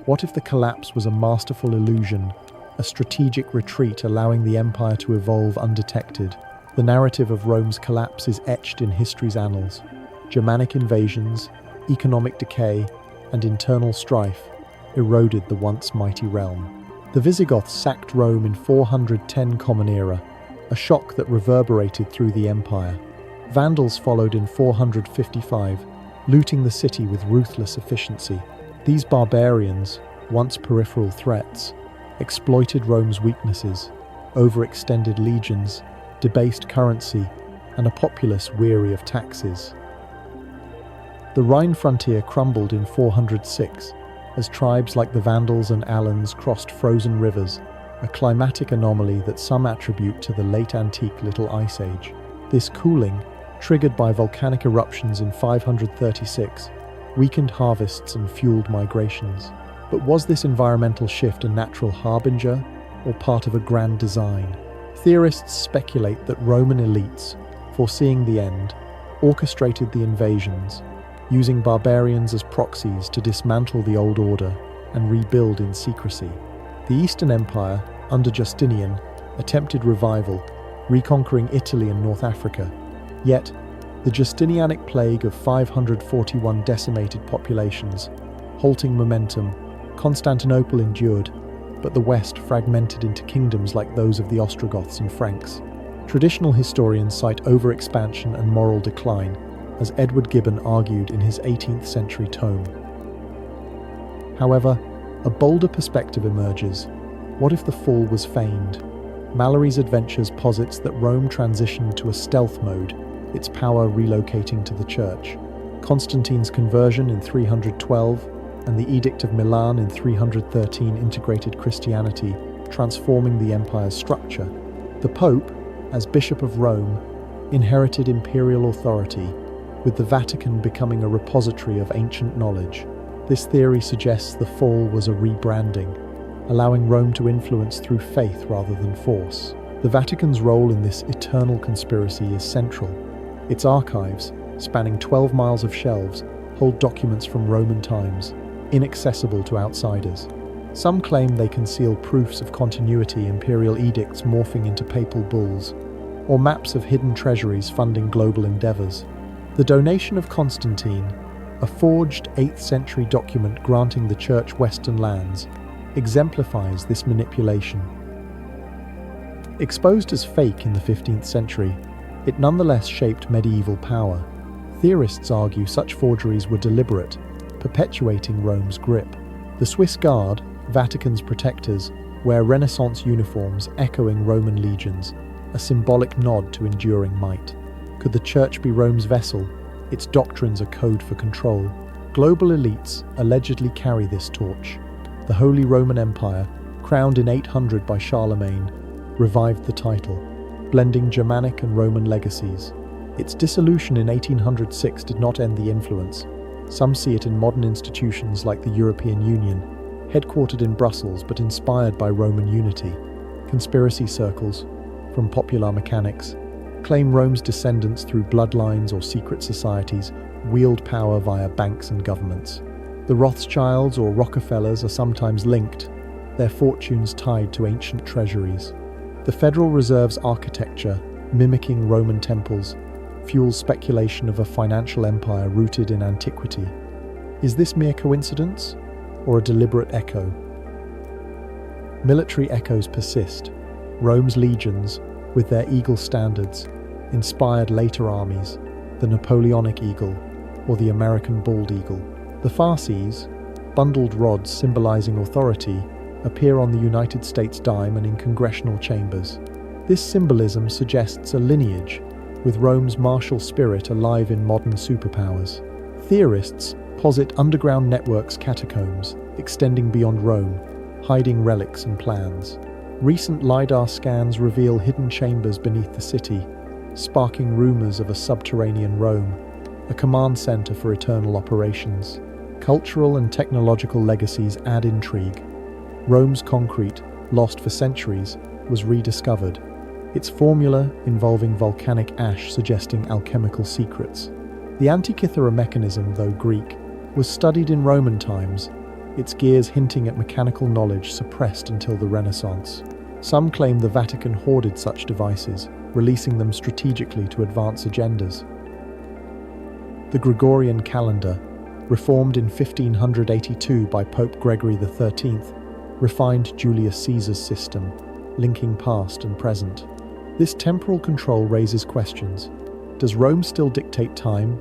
What if the collapse was a masterful illusion, a strategic retreat allowing the empire to evolve undetected? The narrative of Rome's collapse is etched in history's annals. Germanic invasions, economic decay, and internal strife eroded the once mighty realm. The Visigoths sacked Rome in 410 Common Era, a shock that reverberated through the empire. Vandals followed in 455, looting the city with ruthless efficiency. These barbarians, once peripheral threats, exploited Rome's weaknesses, overextended legions, debased currency, and a populace weary of taxes. The Rhine frontier crumbled in 406, as tribes like the Vandals and Alans crossed frozen rivers, a climatic anomaly that some attribute to the late antique Little Ice Age. This cooling, triggered by volcanic eruptions in 536, weakened harvests and fueled migrations. But was this environmental shift a natural harbinger, or part of a grand design? Theorists speculate that Roman elites, foreseeing the end, orchestrated the invasions, using barbarians as proxies to dismantle the old order and rebuild in secrecy. The Eastern Empire, under Justinian, attempted revival, reconquering Italy and North Africa. Yet, the Justinianic plague of 541 decimated populations, halting momentum. Constantinople endured, but the West fragmented into kingdoms like those of the Ostrogoths and Franks. Traditional historians cite overexpansion and moral decline, as Edward Gibbon argued in his 18th century tome. However, a bolder perspective emerges. What if the fall was feigned? Mallory's Adventures posits that Rome transitioned to a stealth mode, its power relocating to the church. Constantine's conversion in 312 and the Edict of Milan in 313 integrated Christianity, transforming the empire's structure. The Pope, as Bishop of Rome, inherited imperial authority, with the Vatican becoming a repository of ancient knowledge. This theory suggests the fall was a rebranding, allowing Rome to influence through faith rather than force. The Vatican's role in this eternal conspiracy is central. Its archives, spanning 12 miles of shelves, hold documents from Roman times, inaccessible to outsiders. Some claim they conceal proofs of continuity, imperial edicts morphing into papal bulls, or maps of hidden treasuries funding global endeavors. The donation of Constantine, a forged 8th century document granting the church western lands, exemplifies this manipulation. Exposed as fake in the 15th century, it nonetheless shaped medieval power. Theorists argue such forgeries were deliberate, perpetuating Rome's grip. The Swiss Guard, Vatican's protectors, wear Renaissance uniforms echoing Roman legions, a symbolic nod to enduring might. Could the church be Rome's vessel? Its doctrines a code for control. Global elites allegedly carry this torch. The Holy Roman Empire, crowned in 800 by Charlemagne, revived the title, blending Germanic and Roman legacies. Its dissolution in 1806 did not end the influence. Some see it in modern institutions like the European Union, headquartered in Brussels but inspired by Roman unity. Conspiracy circles, from popular mechanics, claim Rome's descendants through bloodlines or secret societies wield power via banks and governments. The Rothschilds or Rockefellers are sometimes linked, their fortunes tied to ancient treasuries. The Federal Reserve's architecture, mimicking Roman temples, fuels speculation of a financial empire rooted in antiquity. Is this mere coincidence, or a deliberate echo? Military echoes persist. Rome's legions, with their eagle standards, inspired later armies, the Napoleonic eagle or the American bald eagle. The fasces, bundled rods symbolizing authority, appear on the United States dime and in congressional chambers. This symbolism suggests a lineage, with Rome's martial spirit alive in modern superpowers. Theorists posit underground networks catacombs, extending beyond Rome, hiding relics and plans. Recent LiDAR scans reveal hidden chambers beneath the city, sparking rumors of a subterranean Rome, a command center for eternal operations. Cultural and technological legacies add intrigue. Rome's concrete, lost for centuries, was rediscovered, its formula involving volcanic ash suggesting alchemical secrets. The Antikythera mechanism, though Greek, was studied in Roman times, its gears hinting at mechanical knowledge suppressed until the Renaissance. Some claim the Vatican hoarded such devices, releasing them strategically to advance agendas. The Gregorian calendar, reformed in 1582 by Pope Gregory XIII, refined Julius Caesar's system, linking past and present. This temporal control raises questions. Does Rome still dictate time?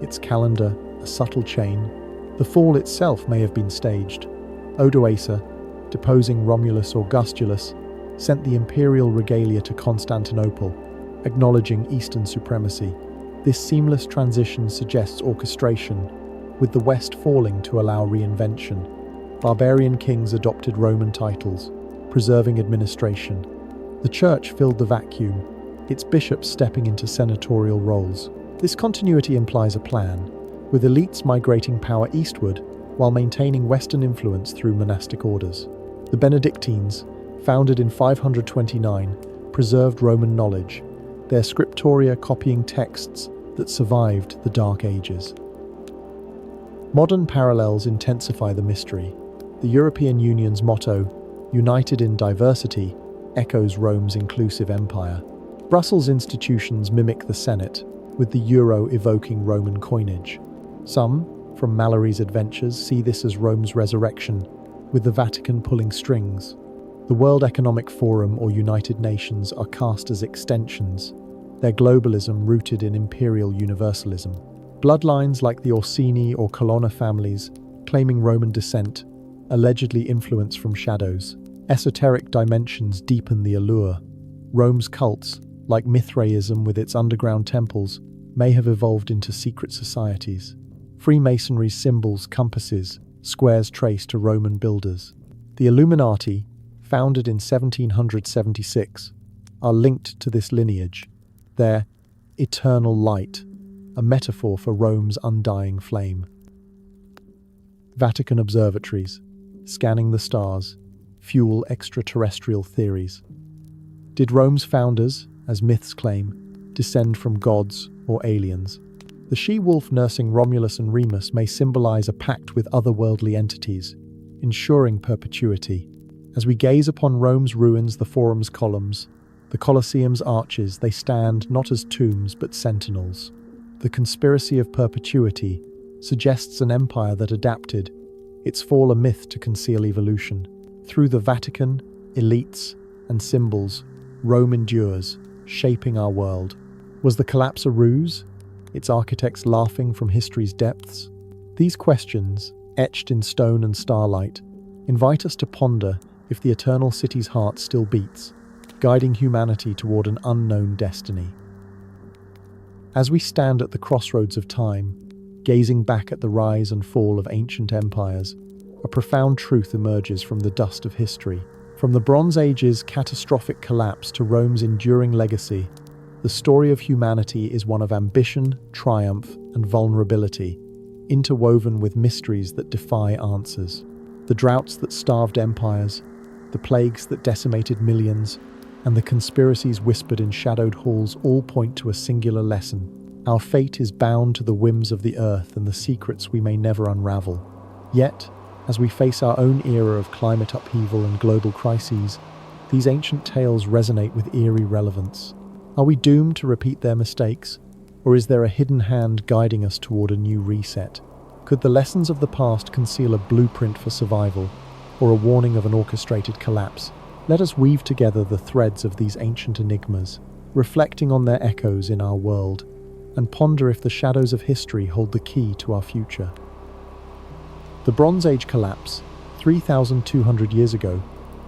Its calendar, a subtle chain? The fall itself may have been staged. Odoacer, deposing Romulus Augustulus, sent the imperial regalia to Constantinople, acknowledging Eastern supremacy. This seamless transition suggests orchestration, with the West falling to allow reinvention. Barbarian kings adopted Roman titles, preserving administration. The church filled the vacuum, its bishops stepping into senatorial roles. This continuity implies a plan, with elites migrating power eastward while maintaining Western influence through monastic orders. The Benedictines, founded in 529, preserved Roman knowledge, their scriptoria copying texts that survived the Dark Ages. Modern parallels intensify the mystery. The European Union's motto, "United in Diversity," echoes Rome's inclusive empire. Brussels institutions mimic the Senate, with the euro evoking Roman coinage. Some, from Mallory's Adventures, see this as Rome's resurrection, with the Vatican pulling strings. The World Economic Forum or United Nations are cast as extensions, their globalism rooted in imperial universalism. Bloodlines like the Orsini or Colonna families, claiming Roman descent, allegedly influence from shadows. Esoteric dimensions deepen the allure. Rome's cults, like Mithraism with its underground temples, may have evolved into secret societies. Freemasonry's symbols, compasses, squares trace to Roman builders. The Illuminati, founded in 1776, are linked to this lineage. Their eternal light, a metaphor for Rome's undying flame. Vatican observatories, scanning the stars, fuel extraterrestrial theories. Did Rome's founders, as myths claim, descend from gods or aliens? The she-wolf nursing Romulus and Remus may symbolize a pact with otherworldly entities, ensuring perpetuity. As we gaze upon Rome's ruins, the Forum's columns, the Colosseum's arches, they stand not as tombs but sentinels. The conspiracy of perpetuity suggests an empire that adapted, its fall a myth to conceal evolution. Through the Vatican, elites, and symbols, Rome endures, shaping our world. Was the collapse a ruse? Its architects laughing from history's depths? These questions, etched in stone and starlight, invite us to ponder if the eternal city's heart still beats, guiding humanity toward an unknown destiny. As we stand at the crossroads of time, gazing back at the rise and fall of ancient empires, a profound truth emerges from the dust of history. From the Bronze Age's catastrophic collapse to Rome's enduring legacy, the story of humanity is one of ambition, triumph, and vulnerability, interwoven with mysteries that defy answers. The droughts that starved empires, the plagues that decimated millions, and the conspiracies whispered in shadowed halls all point to a singular lesson. Our fate is bound to the whims of the earth and the secrets we may never unravel. Yet, as we face our own era of climate upheaval and global crises, these ancient tales resonate with eerie relevance. Are we doomed to repeat their mistakes, or is there a hidden hand guiding us toward a new reset? Could the lessons of the past conceal a blueprint for survival, or a warning of an orchestrated collapse? Let us weave together the threads of these ancient enigmas, reflecting on their echoes in our world, and ponder if the shadows of history hold the key to our future. The Bronze Age collapse, 3,200 years ago,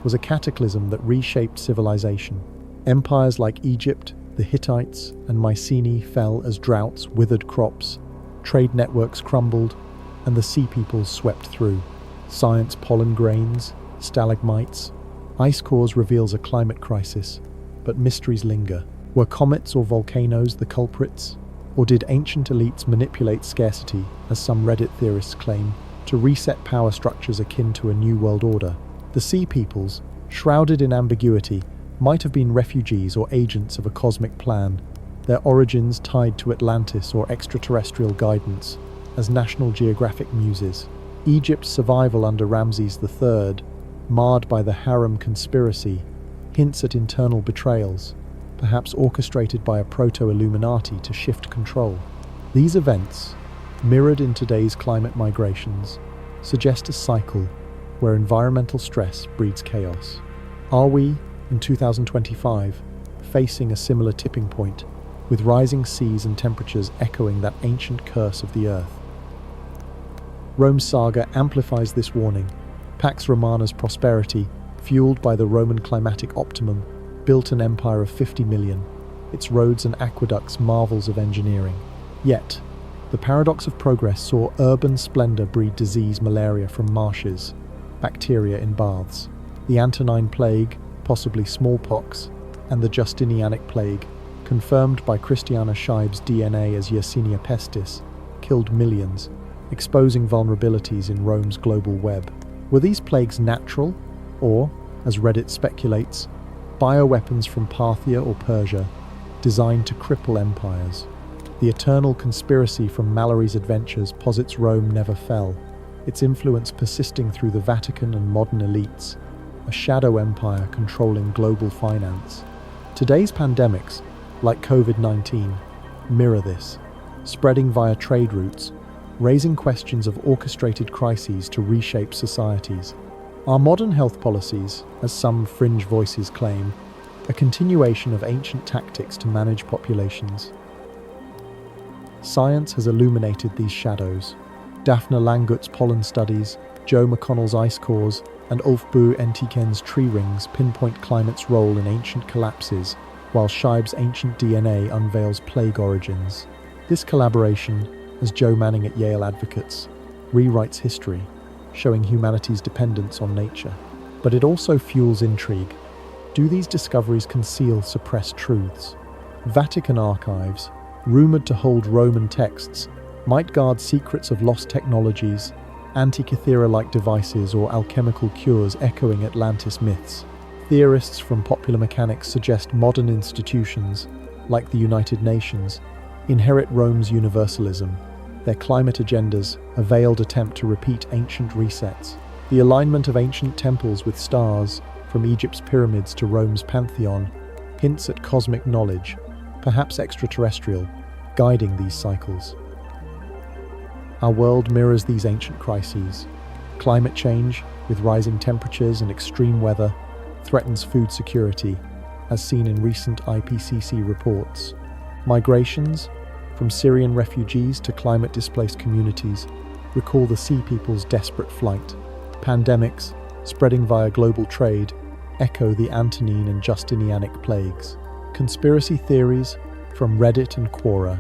was a cataclysm that reshaped civilization. Empires like Egypt, the Hittites, and Mycenae fell as droughts withered crops, trade networks crumbled, and the sea peoples swept through. Science pollen grains, stalagmites, ice cores reveals a climate crisis, but mysteries linger. Were comets or volcanoes the culprits? Or did ancient elites manipulate scarcity, as some Reddit theorists claim, to reset power structures akin to a new world order? The sea peoples, shrouded in ambiguity, might have been refugees or agents of a cosmic plan, their origins tied to Atlantis or extraterrestrial guidance, as National Geographic muses. Egypt's survival under Ramses III, marred by the harem conspiracy, hints at internal betrayals, perhaps orchestrated by a proto-Illuminati to shift control. These events, mirrored in today's climate migrations, suggest a cycle where environmental stress breeds chaos. Are we, in 2025, facing a similar tipping point, with rising seas and temperatures echoing that ancient curse of the earth? Rome's saga amplifies this warning. Pax Romana's prosperity, fueled by the Roman Climatic Optimum, built an empire of 50 million, its roads and aqueducts marvels of engineering. Yet, the paradox of progress saw urban splendor breed disease, malaria from marshes, bacteria in baths. The Antonine plague, possibly smallpox, and the Justinianic plague, confirmed by Christiana Scheib's DNA as Yersinia pestis, killed millions, exposing vulnerabilities in Rome's global web. Were these plagues natural, or, as Reddit speculates, bioweapons from Parthia or Persia, designed to cripple empires? The eternal conspiracy from Mallory's adventures posits Rome never fell, its influence persisting through the Vatican and modern elites, a shadow empire controlling global finance. Today's pandemics, like COVID-19, mirror this, spreading via trade routes, raising questions of orchestrated crises to reshape societies. Are modern health policies, as some fringe voices claim, a continuation of ancient tactics to manage populations? Science has illuminated these shadows. Daphne Langut's pollen studies, Joe McConnell's ice cores, and Ulfbu Entiken's tree rings pinpoint climate's role in ancient collapses, while Scheib's ancient DNA unveils plague origins. This collaboration, as Joe Manning at Yale advocates, rewrites history, showing humanity's dependence on nature. But it also fuels intrigue. Do these discoveries conceal suppressed truths? Vatican archives, rumored to hold Roman texts, might guard secrets of lost technologies, Antikythera-like devices, or alchemical cures echoing Atlantis myths. Theorists from popular mechanics suggest modern institutions, like the United Nations, inherit Rome's universalism. Their climate agendas, a veiled attempt to repeat ancient resets. The alignment of ancient temples with stars, from Egypt's pyramids to Rome's pantheon, hints at cosmic knowledge, perhaps extraterrestrial, guiding these cycles. Our world mirrors these ancient crises. Climate change, with rising temperatures and extreme weather, threatens food security, as seen in recent IPCC reports. Migrations, from Syrian refugees to climate-displaced communities, recall the Sea People's desperate flight. Pandemics, spreading via global trade, echo the Antonine and Justinianic plagues. Conspiracy theories, from Reddit and Quora,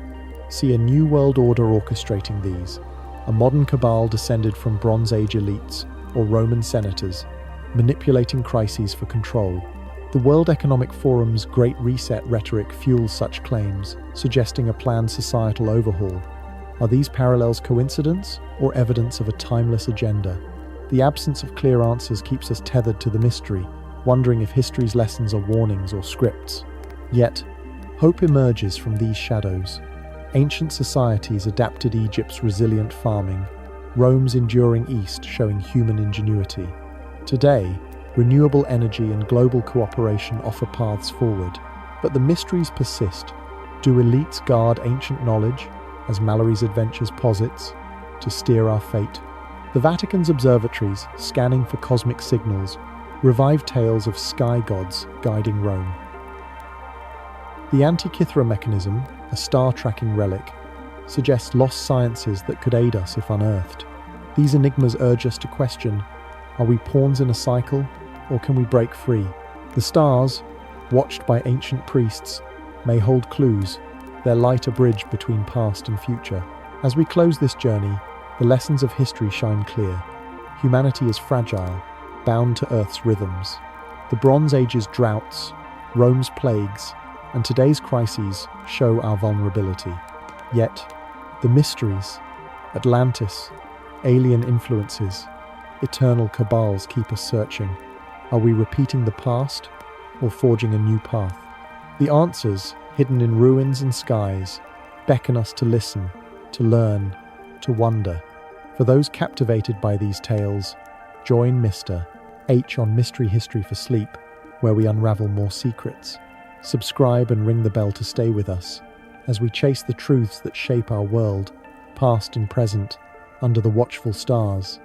see a new world order orchestrating these. A modern cabal descended from Bronze Age elites or Roman senators, manipulating crises for control. The World Economic Forum's Great Reset rhetoric fuels such claims, suggesting a planned societal overhaul. Are these parallels coincidence or evidence of a timeless agenda? The absence of clear answers keeps us tethered to the mystery, wondering if history's lessons are warnings or scripts. Yet, hope emerges from these shadows. Ancient societies adapted Egypt's resilient farming, Rome's enduring East showing human ingenuity. Today, renewable energy and global cooperation offer paths forward, but the mysteries persist. Do elites guard ancient knowledge, as Mallory's Adventures posits, to steer our fate? The Vatican's observatories, scanning for cosmic signals, revive tales of sky gods guiding Rome. The Antikythera mechanism, a star-tracking relic, suggests lost sciences that could aid us if unearthed. These enigmas urge us to question, are we pawns in a cycle, or can we break free? The stars, watched by ancient priests, may hold clues, their light a bridge between past and future. As we close this journey, the lessons of history shine clear. Humanity is fragile, bound to Earth's rhythms. The Bronze Age's droughts, Rome's plagues, and today's crises show our vulnerability. Yet, the mysteries, Atlantis, alien influences, eternal cabals keep us searching. Are we repeating the past or forging a new path? The answers, hidden in ruins and skies, beckon us to listen, to learn, to wonder. For those captivated by these tales, join Mr. H on Mystery History for Sleep, where we unravel more secrets. Subscribe and ring the bell to stay with us as we chase the truths that shape our world, past and present, under the watchful stars.